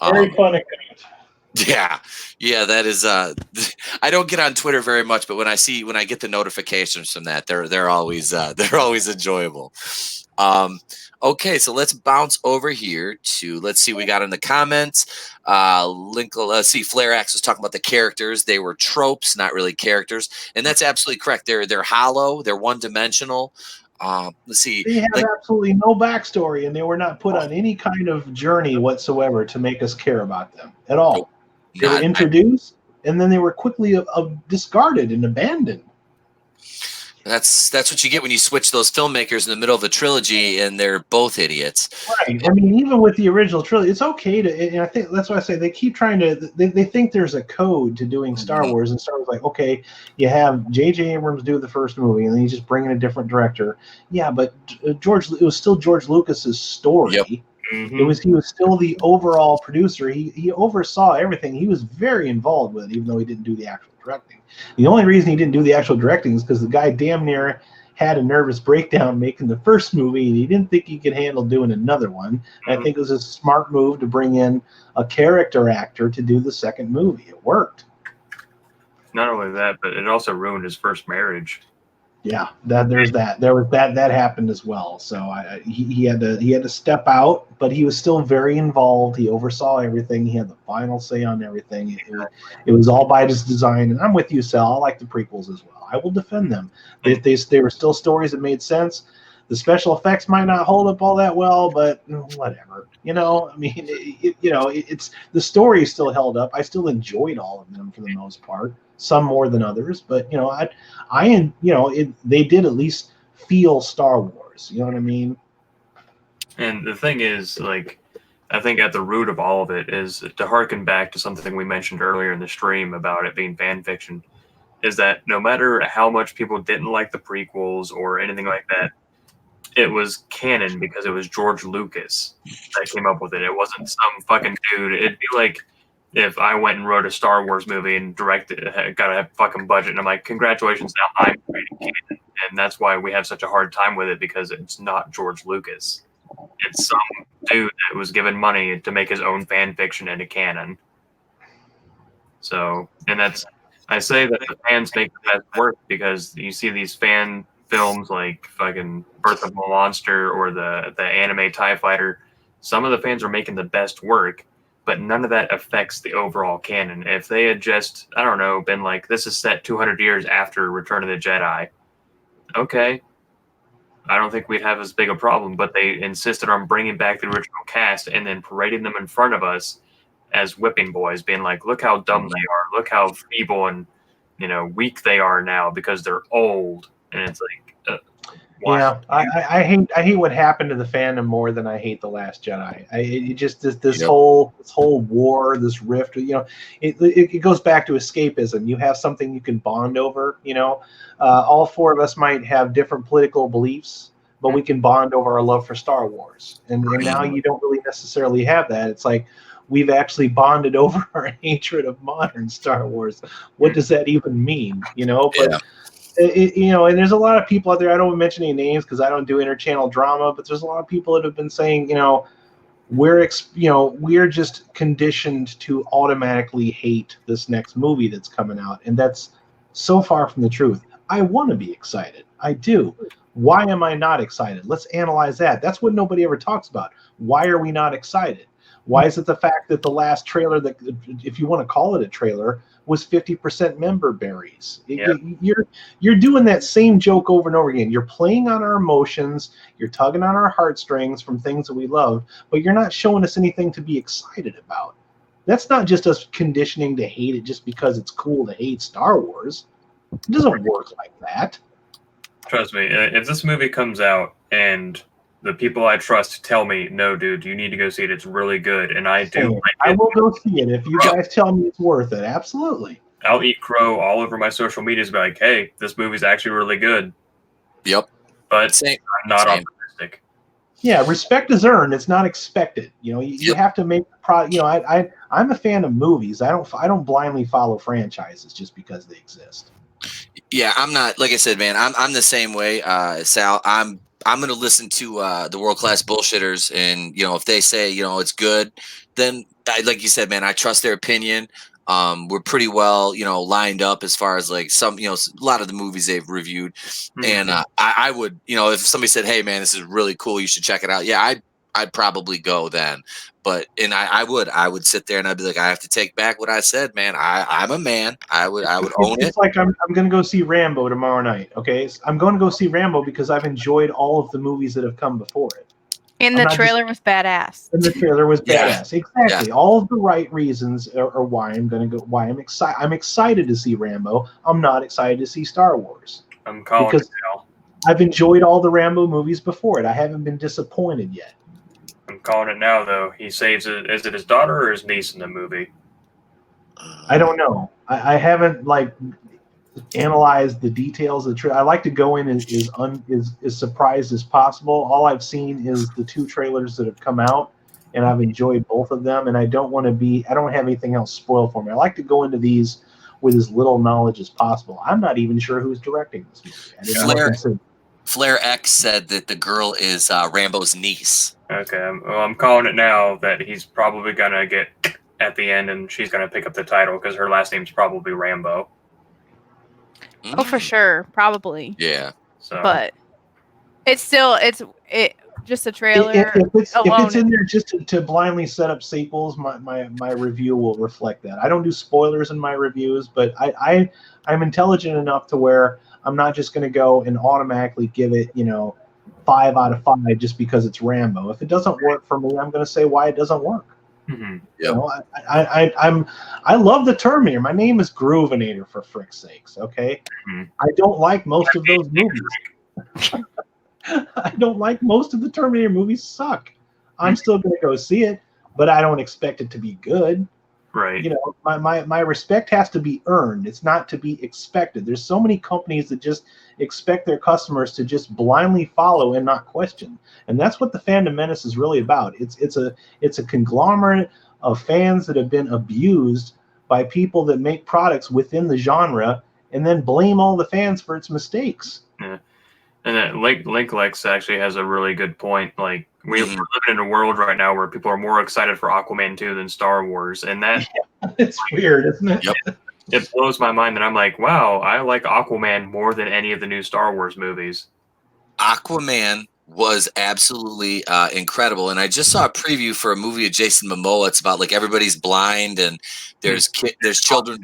Very fun account. Yeah, that is. I don't get on Twitter very much, but when I get the notifications from that, they're always enjoyable. Okay, so let's bounce over here to, let's see, we got in the comments. Let's see, Flare-Axe was talking about the characters. They were tropes, not really characters, and that's absolutely correct. They're hollow. They're one-dimensional. Let's see. They have absolutely no backstory, and they were not put on any kind of journey whatsoever to make us care about them at all. Nope. They were introduced, and then they were quickly discarded and abandoned. That's what you get when you switch those filmmakers in the middle of a trilogy, and they're both idiots. Right. I mean, even with the original trilogy, it's okay to. And I think that's why I say they keep trying to. They think there's a code to doing Star Wars, and Star Wars like, okay, you have J.J. Abrams do the first movie, and then you just bring in a different director. Yeah, but it was still George Lucas's story. Yep. Mm-hmm. He was still the overall producer. He oversaw everything. He was very involved with it, even though he didn't do the actual directing. The only reason he didn't do the actual directing is because the guy damn near had a nervous breakdown making the first movie, and he didn't think he could handle doing another one. And I think it was a smart move to bring in a character actor to do the second movie. It worked. Not only that, but it also ruined his first marriage. Yeah, there was that happened as well. So he had to step out, but he was still very involved. He oversaw everything. He had the final say on everything. It was all by his design. And I'm with you, Sal. I like the prequels as well. I will defend them. They were still stories that made sense. The special effects might not hold up all that well, but whatever. You know, I mean, it's the story is still held up. I still enjoyed all of them for the most part. Some more than others, but they did at least feel Star Wars. You know what I mean? And the thing is, like, I think at the root of all of it is to harken back to something we mentioned earlier in the stream about it being fan fiction, is that no matter how much people didn't like the prequels or anything like that, it was canon because it was George Lucas that came up with it. It wasn't some fucking dude. It'd be like if I went and wrote a Star Wars movie and directed, got a fucking budget, and I'm like, congratulations, now I'm creating canon. And that's why we have such a hard time with it, because it's not George Lucas. It's some dude that was given money to make his own fan fiction into canon. So, and I say that the fans make the best work, because you see these fan films like fucking Birth of a Monster or the anime TIE Fighter. Some of the fans are making the best work, but none of that affects the overall canon. If they had just, I don't know, been like, this is set 200 years after Return of the Jedi, okay, I don't think we'd have as big a problem. But they insisted on bringing back the original cast and then parading them in front of us as whipping boys, being like, look how dumb they are, look how feeble and weak they are now because they're old, and it's like, why? Yeah, I hate what happened to the fandom more than I hate The Last Jedi. It just this whole war, this rift. It goes back to escapism. You have something you can bond over. All four of us might have different political beliefs, but we can bond over our love for Star Wars. And now you don't really necessarily have that. It's like we've actually bonded over our hatred of modern Star Wars. What does that even mean? But. And there's a lot of people out there. I don't want to mention any names because I don't do interchannel drama, but there's a lot of people that have been saying, we're just conditioned to automatically hate this next movie that's coming out, and that's so far from the truth. I want to be excited. I do. Why am I not excited? Let's analyze that. That's what nobody ever talks about. Why are we not excited? Why is it the fact that the last trailer, that, if you want to call it a trailer, was 50% member berries? Yep. You're doing that same joke over and over again. You're playing on our emotions. You're tugging on our heartstrings from things that we love, but you're not showing us anything to be excited about. That's not just us conditioning to hate it just because it's cool to hate Star Wars. It doesn't work like that. Trust me, if this movie comes out and the people I trust tell me, no, dude, you need to go see it. It's really good. And I do. I will go see it if you guys tell me it's worth it. Absolutely. I'll eat crow all over my social medias, be like, hey, this movie's actually really good. Yep. But I'm not optimistic. Yeah, respect is earned. It's not expected. You have to make I'm a fan of movies. I don't blindly follow franchises just because they exist. Yeah, I'm not, like I said, man, I'm the same way, Sal. I'm going to listen to the world class bullshitters, and if they say it's good, then like you said, man, I trust their opinion. We're pretty well lined up as far as like some a lot of the movies they've reviewed, and I would if somebody said, hey man, this is really cool, you should check it out. Yeah, I'd probably go then. But I would sit there and I'd be like, I have to take back what I said, man. I'm a man. I would own it. It's like I'm going to go see Rambo tomorrow night. Okay, I'm going to go see Rambo because I've enjoyed all of the movies that have come before it. And the trailer was badass. And the trailer was badass. Exactly. Yeah. All of the right reasons are why I'm going to go. Why I'm excited. I'm excited to see Rambo. I'm not excited to see Star Wars. I'm calling it now. I've enjoyed all the Rambo movies before it. I haven't been disappointed yet. I'm calling it now, though. He saves it. Is it his daughter or his niece in the movie? I don't know. I haven't analyzed the details of the trailer. I like to go in as surprised as possible. All I've seen is the two trailers that have come out, and I've enjoyed both of them. And I don't have anything else spoiled for me. I like to go into these with as little knowledge as possible. I'm not even sure who's directing this movie. Flair X said that the girl is Rambo's niece. Okay, I'm calling it now that he's probably gonna get at the end, and she's gonna pick up the title because her last name's probably Rambo. Oh, for sure, probably. Yeah. So, but it's just a trailer. If it's in there just to blindly set up sequels, my review will reflect that. I don't do spoilers in my reviews, but I'm intelligent enough to where I'm not just going to go and automatically give it 5 out of 5 just because it's Rambo. If it doesn't work for me, I'm going to say why it doesn't work. Mm-hmm. Yep. I love the Terminator. My name is Groovinator, for frick's sakes. Okay, I don't like most of those movies. I don't like most of the Terminator movies. Suck. I'm still going to go see it, but I don't expect it to be good. Right. My respect has to be earned. It's not to be expected. There's so many companies that just expect their customers to just blindly follow and not question. And that's what the Fandom Menace is really about. It's a conglomerate of fans that have been abused by people that make products within the genre and then blame all the fans for its mistakes. Yeah. And Linklex actually has a really good point. Like, we're living in a world right now where people are more excited for Aquaman 2 than Star Wars. And it's weird, isn't it? Yep. It blows my mind that I'm like, wow, I like Aquaman more than any of the new Star Wars movies. Aquaman was absolutely incredible. And I just saw a preview for a movie of Jason Momoa. It's about like everybody's blind and there's children.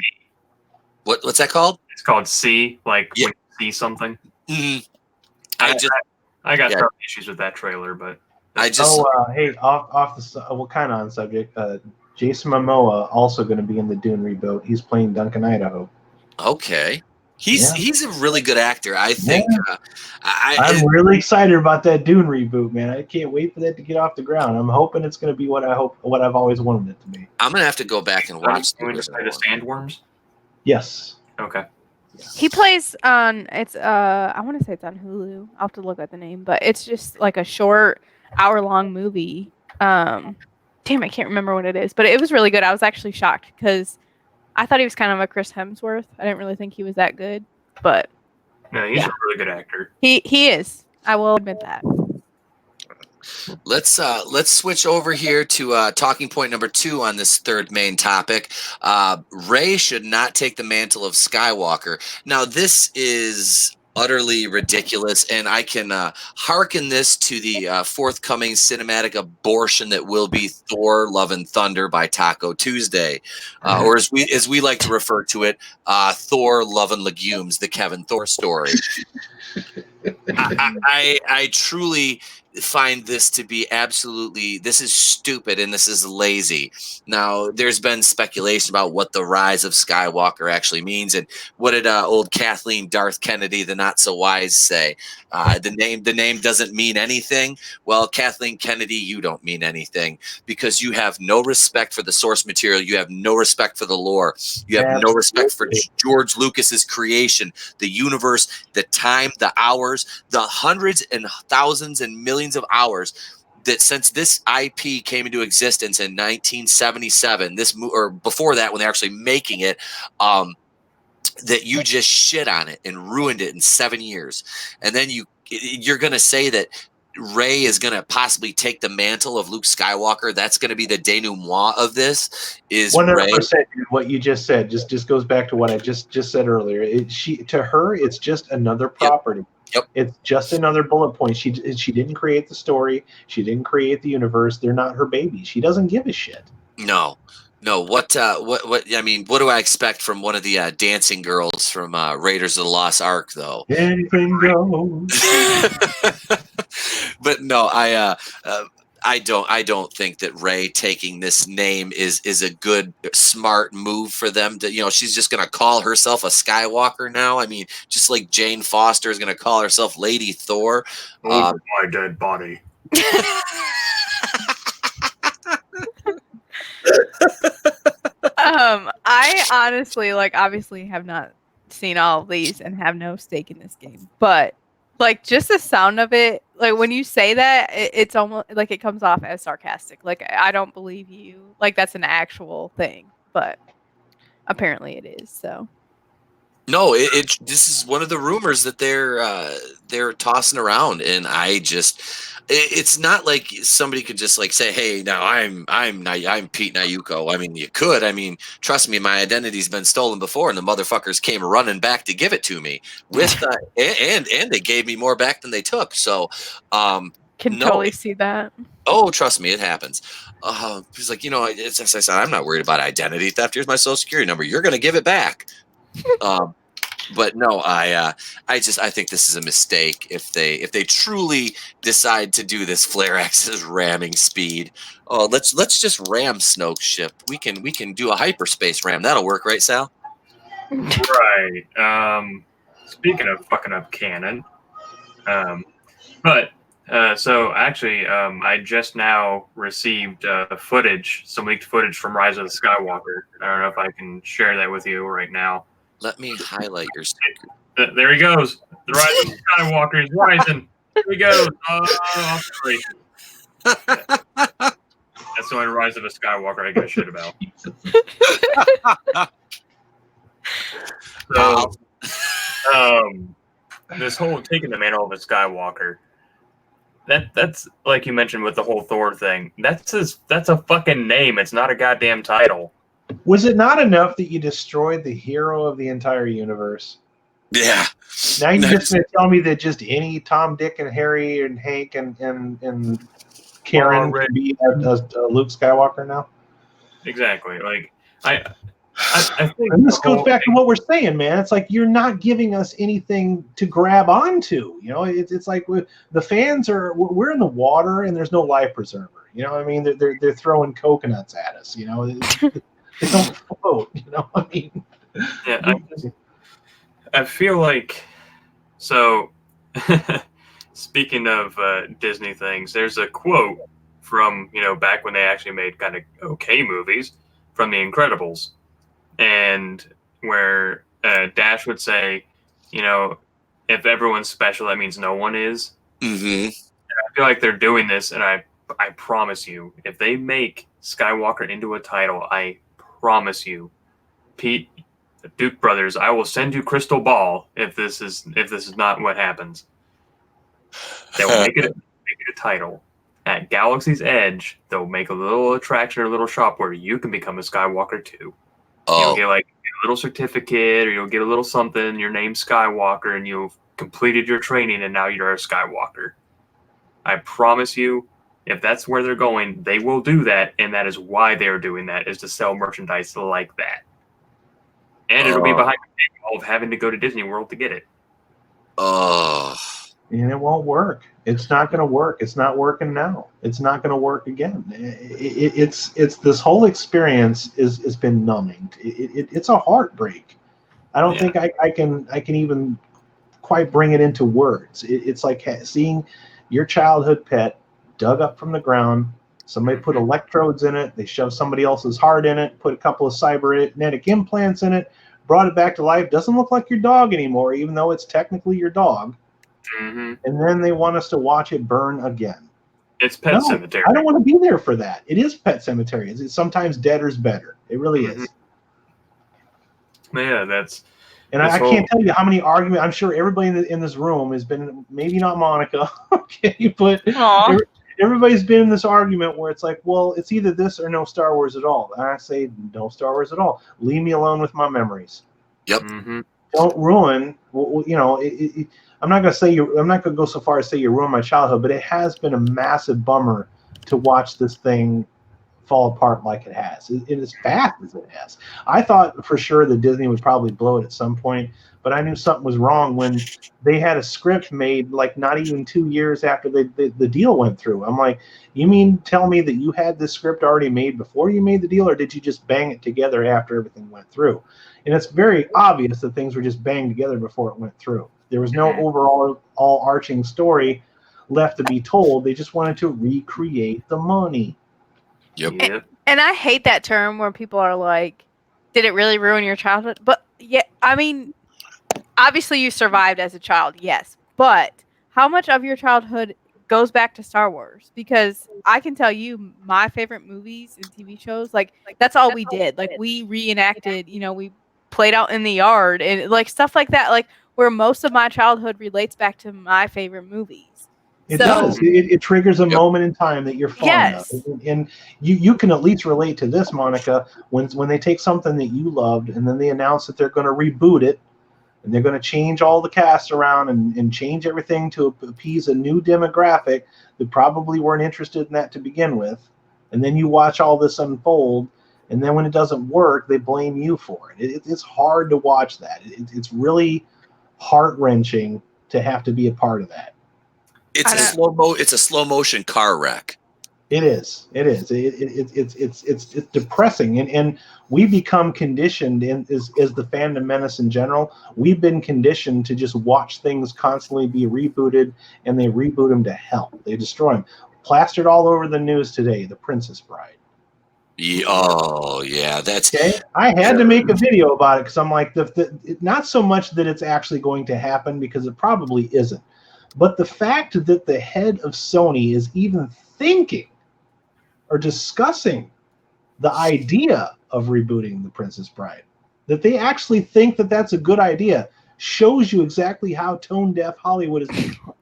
What's that called? It's called See, like when you see something. Mm-hmm. I got some issues with that trailer, but hey, off the kind of on subject. Jason Momoa also going to be in the Dune reboot. He's playing Duncan Idaho. Okay. He's a really good actor. I think. Yeah. I'm really excited about that Dune reboot, man. I can't wait for that to get off the ground. I'm hoping it's going to be what I've always wanted it to be. I'm gonna have to go back and watch the Going to play the Sandworms. Yes. Okay. He plays on I want to say it's on Hulu. I'll have to look at the name, but it's just like a short hour-long movie. Damn, I can't remember what it is, but it was really good. I was actually shocked because I thought he was kind of a Chris Hemsworth. I didn't really think he was that good, but No, he's a really good actor. He is. I will admit that. Let's switch over here to talking point number 2 on this third main topic. Rey should not take the mantle of Skywalker. Now, this is utterly ridiculous, and I can hearken this to the forthcoming cinematic abortion that will be Thor: Love and Thunder by Taco Tuesday, or as we like to refer to it, Thor: Love and Legumes, the Kevin Thor story. I truly find this to be this is stupid and this is lazy. Now, there's been speculation about what the rise of Skywalker actually means, and what did old Kathleen Darth Kennedy, the not so wise, say? The name doesn't mean anything. Well, Kathleen Kennedy, you don't mean anything because you have no respect for the source material. You have no respect for the lore. You have no respect for George Lucas's creation, the universe, the time, the hours, the hundreds and thousands and millions of hours that since this IP came into existence in 1977, or before that when they're actually making it, that you just shit on it and ruined it in 7 years, and then you're going to say that Rey is going to possibly take the mantle of Luke Skywalker. That's going to be the denouement of this. Is 100%. What you just said just goes back to what I just said earlier. To her, it's just another property. Yep. It's just another bullet point. She didn't create the story. She didn't create the universe. They're not her babies. She doesn't give a shit. No. What I mean, what do I expect from one of the dancing girls from Raiders of the Lost Ark, though? Anything goes. But no, I don't think that Rey taking this name is a good, smart move for them. To, she's just gonna call herself a Skywalker now. I mean, just like Jane Foster is gonna call herself Lady Thor. Over my dead body. I honestly, obviously have not seen all of these and have no stake in this game, but just the sound of it, when you say that, it's almost like it comes off as sarcastic. I don't believe you. That's an actual thing, but apparently it is. So. No, this is one of the rumors that they're tossing around, and it's not like somebody could just say, "Hey, now I'm Pete Nayuko." I mean, you could. I mean, trust me, my identity's been stolen before, and the motherfuckers came running back to give it to me with and they gave me more back than they took. So, totally see that. Oh, trust me, it happens. He's like, as I said, I'm not worried about identity theft. Here's my social security number. You're going to give it back. But no, I think this is a mistake if they truly decide to do this. Flare X's ramming speed. Oh, let's just ram Snoke's ship. We can do a hyperspace ram. That'll work, right, Sal? Right. Speaking of fucking up canon, so actually, I just now received some leaked footage from Rise of the Skywalker. I don't know if I can share that with you right now. Let me highlight your screen. There he goes. The Rise of the Skywalker is rising. Here he goes. That's the only Rise of a Skywalker I give a shit about. So, this whole taking the mantle of a Skywalker, that's like you mentioned with the whole Thor thing. That's a fucking name. It's not a goddamn title. Was it not enough that you destroyed the hero of the entire universe? Yeah. Now you're just going to tell me that just any Tom, Dick, and Harry, and Hank, and Karen can be a Luke Skywalker now? Exactly. I think and this goes back to what we're saying, man. It's like you're not giving us anything to grab onto. It's like the fans we're in the water and there's no life preserver. I mean, they're throwing coconuts at us. They don't float. I mean, yeah. I feel like so. Speaking of Disney things, there's a quote from back when they actually made kind of okay movies from The Incredibles, and where Dash would say, if everyone's special, that means no one is. Mm-hmm. I feel like they're doing this, and I promise you, if they make Skywalker into a title, I promise you, Pete, the Duke brothers, I will send you crystal ball if this is not what happens. They will make it a title. At Galaxy's Edge, they'll make a little attraction or a little shop where you can become a Skywalker too. You'll get like a little certificate, or you'll get a little something. Your name's Skywalker, and you've completed your training, and now you're a Skywalker. I promise you, if that's where they're going, they will do that, and that is why they're doing that, is to sell merchandise like that. And it'll be behind the paywall of having to go to Disney World to get it. And it won't work. It's not going to work. It's not working now. It's not going to work again. It's this whole experience has been numbing. It's a heartbreak. I don't think I can even quite bring it into words. It's like seeing your childhood pet dug up from the ground. Somebody put electrodes in it. They shoved somebody else's heart in it, put a couple of cybernetic implants in it, brought it back to life. Doesn't look like your dog anymore, even though it's technically your dog. Mm-hmm. And then they want us to watch it burn again. It's Pet Cemetery. I don't want to be there for that. It is Pet Cemetery. It's sometimes deader's better. It really is. Yeah, that's... And I can't tell you how many arguments. I'm sure everybody in this room has been, maybe not Monica, okay, but everybody's been in this argument where it's like, well, it's either this or no Star Wars at all. And I say, no Star Wars at all. Leave me alone with my memories. Yep. Mm-hmm. Don't ruin. I'm not going to go so far as say you ruined my childhood, but it has been a massive bummer to watch this thing fall apart like it has. It as fast as it has. I thought for sure that Disney would probably blow it at some point, but I knew something was wrong when they had a script made like not even 2 years after the deal went through. I'm like, you mean tell me that you had this script already made before you made the deal, or did you just bang it together after everything went through? And it's very obvious that things were just banged together before it went through. There was no overall all-arching story left to be told. They just wanted to recreate the money. Yep. And I hate that term where people are like, did it really ruin your childhood? But yeah, I mean, obviously you survived as a child, yes. But how much of your childhood goes back to Star Wars? Because I can tell you my favorite movies and TV shows, like that's all we did. Like we reenacted, we played out in the yard and like stuff like that, like where most of my childhood relates back to my favorite movies. It does. It triggers a moment in time that you're fond of. And you can at least relate to this, Monica, when they take something that you loved and then they announce that they're going to reboot it and they're going to change all the cast around and change everything to appease a new demographic that probably weren't interested in that to begin with. And then you watch all this unfold, and then when it doesn't work, they blame you for it. It's hard to watch that. It's really heart-wrenching to have to be a part of that. It's a slow motion car wreck. It is. It's depressing, and we become conditioned as the fandom menace in general. We've been conditioned to just watch things constantly be rebooted, and they reboot them to hell. They destroy them. Plastered all over the news today. The Princess Bride. That's okay. I had to make a video about it because I'm like, not so much that it's actually going to happen, because it probably isn't. But the fact that the head of Sony is even thinking or discussing the idea of rebooting The Princess Bride, that they actually think that that's a good idea, shows you exactly how tone-deaf Hollywood is become.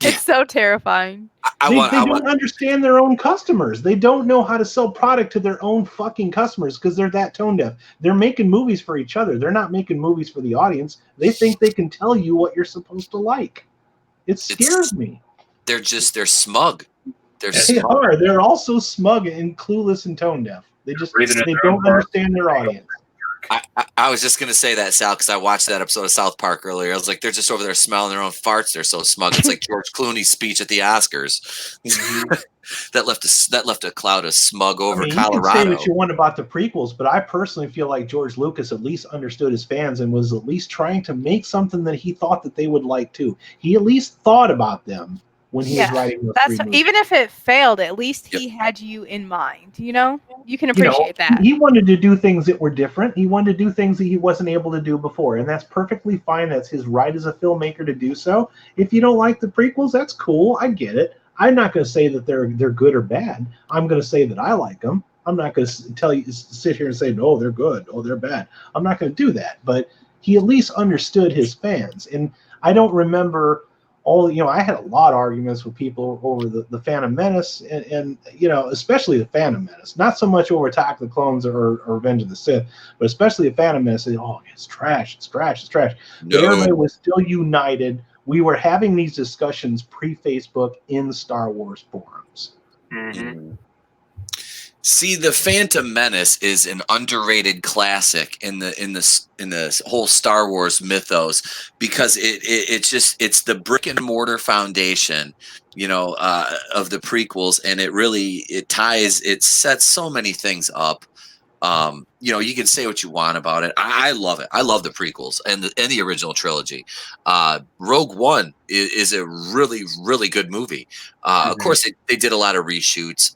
It's so terrifying. They don't understand their own customers. They don't know how to sell product to their own fucking customers because they're that tone-deaf. They're making movies for each other. They're not making movies for the audience. They think they can tell you what you're supposed to like. It scares me. They're smug. They are. They're also smug and clueless and tone deaf. They don't understand their audience. I was just gonna say that, Sal, because I watched that episode of South Park earlier. I was like, they're just over there smelling their own farts. They're so smug. It's like George Clooney's speech at the Oscars. that left a cloud of smug over You can say Colorado. what you want about the prequels, but I personally feel like George Lucas at least understood his fans and was at least trying to make something that he thought that they would like too. He at least thought about them when he was writing those three movies. Even if it failed, at least he had you in mind. You know, you can appreciate that. He wanted to do things that were different. He wanted to do things that he wasn't able to do before, and that's perfectly fine. That's his right as a filmmaker to do so. If you don't like the prequels, that's cool. I get it. I'm not going to say that they're good or bad. I'm going to say that I like them. I'm not going to sit here and say, no, they're good, oh, they're bad. I'm not going to do that. But he at least understood his fans. And I don't remember I had a lot of arguments with people over the Phantom Menace and especially the Phantom Menace. Not so much over Attack of the Clones or Revenge of the Sith, but especially the Phantom Menace. It's trash, it's trash, it's trash. No. But everybody was still united. We were having these discussions pre-Facebook in Star Wars forums. Mm-hmm. See, the Phantom Menace is an underrated classic in the whole Star Wars mythos because it's the brick and mortar foundation, of the prequels, and it sets so many things up. You can say what you want about it. I love it. I love the prequels and the original trilogy. Rogue One is a really, really good movie. Of course, they did a lot of reshoots.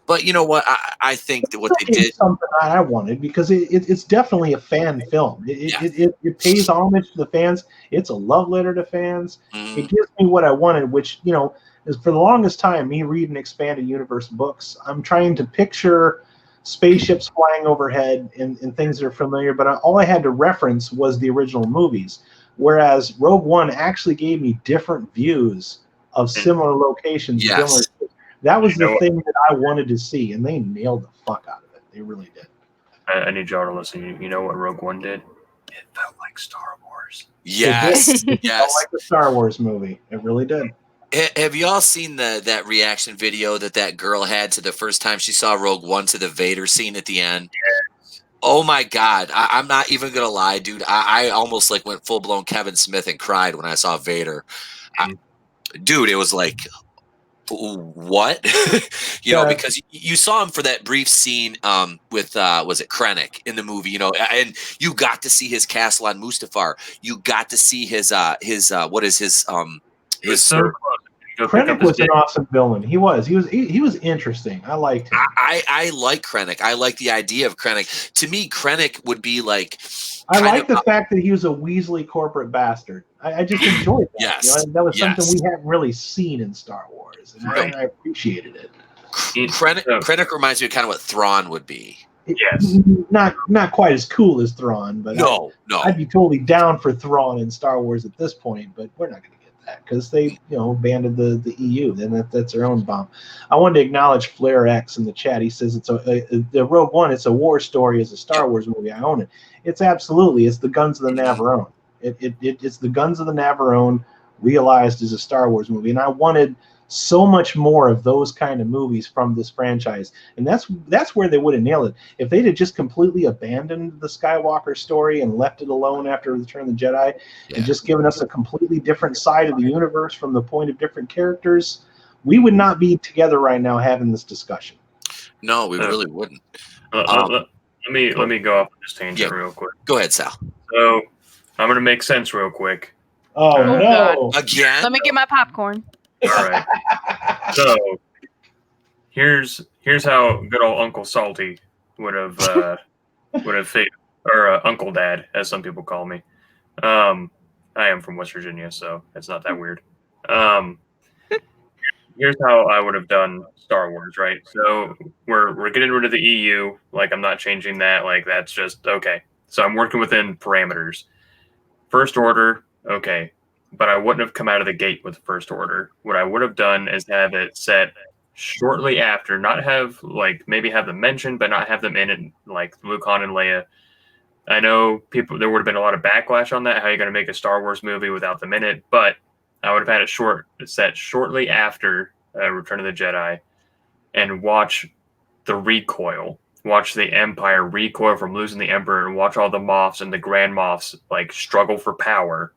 But you know what? I think that what they did something I wanted because it's definitely a fan film. It pays homage to the fans. It's a love letter to fans. It gives me what I wanted, which is for the longest time me reading expanded universe books. I'm trying to picture spaceships flying overhead and things that are familiar, but all I had to reference was the original movies. Whereas Rogue One actually gave me different views of similar locations. Yes. That was the thing that I wanted to see, and they nailed the fuck out of it. They really did. I need y'all to listen. You know what Rogue One did? It felt like Star Wars. Yes. It felt like the Star Wars movie. It really did. Have you all seen that reaction video that girl had to the first time she saw Rogue One to the Vader scene at the end? Yes. Oh my God. I'm not even going to lie, dude. I almost went full blown Kevin Smith and cried when I saw Vader. Dude, it was like, what? Because you saw him for that brief scene with was it Krennic in the movie, and you got to see his castle on Mustafar. You got to see his Krennic was an awesome villain. He was interesting. I liked him. I like Krennic. I like the idea of Krennic. To me, Krennic would be like. I like the fact that he was a Weasley corporate bastard. I just enjoyed that. Yes, that was something we hadn't really seen in Star Wars, and I appreciated it. Krennic reminds me of kind of what Thrawn would be. Yes, not quite as cool as Thrawn, but no. I'd be totally down for Thrawn in Star Wars at this point. But we're not going to get that because they abandoned the EU. Then that's their own bomb. I wanted to acknowledge Flair X in the chat. He says it's the Rogue One. It's a war story. It's a Star Wars movie. I own it. It's absolutely. It's the Guns of the Navarone. It's the Guns of the Navarone realized as a Star Wars movie, and I wanted so much more of those kind of movies from this franchise, and that's where they would have nailed it. If they'd have just completely abandoned the Skywalker story and left it alone after Return of the Jedi, and just given us a completely different side of the universe from the point of different characters, we would not be together right now having this discussion. No, we really wouldn't. Let me go off on this tangent real quick. Go ahead, Sal. So I'm going to make sense real quick. Oh no! God. Again? Let me get my popcorn. All right. So here's how good old Uncle Salty would have fit, or Uncle Dad, as some people call me. I am from West Virginia, so it's not that weird. Here's how I would have done Star Wars, right? So we're getting rid of the EU. I'm not changing that. That's just okay. So I'm working within parameters. First Order, okay. But I wouldn't have come out of the gate with First Order. What I would have done is have it set shortly after, not have maybe have them mentioned, but not have them in it like Luke, Han, and Leia. I know there would have been a lot of backlash on that. How are you going to make a Star Wars movie without them in it? But I would have had it set shortly after Return of the Jedi, and watch the recoil watch the Empire recoil from losing the Emperor and watch all the Moffs and the Grand Moffs like struggle for power.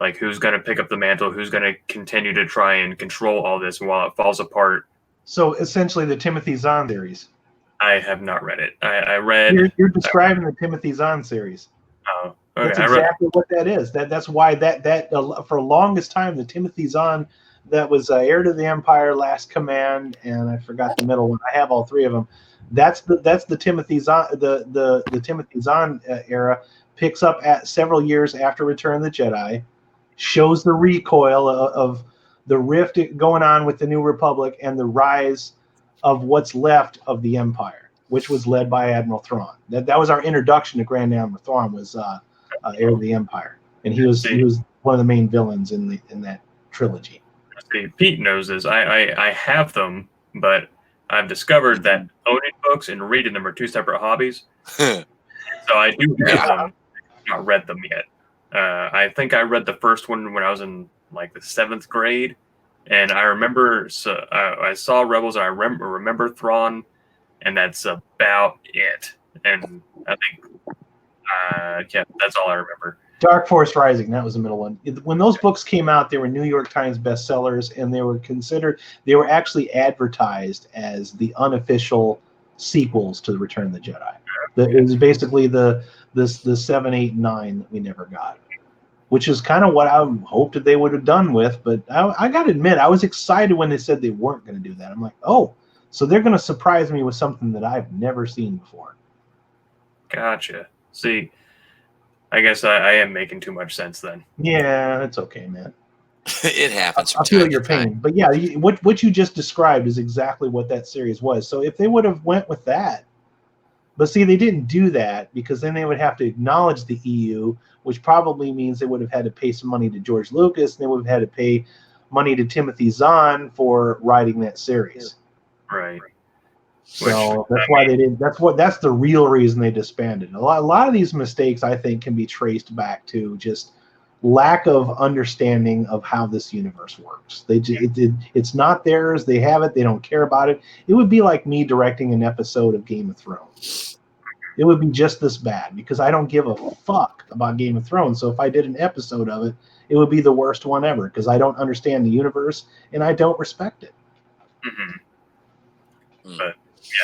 Like, who's going to pick up the mantle? Who's going to continue to try and control all this while it falls apart? So essentially, the Timothy Zahn series. I have not read it. I read. You're describing the Timothy Zahn series. Oh, okay. That's exactly what that is. That's why that for the longest time, the Timothy Zahn that was Heir to the Empire, Last Command, and I forgot the middle one. I have all three of them. That's the Timothy Zahn the Timothy Zahn era. Picks up at several years after Return of the Jedi, shows the recoil of the rift going on with the New Republic and the rise of what's left of the Empire, which was led by Admiral Thrawn. That was our introduction to Grand Admiral Thrawn, was Heir to the Empire, and he was one of the main villains in that trilogy. See, Pete knows this. I have them, but I've discovered that owning books and reading them are two separate hobbies. So I do have them. Not read them yet. I think I read the first one when I was in like the 7th grade, and I remember. So I saw Rebels. And I remember Thrawn, and that's about it. And I think, yeah, that's all I remember. Dark Force Rising, that was the middle one. When those books came out, they were New York Times bestsellers, and they were actually advertised as the unofficial sequels to the Return of the Jedi. It was basically the 7, 8, 9 that we never got, which is kind of what I hoped that they would have done with. But I got to admit, I was excited when they said they weren't going to do that. I'm like, oh, so they're going to surprise me with something that I've never seen before. Gotcha. See, I guess I am making too much sense then. Yeah, that's okay, man. It happens. I feel your pain, but yeah, what you just described is exactly what that series was. So if they would have went with that, but see, they didn't do that because then they would have to acknowledge the EU, which probably means they would have had to pay some money to George Lucas, and they would have had to pay money to Timothy Zahn for writing that series. Right. So that's why they didn't. That's the real reason they disbanded. A lot of these mistakes, I think, can be traced back to just lack of understanding of how this universe works. It's not theirs. They have it. They don't care about it. It would be like me directing an episode of Game of Thrones. It would be just this bad because I don't give a fuck about Game of Thrones. So if I did an episode of it, it would be the worst one ever because I don't understand the universe and I don't respect it. Mm-hmm. But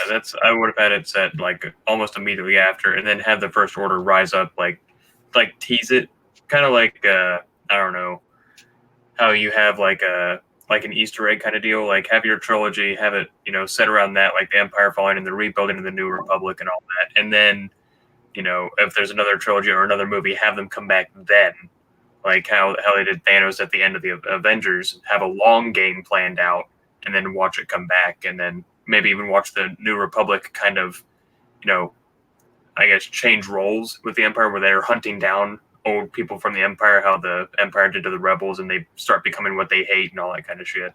yeah, I would have had it set like almost immediately after, and then have the First Order rise up, like tease it. Kind of like I don't know how you have like an Easter egg kind of deal. Like have your trilogy, have it set around that, like the Empire falling and the rebuilding of the New Republic and all that. And then if there's another trilogy or another movie, have them come back then, like how they did Thanos at the end of the Avengers. Have a long game planned out, and then watch it come back, and then maybe even watch the New Republic kind of I guess change roles with the Empire, where they're hunting down old people from the Empire, how the Empire did to the rebels, and they start becoming what they hate and all that kind of shit.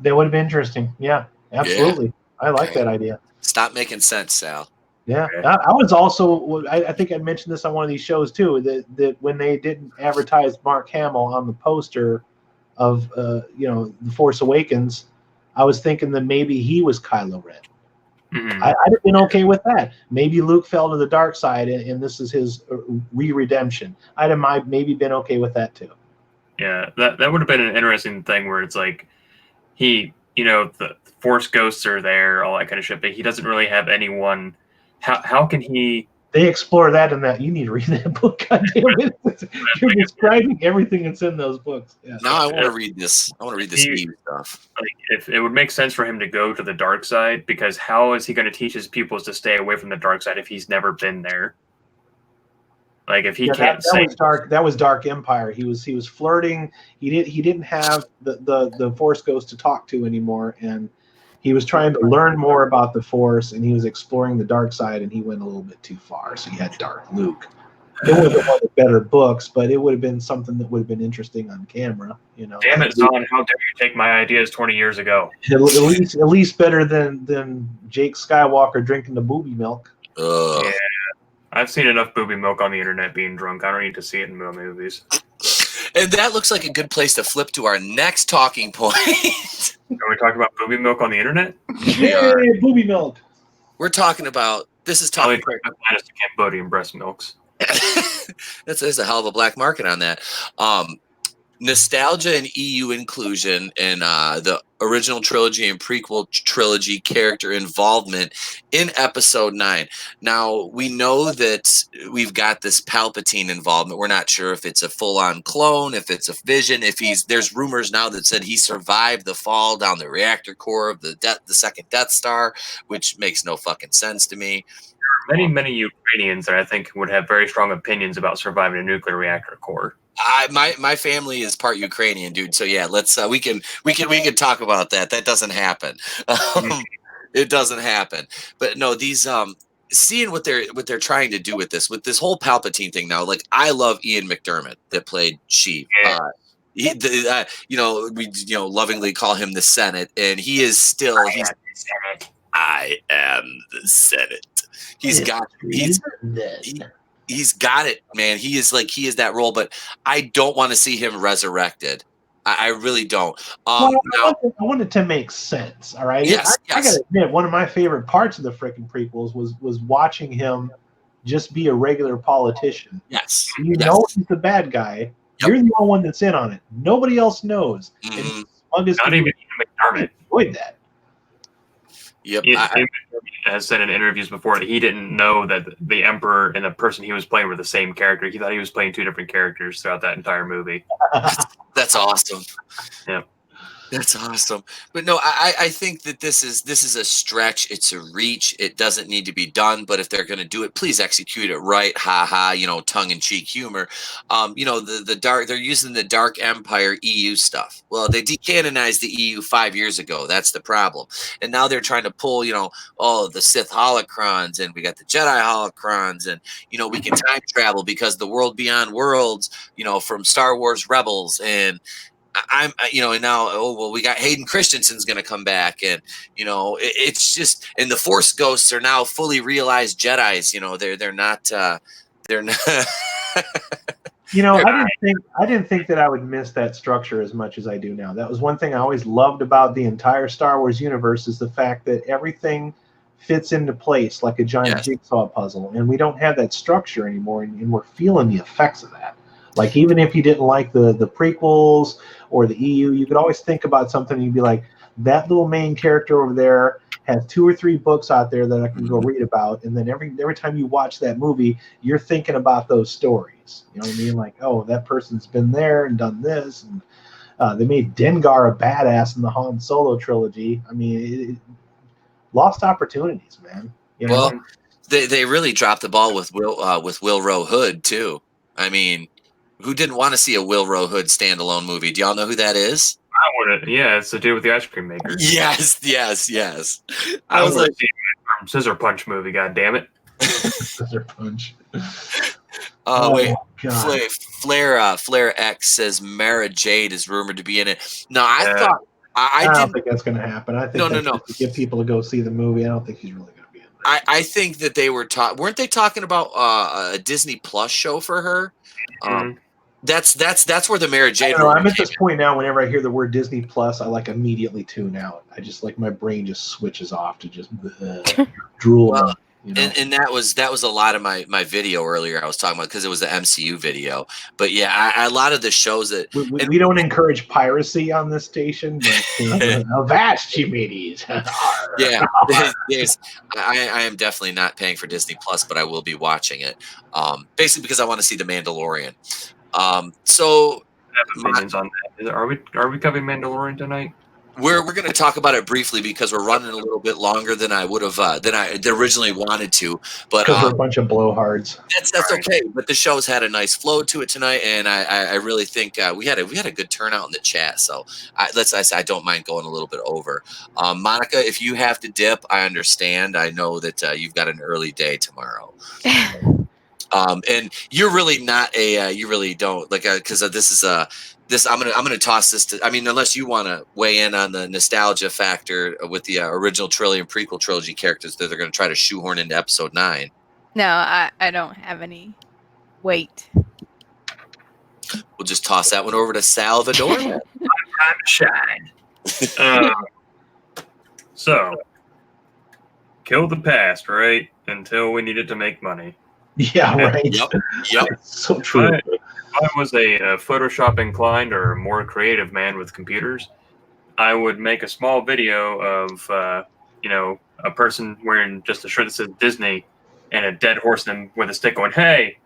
That would have been interesting. Yeah, absolutely. Yeah. I like that idea. Stop making sense, Sal. Yeah, okay. I was also. I think I mentioned this on one of these shows too. That when they didn't advertise Mark Hamill on the poster of The Force Awakens, I was thinking that maybe he was Kylo Ren. Mm-hmm. I'd have been okay with that. Maybe Luke fell to the dark side, and this is his redemption. I'd have maybe been okay with that too. Yeah, that would have been an interesting thing where it's like he, the Force ghosts are there, all that kind of shit, but he doesn't really have anyone. How can he? They explore that in that. You need to read that book. God damn it! You're describing everything that's in those books. Yeah. No, I want to read this. I want to read this new stuff. Like, if it would make sense for him to go to the dark side, because how is he going to teach his pupils to stay away from the dark side if he's never been there? Like if he can't say that was Dark Empire. He was flirting. He didn't have the Force Ghost to talk to anymore, and he was trying to learn more about the Force, and he was exploring the dark side, and he went a little bit too far. So he had Dark Luke. It would have been one of the better books, but it would have been something that would have been interesting on camera. Damn it, Zahn! How dare you take my ideas 20 years ago? At least better than Jake Skywalker drinking the booby milk. Yeah, I've seen enough booby milk on the internet being drunk. I don't need to see it in movies. And that looks like a good place to flip to our next talking point. Are we talking about booby milk on the internet? Yeah, booby milk. We're talking about This is Probably talking. minus the Cambodian breast milks. There's a hell of a black market on that. Nostalgia and EU inclusion in the original trilogy and prequel trilogy character involvement in episode 9. Now, we know that we've got this Palpatine involvement. We're not sure if it's a full-on clone, if it's a vision, there's rumors now that said he survived the fall down the reactor core of the second Death Star, which makes no fucking sense to me. Many Ukrainians that I think would have very strong opinions about surviving a nuclear reactor core. My family is part Ukrainian, dude. So yeah, let's we can talk about that. That doesn't happen. It doesn't happen. But no, these seeing what they're trying to do with this whole Palpatine thing now. Like, I love Ian McDermott that played Sheev. We lovingly call him the Senate, and he is still I am the Senate. He's got it, man. He is that role, but I don't want to see him resurrected. I really don't. I want it to make sense. All right. Yes, I gotta admit, one of my favorite parts of the freaking prequels was watching him just be a regular politician. Yes. Know he's the bad guy. Yep. You're the only one that's in on it. Nobody else knows. Mm-hmm. Not even McDermott. Avoid that. Yep. He has said in interviews before that he didn't know that the Emperor and the person he was playing were the same character. He thought he was playing two different characters throughout that entire movie. That's awesome. Yeah. That's awesome. But no, I think that this is a stretch. It's a reach. It doesn't need to be done. But if they're going to do it, please execute it right. Ha ha. Tongue-in-cheek humor. They're using the Dark Empire EU stuff. Well, they decanonized the EU 5 years ago. That's the problem. And now they're trying to pull, the Sith holocrons, and we got the Jedi holocrons, and we can time travel because the world beyond worlds, from Star Wars Rebels, and and now, we got Hayden Christensen's going to come back, and it's just, and the Force ghosts are now fully realized Jedis. They're not. I didn't think that I would miss that structure as much as I do now. That was one thing I always loved about the entire Star Wars universe, is the fact that everything fits into place like a giant jigsaw puzzle, and we don't have that structure anymore, and we're feeling the effects of that. Like, even if you didn't like the prequels or the EU, you could always think about something and you'd be like, that little main character over there has 2 or 3 books out there that I can go read about. And then every time you watch that movie, you're thinking about those stories. You know what I mean? Like, oh, that person's been there and done this. And they made Dengar a badass in the Han Solo trilogy. I mean, lost opportunities, man. Well, they really dropped the ball with Will Hood too. I mean, who didn't want to see a Will Hood standalone movie? Do y'all know who that is? I want to. Yeah, it's the dude with the ice cream maker. Yes. I was like, Scissor Punch movie. God damn it. Scissor Punch. Wait. Flare X says Mara Jade is rumored to be in it. No, I don't think that's going to happen. I think no. To get people to go see the movie. I don't think he's really going to be in it. I think that they were weren't they talking about a Disney Plus show for her? That's where the Mara Jade. I'm at this point now. Whenever I hear the word Disney Plus, I immediately tune out. I just my brain just switches off to just drool. Well, and that was a lot of my video earlier. I was talking about, because it was the MCU video. But yeah, a lot of the shows that we don't encourage piracy on this station. But avast, you mateys. Yeah, I am definitely not paying for Disney Plus, but I will be watching it. Basically because I want to see The Mandalorian. So opinions on that. Are we covering Mandalorian tonight? We're going to talk about it briefly because we're running a little bit longer than I would have than I originally wanted to. But because we're a bunch of blowhards. That's okay. But the show's had a nice flow to it tonight, and I really think we had a good turnout in the chat. So I don't mind going a little bit over. Monica, if you have to dip, I understand. I know that you've got an early day tomorrow. And you're really not you really don't because this is I'm gonna toss this to, unless you want to weigh in on the nostalgia factor with the original trilogy and prequel trilogy characters that they're going to try to shoehorn into episode 9. No, I don't have any weight. We'll just toss that one over to Salvador. Time to shine. So, kill the past, right? Until we need it to make money. Yeah, right. Yep. So true. If I was a Photoshop inclined or a more creative man with computers, I would make a small video of, a person wearing just a shirt that says Disney and a dead horse with a stick going, "Hey,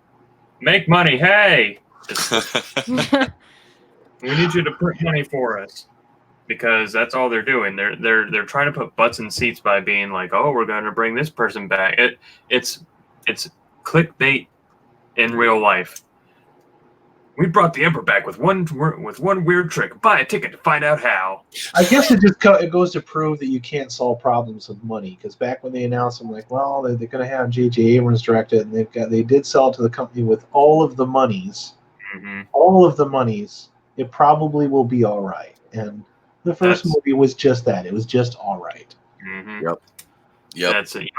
make money, hey! We need you to print money for us." Because that's all they're doing. They're trying to put butts in seats by being like, "Oh, we're going to bring this person back." It's clickbait in real life. We brought the Emperor back with one weird trick. Buy a ticket to find out how. I guess it goes to prove that you can't solve problems with money. Because back when they announced them, like, well, they're going to have J.J. Abrams direct it, and they did sell it to the company with all of the monies. Mm-hmm. All of the monies. It probably will be all right. And the first movie was just that. It was just all right. Mm-hmm. Yep. You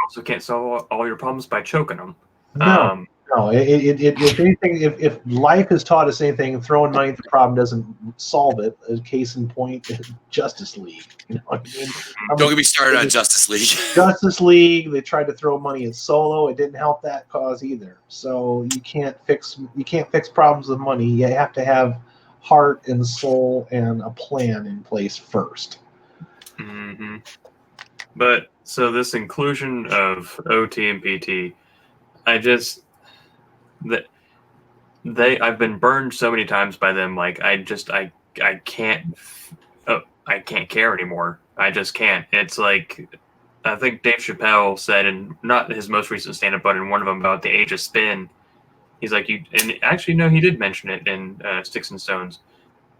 also can't solve all your problems by choking them. No. If anything, if life has taught us anything, throwing money at the problem doesn't solve it. A case in point, Justice League. You know what I mean? Don't get me started on Justice League. Justice League. They tried to throw money at Solo. It didn't help that cause either. So you can't fix problems with money. You have to have heart and soul and a plan in place first. Mm-hmm. But so this inclusion of OT and PT, I've been burned so many times by them. Like I can't care anymore. I just can't. It's like I think Dave Chappelle said in not his most recent stand-up, but in one of them about the age of spin. He's like, and actually no, he did mention it in Sticks and Stones.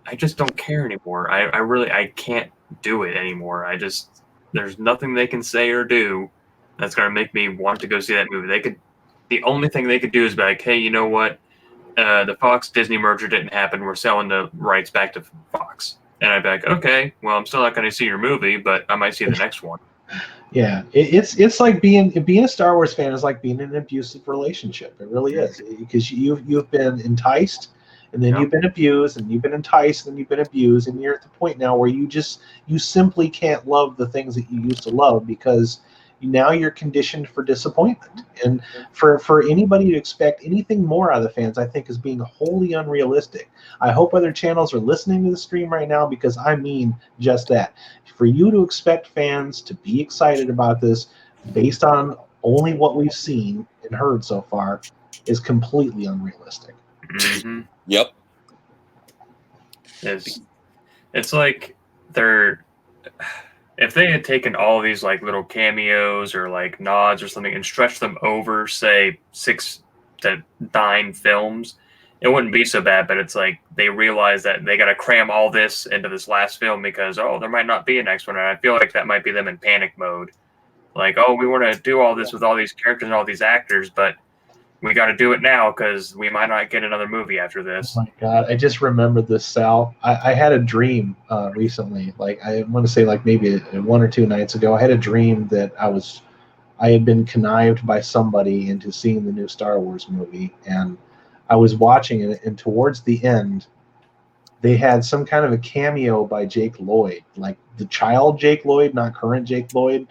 I just don't care anymore. I can't do it anymore. There's nothing they can say or do that's gonna make me want to go see that movie. The only thing they could do is be like, hey, you know what? The Fox Disney merger didn't happen. We're selling the rights back to Fox. And I'd be like, okay, well, I'm still not going to see your movie, but I might see the next one. Yeah, it's like being a Star Wars fan is like being in an abusive relationship. It really is, because you've been enticed, and then you've been abused, and you've been enticed, and you've been abused, and you're at the point now where you simply can't love the things that you used to love because now you're conditioned for disappointment. And for anybody to expect anything more out of the fans, I think is being wholly unrealistic. I hope other channels are listening to the stream right now, because I mean just that. For you to expect fans to be excited about this based on only what we've seen and heard so far is completely unrealistic. Mm-hmm. Yep. It's like if they had taken all these like little cameos or like nods or something and stretched them over, say, 6 to 9 films, it wouldn't be so bad. But it's like they realize that they got to cram all this into this last film because, there might not be a next one. And I feel like that might be them in panic mode. Like, we want to do all this with all these characters and all these actors, but we got to do it now because we might not get another movie after this. Oh my God, I just remembered this, Sal. I had a dream recently. Like, I want to say like maybe 1 or 2 nights ago, I had a dream that I had been connived by somebody into seeing the new Star Wars movie, and I was watching it, and towards the end, they had some kind of a cameo by Jake Lloyd, like the child Jake Lloyd, not current Jake Lloyd.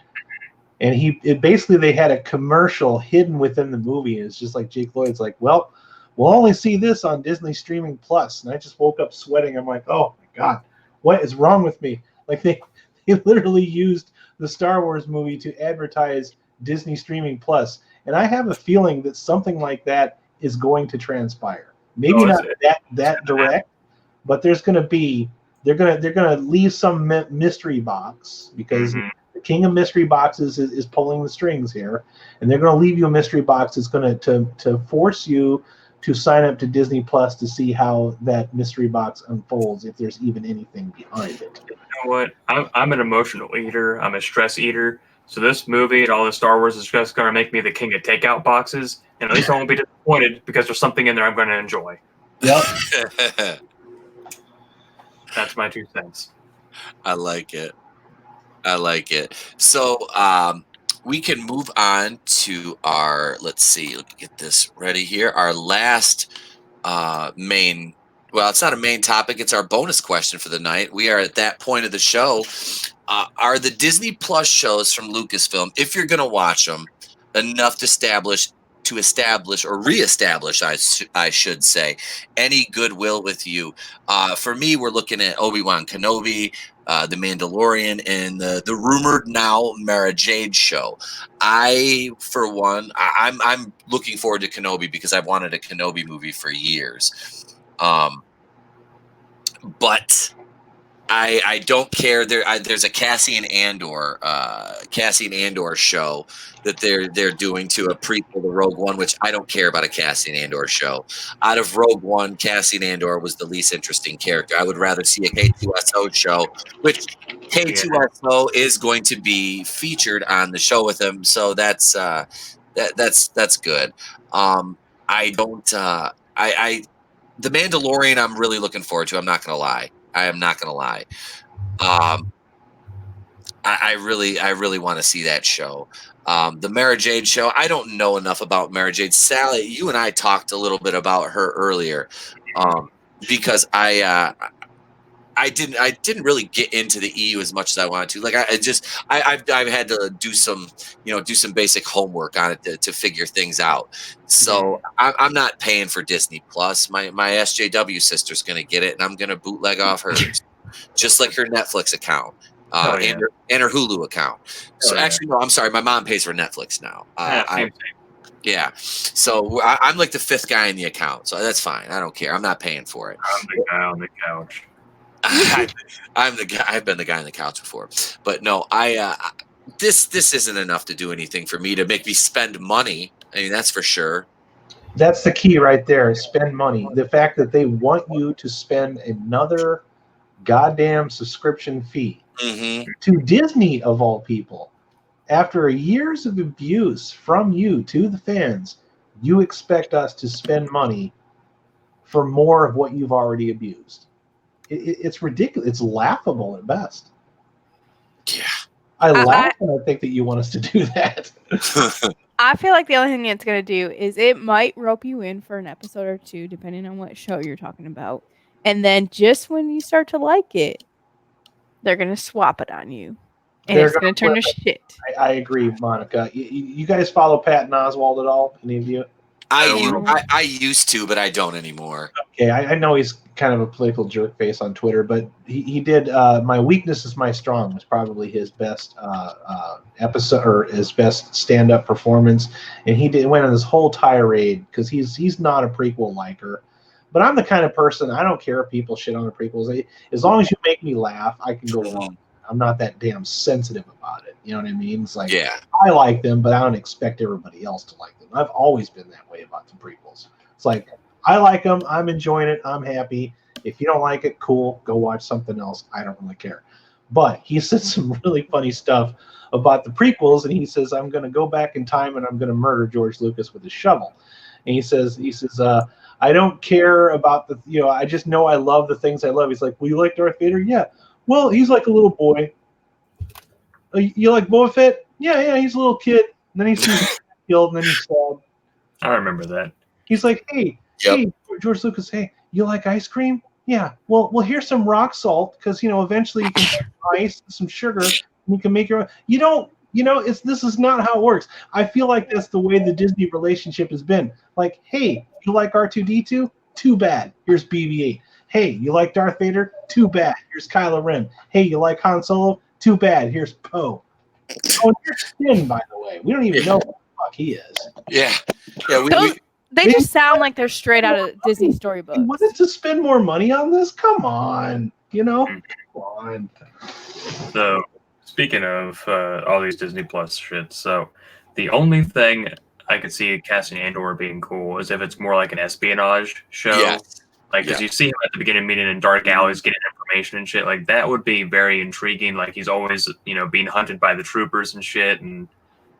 And basically they had a commercial hidden within the movie. And it's just like Jake Lloyd's like, well, we'll only see this on Disney Streaming Plus. And I just woke up sweating. I'm like, oh my God, what is wrong with me? Like they literally used the Star Wars movie to advertise Disney Streaming Plus. And I have a feeling that something like that is going to transpire. Maybe not that direct, but there's going to be, they're going to leave some mystery box, because the king of mystery boxes is pulling the strings here, and they're going to leave you a mystery box that's going to force you to sign up to Disney Plus to see how that mystery box unfolds, if there's even anything behind it. You know what? I'm an emotional eater. I'm a stress eater. So this movie and all the Star Wars is just going to make me the king of takeout boxes, and at least I won't be disappointed because there's something in there I'm going to enjoy. Yep. That's my 2 cents. I like it. So we can move on to our, let's see, let me get this ready here. Our last it's not a main topic. It's our bonus question for the night. We are at that point of the show are the Disney Plus shows from Lucasfilm, if you're going to watch them, enough to establish or reestablish, I should say, any goodwill with you? For me, we're looking at Obi-Wan Kenobi, The Mandalorian, and the rumored now Mara Jade show. For one, I'm looking forward to Kenobi because I've wanted a Kenobi movie for years. But I don't care. There's a Cassian Andor show that they're doing to a prequel to Rogue One, which I don't care about a Cassian Andor show. Out of Rogue One, Cassian Andor was the least interesting character. I would rather see a K2SO show, which K2SO is going to be featured on the show with him. So that's good. I don't. The Mandalorian, I'm really looking forward to. I'm not gonna lie. I am not gonna lie. I really want to see that show. The Mara Jade show. I don't know enough about Mara Jade. Sally, you and I talked a little bit about her earlier, because I didn't really get into the EU as much as I wanted to. Like I've had to do some basic homework on it to figure things out. So I'm not paying for Disney Plus. My SJW sister's gonna get it, and I'm gonna bootleg off hers, just like her Netflix account and her Hulu account. So actually, no, I'm sorry. My mom pays for Netflix now. Yeah, so I'm like the fifth guy in the account, so that's fine. I don't care. I'm not paying for it. I'm the guy on the couch. I'm the guy. I've been the guy on the couch before, but no, this isn't enough to do anything for me to make me spend money. I mean, that's for sure. That's the key right there. Spend money. The fact that they want you to spend another goddamn subscription fee to Disney of all people. After years of abuse from you to the fans, you expect us to spend money for more of what you've already abused. It's ridiculous. It's laughable at best. Yeah. I laugh when I think that you want us to do that. I feel like the only thing it's going to do is it might rope you in for an episode or two, depending on what show you're talking about. And then just when you start to like it, they're going to swap it on you. And it's going to turn to shit. I agree, Monica. You guys follow Patton Oswalt at all? Any of you? I used to, but I don't anymore. Okay, I know he's kind of a political jerk face on Twitter, but he did My Weakness is My Strong was probably his best episode or his best stand-up performance, and he went on this whole tirade because he's not a prequel liker. But I'm the kind of person, I don't care if people shit on the prequels. As long as you make me laugh, I can go wrong. I'm not that damn sensitive about it. You know what I mean? It's like, I like them, but I don't expect everybody else to like them. I've always been that way about the prequels. It's like, I like them. I'm enjoying it. I'm happy. If you don't like it, cool. Go watch something else. I don't really care. But he said some really funny stuff about the prequels, and he says, I'm going to go back in time and I'm going to murder George Lucas with a shovel. And he says, I don't care about I just know I love the things I love. He's like, well, you like Darth Vader? Yeah. Well, he's like a little boy. You like Boba Fett? Yeah, he's a little kid. And then he's killed, and then he's sad. I remember that. He's like, hey, George Lucas, hey, you like ice cream? Yeah. Well, here's some rock salt because eventually you can have ice and some sugar, and you can make your own. You don't. This is not how it works. I feel like that's the way the Disney relationship has been. Like, hey, you like R2-D2? Too bad. Here's BB-8. Hey, you like Darth Vader? Too bad. Here's Kylo Ren. Hey, you like Han Solo? Too bad. Here's Poe. Oh, here's Finn, by the way. We don't even know what the fuck he is. Yeah. They just sound like they're straight out of Disney storybooks. You wanted to spend more money on this? Come on. Come on. So, speaking of all these Disney Plus shit, so the only thing I could see Cassian Andor being cool is if it's more like an espionage show. Yes. Like, because you see him at the beginning meeting in dark alleys getting information and shit. Like, that would be very intriguing. Like, he's always, being hunted by the troopers and shit. And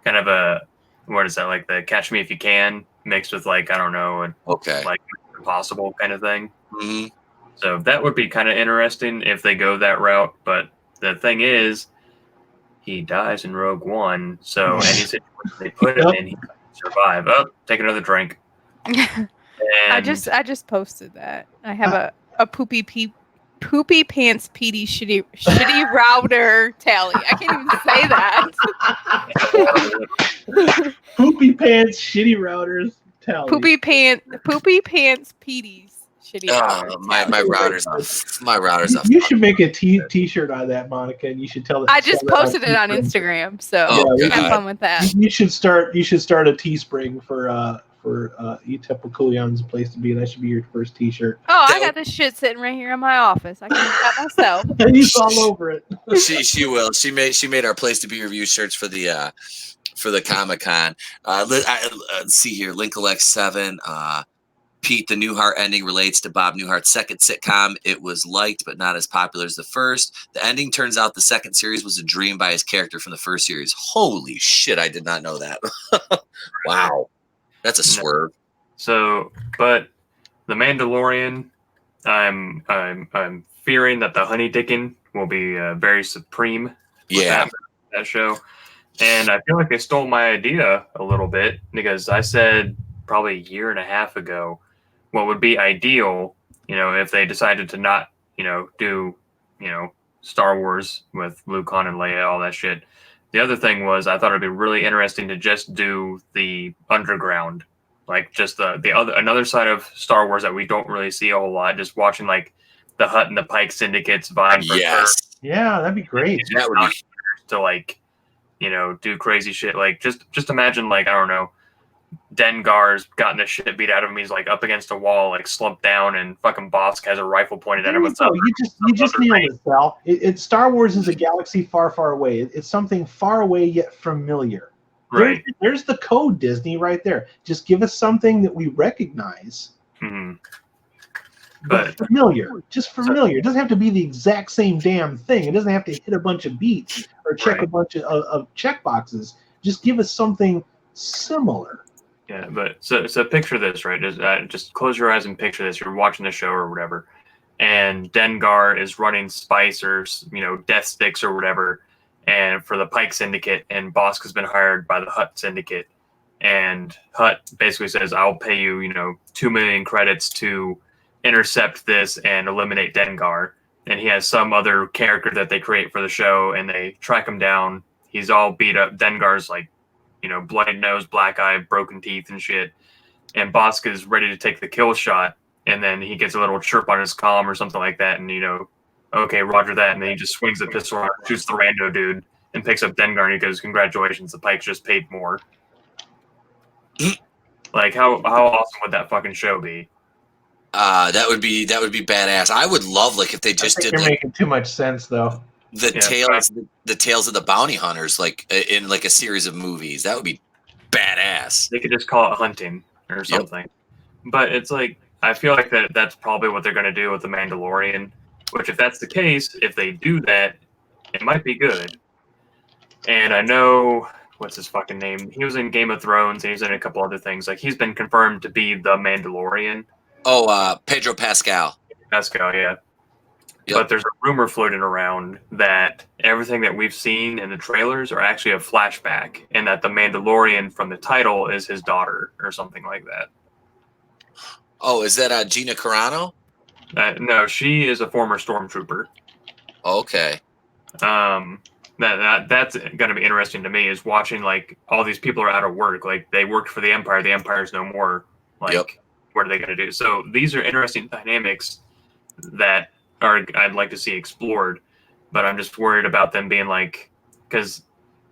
kind of what is that? Like the Catch Me If You Can mixed with, like, I don't know. Like, Impossible kind of thing. Mm-hmm. So that would be kind of interesting if they go that route. But the thing is, he dies in Rogue One. So any situation they put him in, he can survive. Oh, take another drink. I just posted that. I have a poopy Poopy Pants Petey shitty router tally. I can't even say that. Poopy Pants Shitty Routers tally. Poopy Pants Petey's shitty router. My router's off. My router's off. You should make a t-shirt on that, Monica, and you should tell that. I just posted it on Instagram, so have fun with that. You should start a Teespring for Etepiculian's place to be. That should be your first t-shirt. Oh, I got this shit sitting right here in my office. I can do that myself. He's all over it. She will. She made our place to be review shirts for the Comic-Con. Let's see here. Lincoln 7. Pete, the Newhart ending relates to Bob Newhart's second sitcom. It was liked, but not as popular as the first. The ending turns out the second series was a dream by his character from the first series. Holy shit, I did not know that. Wow. That's a swerve. So, but The Mandalorian, I'm fearing that the honey dickin will be very supreme. Yeah. That show. And I feel like they stole my idea a little bit because I said probably a year and a half ago what would be ideal, if they decided to not, do, Star Wars with Luke, Han, and Leia, all that shit. The other thing was I thought it'd be really interesting to just do the underground, like just another side of Star Wars that we don't really see a whole lot. Just watching like the Hutt and the Pike syndicates vying for Yes. Yeah, that'd be great. That would be to do crazy shit. Like just imagine like I don't know, Dengar's gotten the shit beat out of him. He's like up against a wall, like slumped down, and fucking Bosk has a rifle pointed at him. You just nailed it, Sal. Star Wars is a galaxy far, far away. It's something far away yet familiar. Right. There's the code, Disney, right there. Just give us something that we recognize. Mm-hmm. But familiar. Just familiar. It doesn't have to be the exact same damn thing. It doesn't have to hit a bunch of beats or check a bunch of check boxes. Just give us something similar. Yeah, but so picture this, right? Just close your eyes and picture this. You're watching the show or whatever, and Dengar is running spice or death sticks or whatever, and for the Pike Syndicate, and Bosk has been hired by the Hutt Syndicate, and Hutt basically says, "I'll pay you, 2 million credits to intercept this and eliminate Dengar." And he has some other character that they create for the show, and they track him down. He's all beat up. Dengar's like, bloody nose, black eye, broken teeth and shit. And Bosk is ready to take the kill shot. And then he gets a little chirp on his comm or something like that. And, okay, roger that. And then he just swings the pistol around, shoots the rando dude, and picks up Dengar. And he goes, "Congratulations, the Pikes just paid more." Like, how awesome would that fucking show be? That would be badass. I would love if they just did. You're making too much sense, though. The tales of the bounty hunters, in a series of movies. That would be badass. They could just call it hunting or something. Yep. But it's I feel like that's probably what they're going to do with the Mandalorian. Which, if that's the case, if they do that, it might be good. And I know what's his fucking name. He was in Game of Thrones, and he's in a couple other things. He's been confirmed to be the Mandalorian. Oh, Pedro Pascal. Pascal, yeah. Yep. But there's a rumor floating around that everything that we've seen in the trailers are actually a flashback, and that the Mandalorian from the title is his daughter or something like that. Oh, is that Gina Carano? No, she is a former stormtrooper. Okay. That's going to be interesting to me, is watching all these people are out of work. They worked for the Empire. The Empire's no more. Yep. What are they going to do? So these are interesting dynamics that I'd like to see explored, but I'm just worried about them being because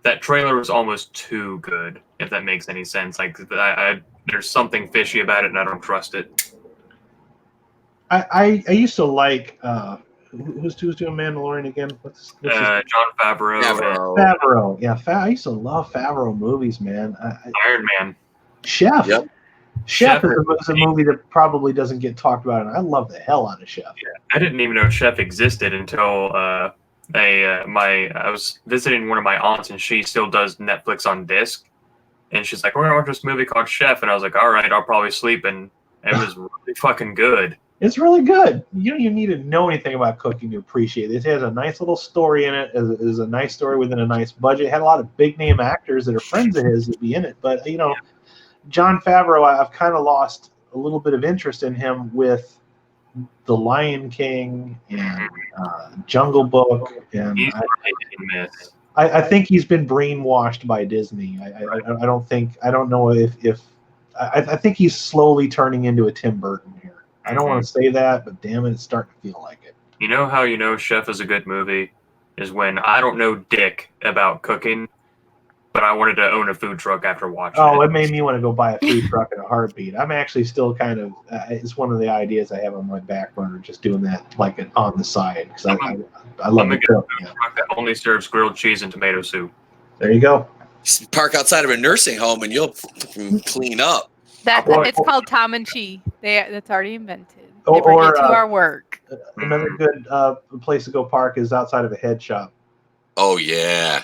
that trailer was almost too good, if that makes any sense. There's something fishy about it, and I don't trust it. I used to like who's doing Mandalorian again? What's Jon Favreau. Favreau. Yeah, I used to love Favreau movies, man. Iron Man. Chef. Yep. Chef is a movie that probably doesn't get talked about, and I love the hell out of Chef. Yeah, I didn't even know Chef existed until I was visiting one of my aunts, and she still does Netflix on disc, and she's like, "We're gonna watch this movie called Chef," and I was like, "All right, I'll probably sleep," and it was really fucking good. It's really good. You don't even need to know anything about cooking to appreciate it. It has a nice little story in it. It is a nice story within a nice budget. It had a lot of big name actors that are friends of his that be in it, but Jon Favreau, I've kind of lost a little bit of interest in him with The Lion King and Jungle Book, and He's hit and miss. I think he's been brainwashed by Disney. I don't think, I don't know if I think he's slowly turning into a Tim Burton here. I don't want to say that, but damn it, it's starting to feel like it. You know how you know Chef is a good movie is when I don't know dick about cooking, but I wanted to own a food truck after watching Oh, it. it made me want to go buy a food truck in a heartbeat. I'm actually still kind of, it's one of the ideas I have on my back burner, just doing that like on the side, because I love I'm to gonna get a cook. food truck that only serves grilled cheese and tomato soup. There you go. Just park outside of a nursing home and you'll clean up. It's called Tom and Chi. That's already invented. They Or- bring it to or, our work. Another good place to go park is outside of a head shop. Oh, yeah.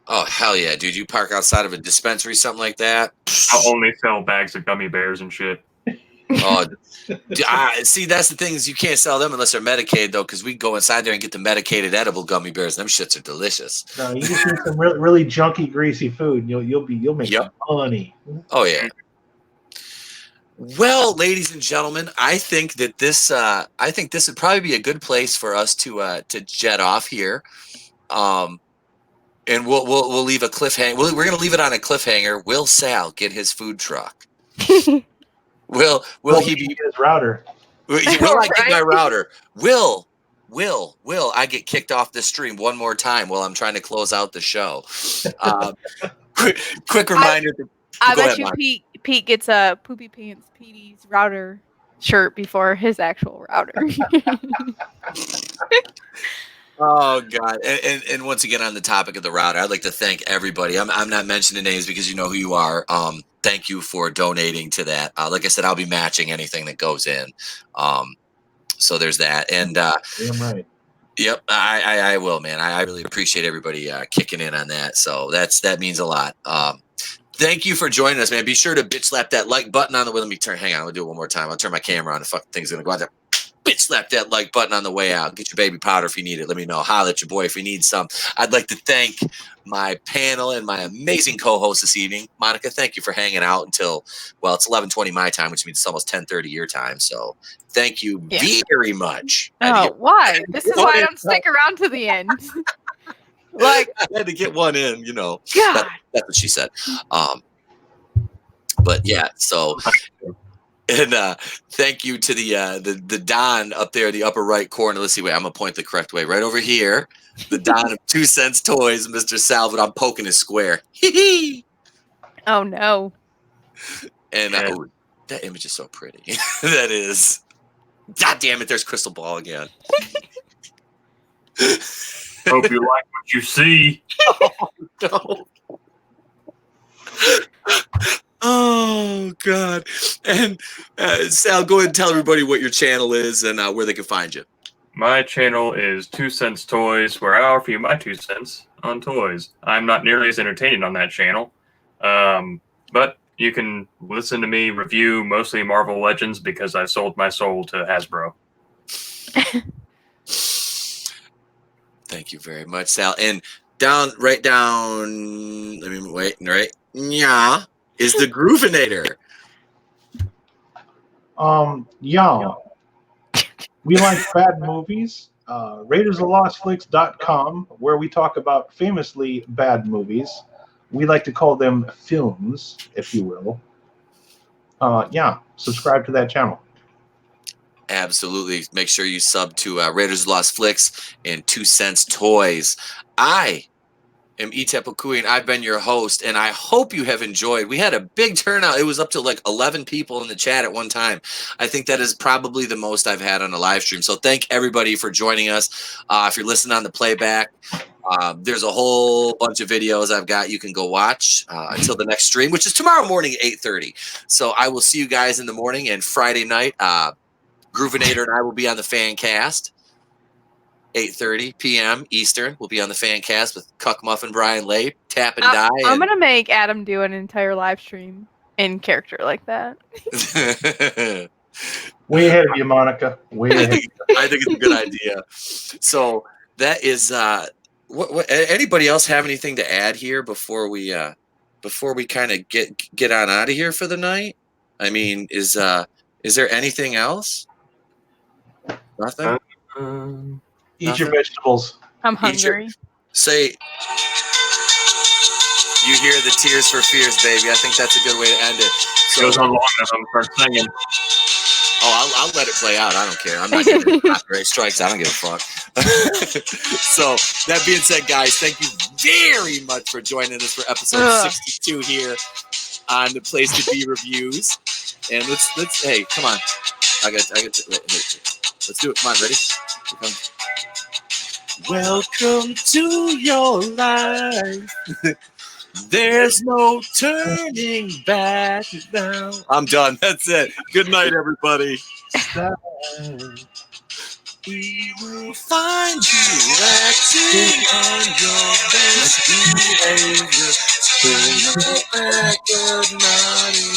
Oh, hell yeah, dude. You park outside of a dispensary, something like that. I'll only sell bags of gummy bears and shit. Oh, see, that's the thing is you can't sell them unless they're medicated, though, because we go inside there and get the medicated edible gummy bears. Them shits are delicious. No, you just need some really, really junky, greasy food, and you'll make some money. Oh, yeah. Well, ladies and gentlemen, I think that this would probably be a good place for us to jet off here. And we'll leave a cliffhanger. We're going to leave it on a cliffhanger. Will Sal get his food truck? Will he be his router? Will I get my router? Will I get kicked off the stream one more time while I'm trying to close out the show? Quick reminder. I bet you Pete gets a Poopy Pants Petey's router shirt before his actual router. Oh God! And once again on the topic of the router, I'd like to thank everybody. I'm not mentioning names because you know who you are. Thank you for donating to that. Like I said, I'll be matching anything that goes in. So there's that. And damn right. Yep, I will, man. I really appreciate everybody kicking in on that. So that means a lot. Thank you for joining us, man. Be sure to bitch slap that like button on the way. Let me turn. Hang on, I'll do it one more time. I'll turn my camera on. The fucking thing's gonna go out there. Bitch slap that like button on the way out. Get your baby powder if you need it. Let me know. Holler at your boy if you need some. I'd like to thank my panel and my amazing co-host this evening. Monica, thank you for hanging out until, well, it's 11:20 my time, which means it's almost 10:30 your time. So thank you very much. Oh, why? This is why I don't stick around to the end. Like, I had to get one in, you know. God. That's what she said. But yeah, so... And thank you to the Don up there in the upper right corner. Let's see, wait, I'm going to point the correct way. Right over here, the Don of 2 Cents Toys, Mr. Salvador. I'm poking his square. Oh, no. And that image is so pretty. That is. God damn it, there's Crystal Ball again. Hope you like what you see. Oh, no. Oh, God. And Sal, go ahead and tell everybody what your channel is and where they can find you. My channel is 2 Cents Toys, where I offer you my 2 cents on toys. I'm not nearly as entertaining on that channel, but you can listen to me review mostly Marvel Legends because I sold my soul to Hasbro. Thank you very much, Sal. And right down, let me wait, right? Yeah. Is the Groovinator. Yeah. We like bad movies. RaidersOfLostFlicks.com, where we talk about famously bad movies. We like to call them films, if you will. Yeah, subscribe to that channel. Absolutely. Make sure you sub to Raiders of Lost Flicks and 2 Cents Toys. I am Itepokui, and I've been your host, and I hope you have enjoyed. We had a big turnout. It was up to like 11 people in the chat at one time. I think that is probably the most I've had on a live stream. So thank everybody for joining us. If you're listening on the playback, there's a whole bunch of videos I've got you can go watch until the next stream, which is tomorrow morning at 8:30. So I will see you guys in the morning, and Friday night, Groovinator and I will be on the fan cast. 8:30 p.m. Eastern. We'll be on the fan cast with Cuck Muffin, Brian Lay, Tap and Die. I'm going to make Adam do an entire live stream in character like that. Way ahead of you, Monica. Way ahead. I think it's a good idea. So that is what anybody else have anything to add here before we kind of get on out of here for the night? I mean, is there anything else? Nothing. Eat your vegetables. I'm Eat your- hungry. Say, you hear the tears for fears, baby. I think that's a good way to end it. So, Goes on long enough, I'm gonna start singing. I'll let it play out. I don't care. I'm not getting copyright strikes. I don't give a fuck. So, that being said, guys, thank you very much for joining us for episode 62 here on the Place to Be Reviews. And let's hey, come on. I got wait. Let's do it. Come on, ready? Here comes. Welcome to your life. There's no turning back now. I'm done. That's it. Good night, everybody. We will find you acting on your best behavior. Bring it back, good night.